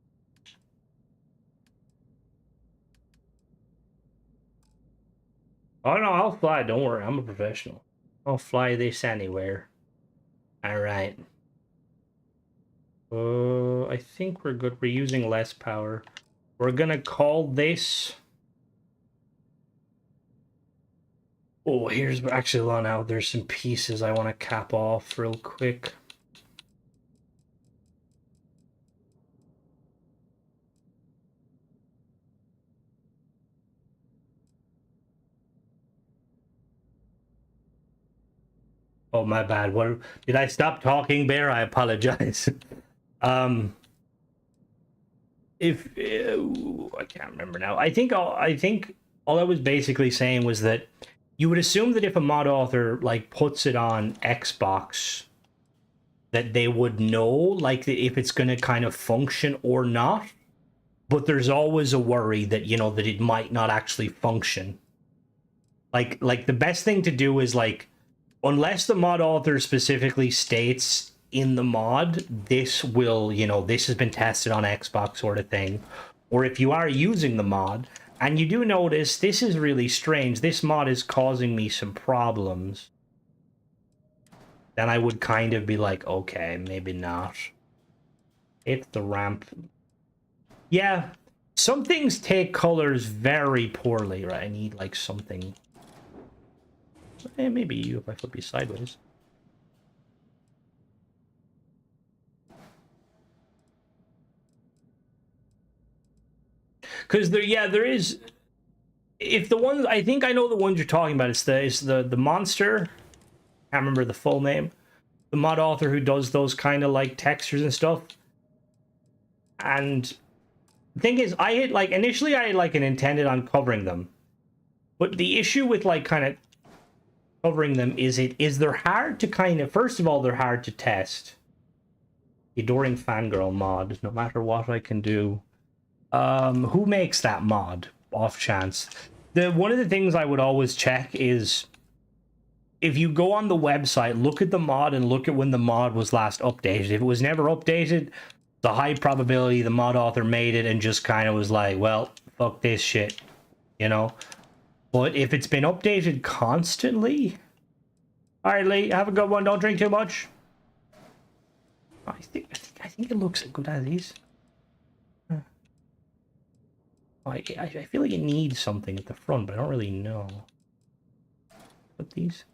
Oh no, I'll fly. Don't worry, I'm a professional. I'll fly this anywhere. All right. I think we're good. We're using less power. We're gonna call this. Oh, here's actually now. There's some pieces I want to cap off real quick. Oh, my bad. What did I stop talking, Bear? I apologize. If I can't remember now. I think all I was basically saying was that you would assume that if a mod author like puts it on Xbox, that they would know like if it's going to kind of function or not. But there's always a worry that, you know, that it might not actually function. Like the best thing to do is, like, unless the mod author specifically states in the mod, this will, you know, this has been tested on Xbox sort of thing. Or if you are using the mod, and you do notice, this is really strange, this mod is causing me some problems, then I would kind of be like, okay, maybe not. It's the ramp. Yeah, some things take colors very poorly, right? I need, like, something. Maybe you, if I flip you sideways. Because there is. If the ones, I know the ones you're talking about, it's the monster. I can't remember the full name. the mod author who does those kind of like textures and stuff. And the thing is, I had like initially I had like intended on covering them, but the issue with like kind of covering them is they're hard to kind of, first of all, they're hard to test. Adoring Fangirl mod, no matter what I can do. Who makes that mod? Off chance. One of the things I would always check is if you go on the website, look at the mod and look at when the mod was last updated. If it was never updated, the high probability the mod author made it and just kind of was like, well, fuck this shit, you know? But if it's been updated constantly... Alright, Lee, have a good one. Don't drink too much. I think it looks good as is. I feel like it needs something at the front, but I don't really know. Put these.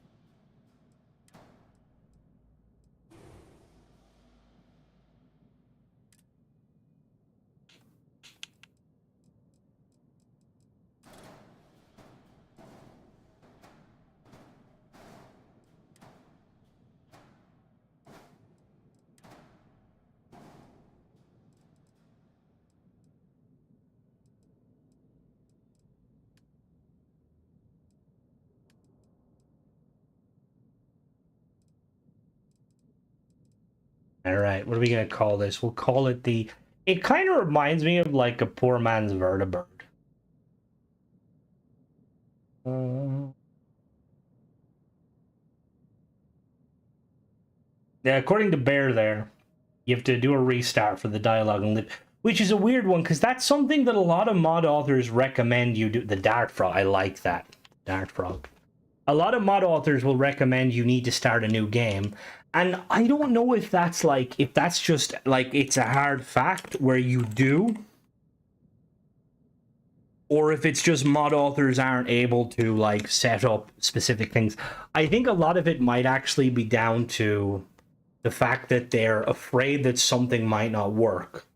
Alright, what are we gonna call this? We'll call it the... It kind of reminds me of like a poor man's vertibird. Yeah, according to Bear there, you have to do a restart for the dialogue and lip, which is a weird one, because that's something that a lot of mod authors recommend you do. The Dart Frog, I like that. Dart Frog. A lot of mod authors will recommend you need to start a new game, and I don't know if that's like, if that's just like, it's a hard fact where you do, or if it's just mod authors aren't able to like set up specific things. I think a lot of it might actually be down to the fact that they're afraid that something might not work.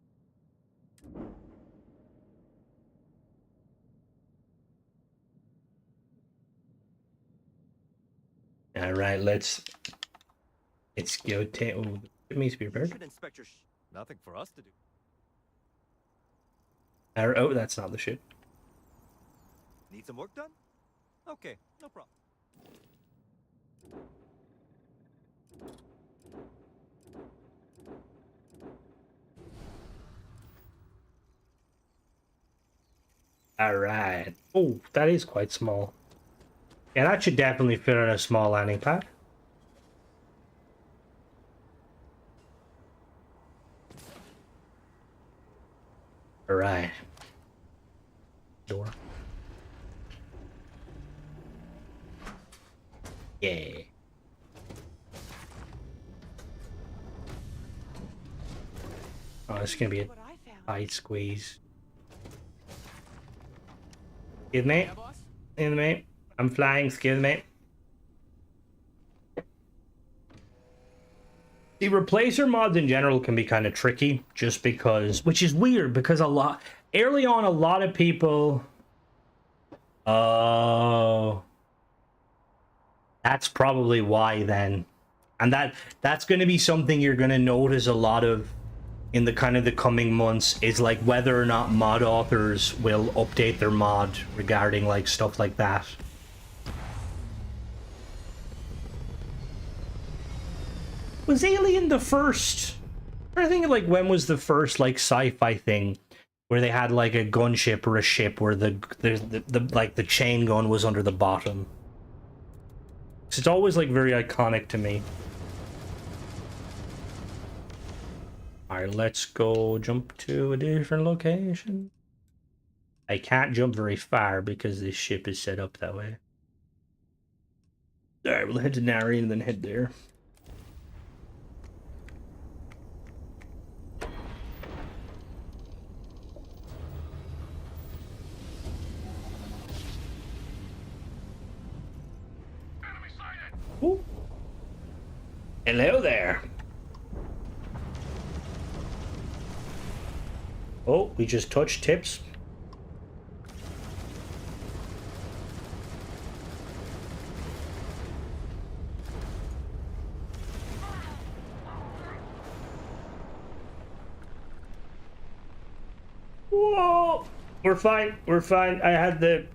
All right, let's go take. Oh, it means to be You prepared. should inspect your nothing for us to do. Oh, that's not the shit. Need some work done? Okay, no problem. All right. Oh, that is quite small. Yeah, that should definitely fit on a small landing pad. All right. Door. Yeah. Oh, this is gonna be a What I found. tight squeeze. Excuse me. Yeah, boss? Excuse me. I'm flying. Excuse me. The replacer mods in general can be kind of tricky, just because, which is weird because early on, a lot of people. Oh, that's probably why then, and that's going to be something you're going to notice a lot of in the kind of the coming months, is like whether or not mod authors will update their mod regarding like stuff like that. Was Alien the first? I think like when was the first like sci-fi thing where they had like a gunship or a ship where the like the chain gun was under the bottom? It's always like very iconic to me. Alright, let's go jump to a different location. I can't jump very far because this ship is set up that way. Alright, we'll head to Nari and then head there. Ooh. Hello there. Oh, we just touched tips. We're fine. We're fine. I had the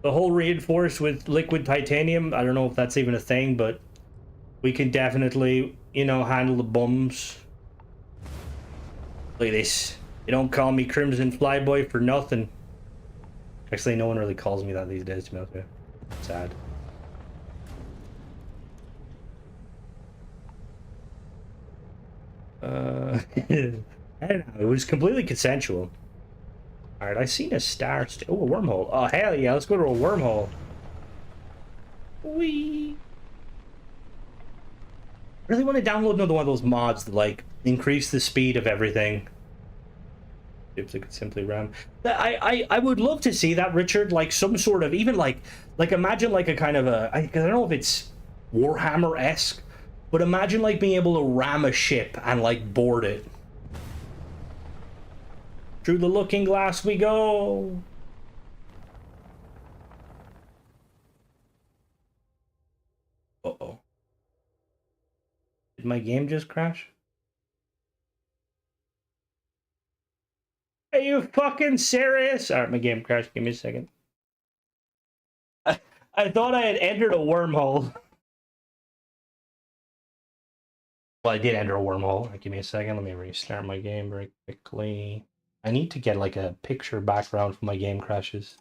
hull reinforced with liquid titanium. I don't know if that's even a thing, but we can definitely, you know, handle the bums. Look at this. They don't call me Crimson Flyboy for nothing. Actually, no one really calls me that these days, to be honest with you. Sad. I don't know. It was completely consensual. Alright, I seen a star. Oh, a wormhole. Oh, hell yeah. Let's go to a wormhole. Whee! I really want to download another one of those mods that, like, increase the speed of everything. If they could simply ram. I would love to see that, Richard. Like, some sort of, even like imagine like a kind of a, I don't know if it's Warhammer-esque, but imagine like being able to ram a ship and like board it. Through the looking glass we go. Uh-oh. Did my game just crash? Are you fucking serious? Alright, my game crashed. Give me a second. I thought I had entered a wormhole. Well, I did enter a wormhole. Give me a second. Let me restart my game very quickly. I need to get like a picture background for my game crashes.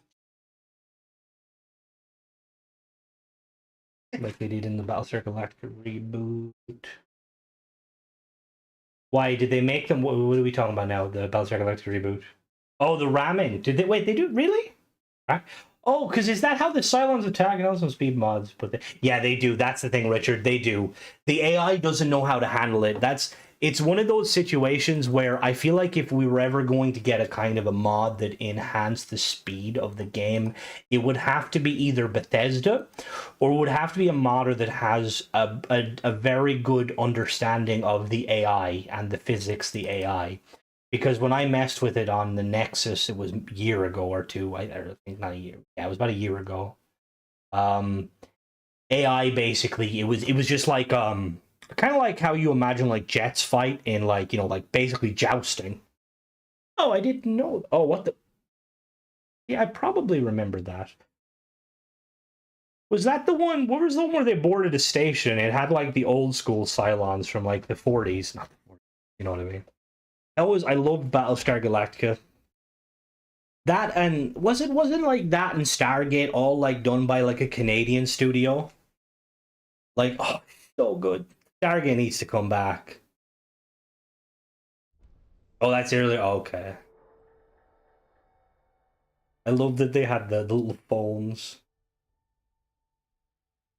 Like they did in the Battlestar Galactica reboot. Why did they make them? What are we talking about now? The Battlestar Galactica reboot. Oh, the ramming. Did they wait? They do really? Right. Oh, because is that how the Cylons attack? And also speed mods, but yeah, they do. That's the thing, Richard. They do. The AI doesn't know how to handle it. It's one of those situations where I feel like if we were ever going to get a kind of a mod that enhanced the speed of the game, it would have to be either Bethesda or it would have to be a modder that has a very good understanding of the AI and the physics, the AI. Because when I messed with it on the Nexus, it was a year ago or two. I think not a year. Yeah, it was about a year ago. AI basically, it was just like kind of like how you imagine like jets fight in like, you know, like basically jousting. Oh, I didn't know. Oh, what the? Yeah, I probably remember that. Was that the one? What was the one where they boarded a station? It had like the old school Cylons from like the 40s. Not the 40s. You know what I mean? I loved Battlestar Galactica. That and wasn't like that and Stargate all like done by like a Canadian studio? Like, oh, so good. Stargate needs to come back. Oh, that's earlier. Oh, okay. I love that they had the little phones.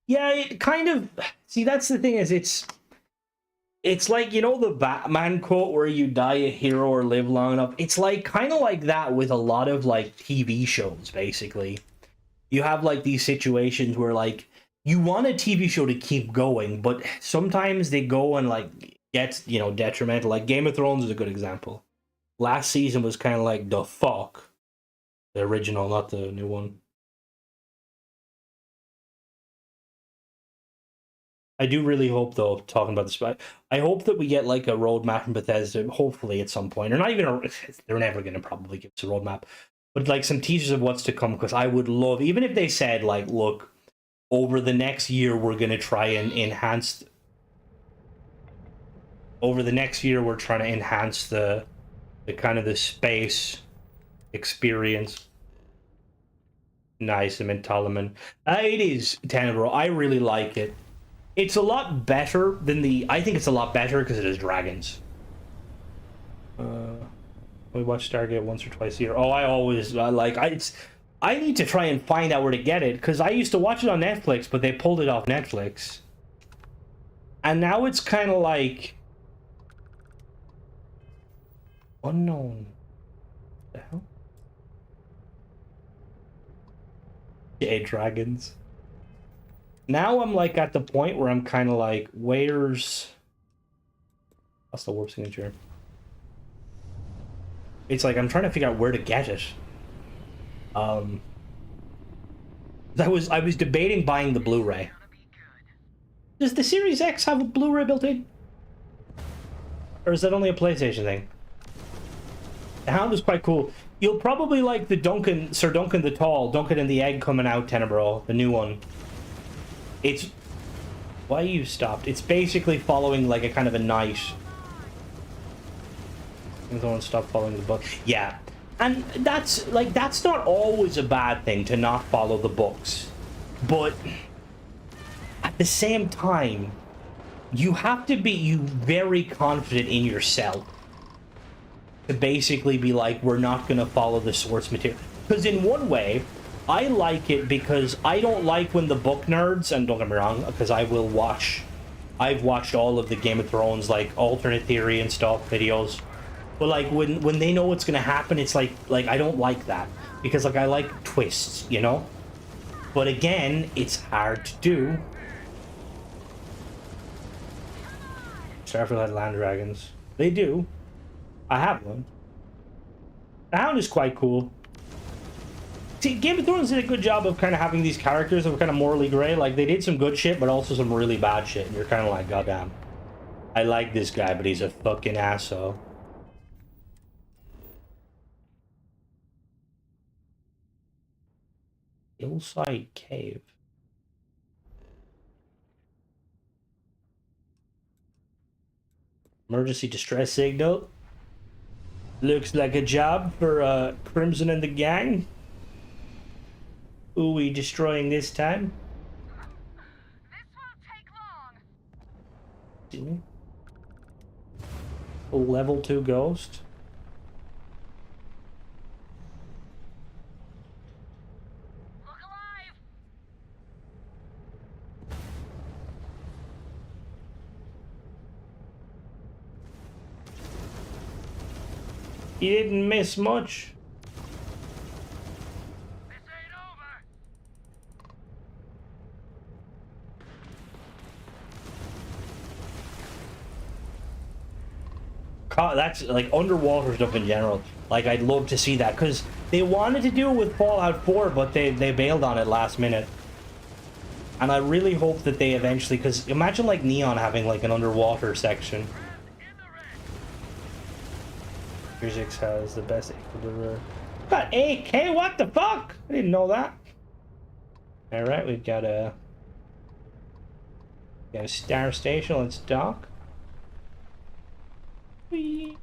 Yeah, it kind of. See, that's the thing is it's like, you know, the Batman quote where you die a hero or live long enough. It's like kind of like that with a lot of like TV shows, basically. You have like these situations where like you want a TV show to keep going, but sometimes they go and like get, you know, detrimental. Like Game of Thrones is a good example. Last season was kind of like the fuck. The original, not the new one. I do really hope, though, talking about this, I hope that we get like a roadmap from Bethesda, hopefully at some point, or not even they're never going to probably give us a roadmap, but like some teasers of what's to come, because I would love, even if they said like, look, over the next year we're going to try and enhance, over the next year we're trying to enhance the kind of the space experience. Nice, I'm in Toloman. It is Tenebro. I really like it. It's a lot better than the... I think it's a lot better because it has dragons. We watch Stargate once or twice a year. Oh, I always... I need to try and find out where to get it, because I used to watch it on Netflix, but they pulled it off Netflix. And now it's kind of like... unknown. What the hell? Yeah, dragons. Now I'm like at the point where I'm kind of like, where's... That's the warp signature. It's like I'm trying to figure out where to get it. I was debating buying the Blu-ray. Does the Series X have a Blu-ray built in? Or is that only a PlayStation thing? The Hound is quite cool. You'll probably like the Duncan, Sir Duncan the Tall, Duncan and the Egg coming out, Tenebro, the new one. It's... Why you stopped? It's basically following like a kind of a knight. Someone stop following the book. Yeah. And that's, like, that's not always a bad thing to not follow the books. But at the same time, you have to be very confident in yourself to basically be like, we're not going to follow the source material. Because in one way, I like it because I don't like when the book nerds, and don't get me wrong, because I've watched all of the Game of Thrones, like, alternate theory and stuff videos. But, like, when they know what's going to happen, it's like, I don't like that. Because, like, I like twists, you know? But again, it's hard to do. Starfield had land dragons. They do. I have one. The Hound is quite cool. See, Game of Thrones did a good job of kind of having these characters that were kind of morally gray. Like, they did some good shit, but also some really bad shit. And you're kind of like, goddamn. I like this guy, but he's a fucking asshole. Hillside Cave. Emergency distress signal. Looks like a job for Crimson and the gang. Who are we destroying this time? This won't take long. A level 2 ghost. Look alive. You didn't miss much. This ain't over. That's like underwater stuff in general. Like, I'd love to see that because they wanted to do it with Fallout 4, but they bailed on it last minute. And I really hope that they eventually, because imagine like Neon having like an underwater section. Physics has the best equilibrium. Got AK? What the fuck? I didn't know that. All right, we've got a star station. Let's dock. Whee.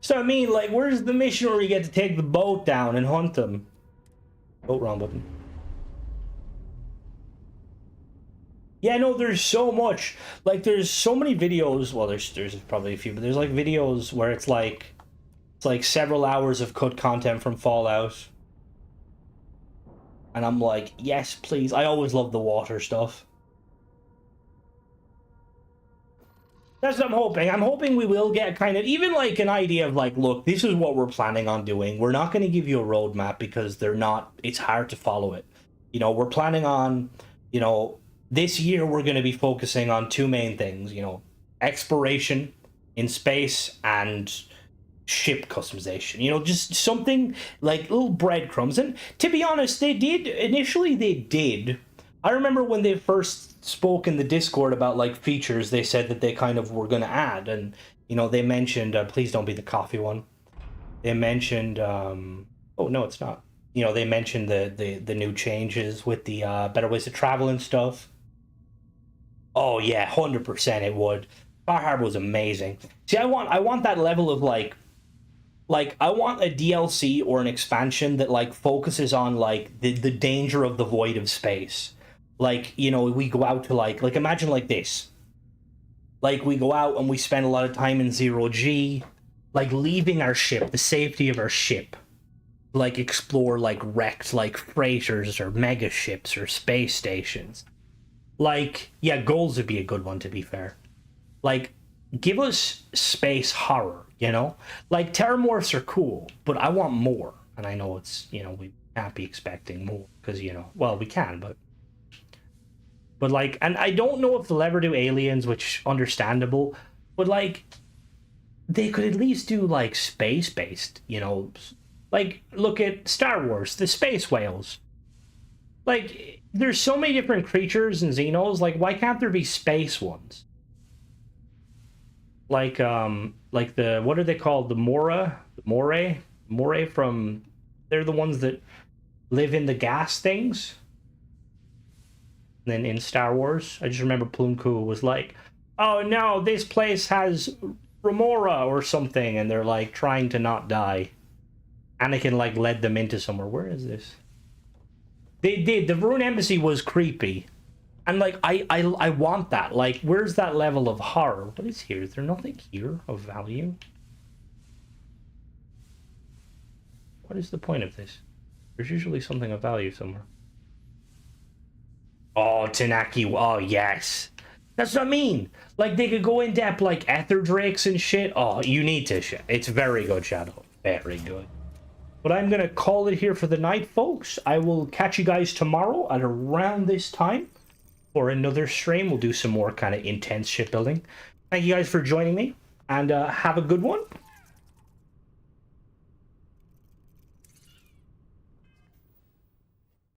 So I mean, like, where's the mission where we get to take the boat down and hunt them? Oh, wrong button. Yeah, no, there's so much. Like, there's so many videos. Well, there's probably a few, but there's like videos where it's like several hours of cut content from Fallout. And I'm like, yes, please. I always love the water stuff. That's what I'm hoping. I'm hoping we will get kind of even like an idea of like, look, this is what we're planning on doing. We're not going to give you a roadmap because it's hard to follow it. You know, we're planning on, you know, this year we're going to be focusing on two main things, you know, exploration in space and ship customization. You know, just something like little breadcrumbs. And to be honest, they did. I remember when they first spoke in the Discord about like features, they said that they kind of were going to add, and you know, they mentioned please don't be the coffee one. They mentioned oh no, it's not. You know, they mentioned the new changes with the better ways to travel and stuff. Oh yeah, 100% it would. Far Harbor was amazing. See, I want that level of like I want a DLC or an expansion that like focuses on like the danger of the void of space. Like, you know, we go out to like imagine like this. Like, we go out and we spend a lot of time in 0G, like leaving our ship, the safety of our ship. Like, explore like wrecked like freighters or mega ships or space stations. Like, yeah, Goals would be a good one, to be fair. Like, give us space horror, you know? Like, Terramorphs are cool, but I want more. And I know it's, you know, we can't be expecting more because, you know, well, we can, but like, and I don't know if they'll ever do aliens, which understandable, but like, they could at least do like space-based, you know, like look at Star Wars, the space whales. Like, there's so many different creatures and Xenos. Like, why can't there be space ones? Like the, what are they called? The Moray from, they're the ones that live in the gas things. And then in Star Wars, I just remember Plumku was like, oh no, this place has Remora or something, and they're like trying to not die. Anakin like led them into somewhere. Where is this? They did. The Varun Embassy was creepy. And like I want that. Like, where's that level of horror? What is here? Is there nothing here of value? What is the point of this? There's usually something of value somewhere. Oh, Tanaki. Oh, yes. That's what I mean. Like, they could go in depth, like, ether drakes and shit. Oh, you need to. It's very good, Shadow. Very good. But I'm going to call it here for the night, folks. I will catch you guys tomorrow at around this time for another stream. We'll do some more kind of intense shipbuilding. Thank you guys for joining me, and have a good one.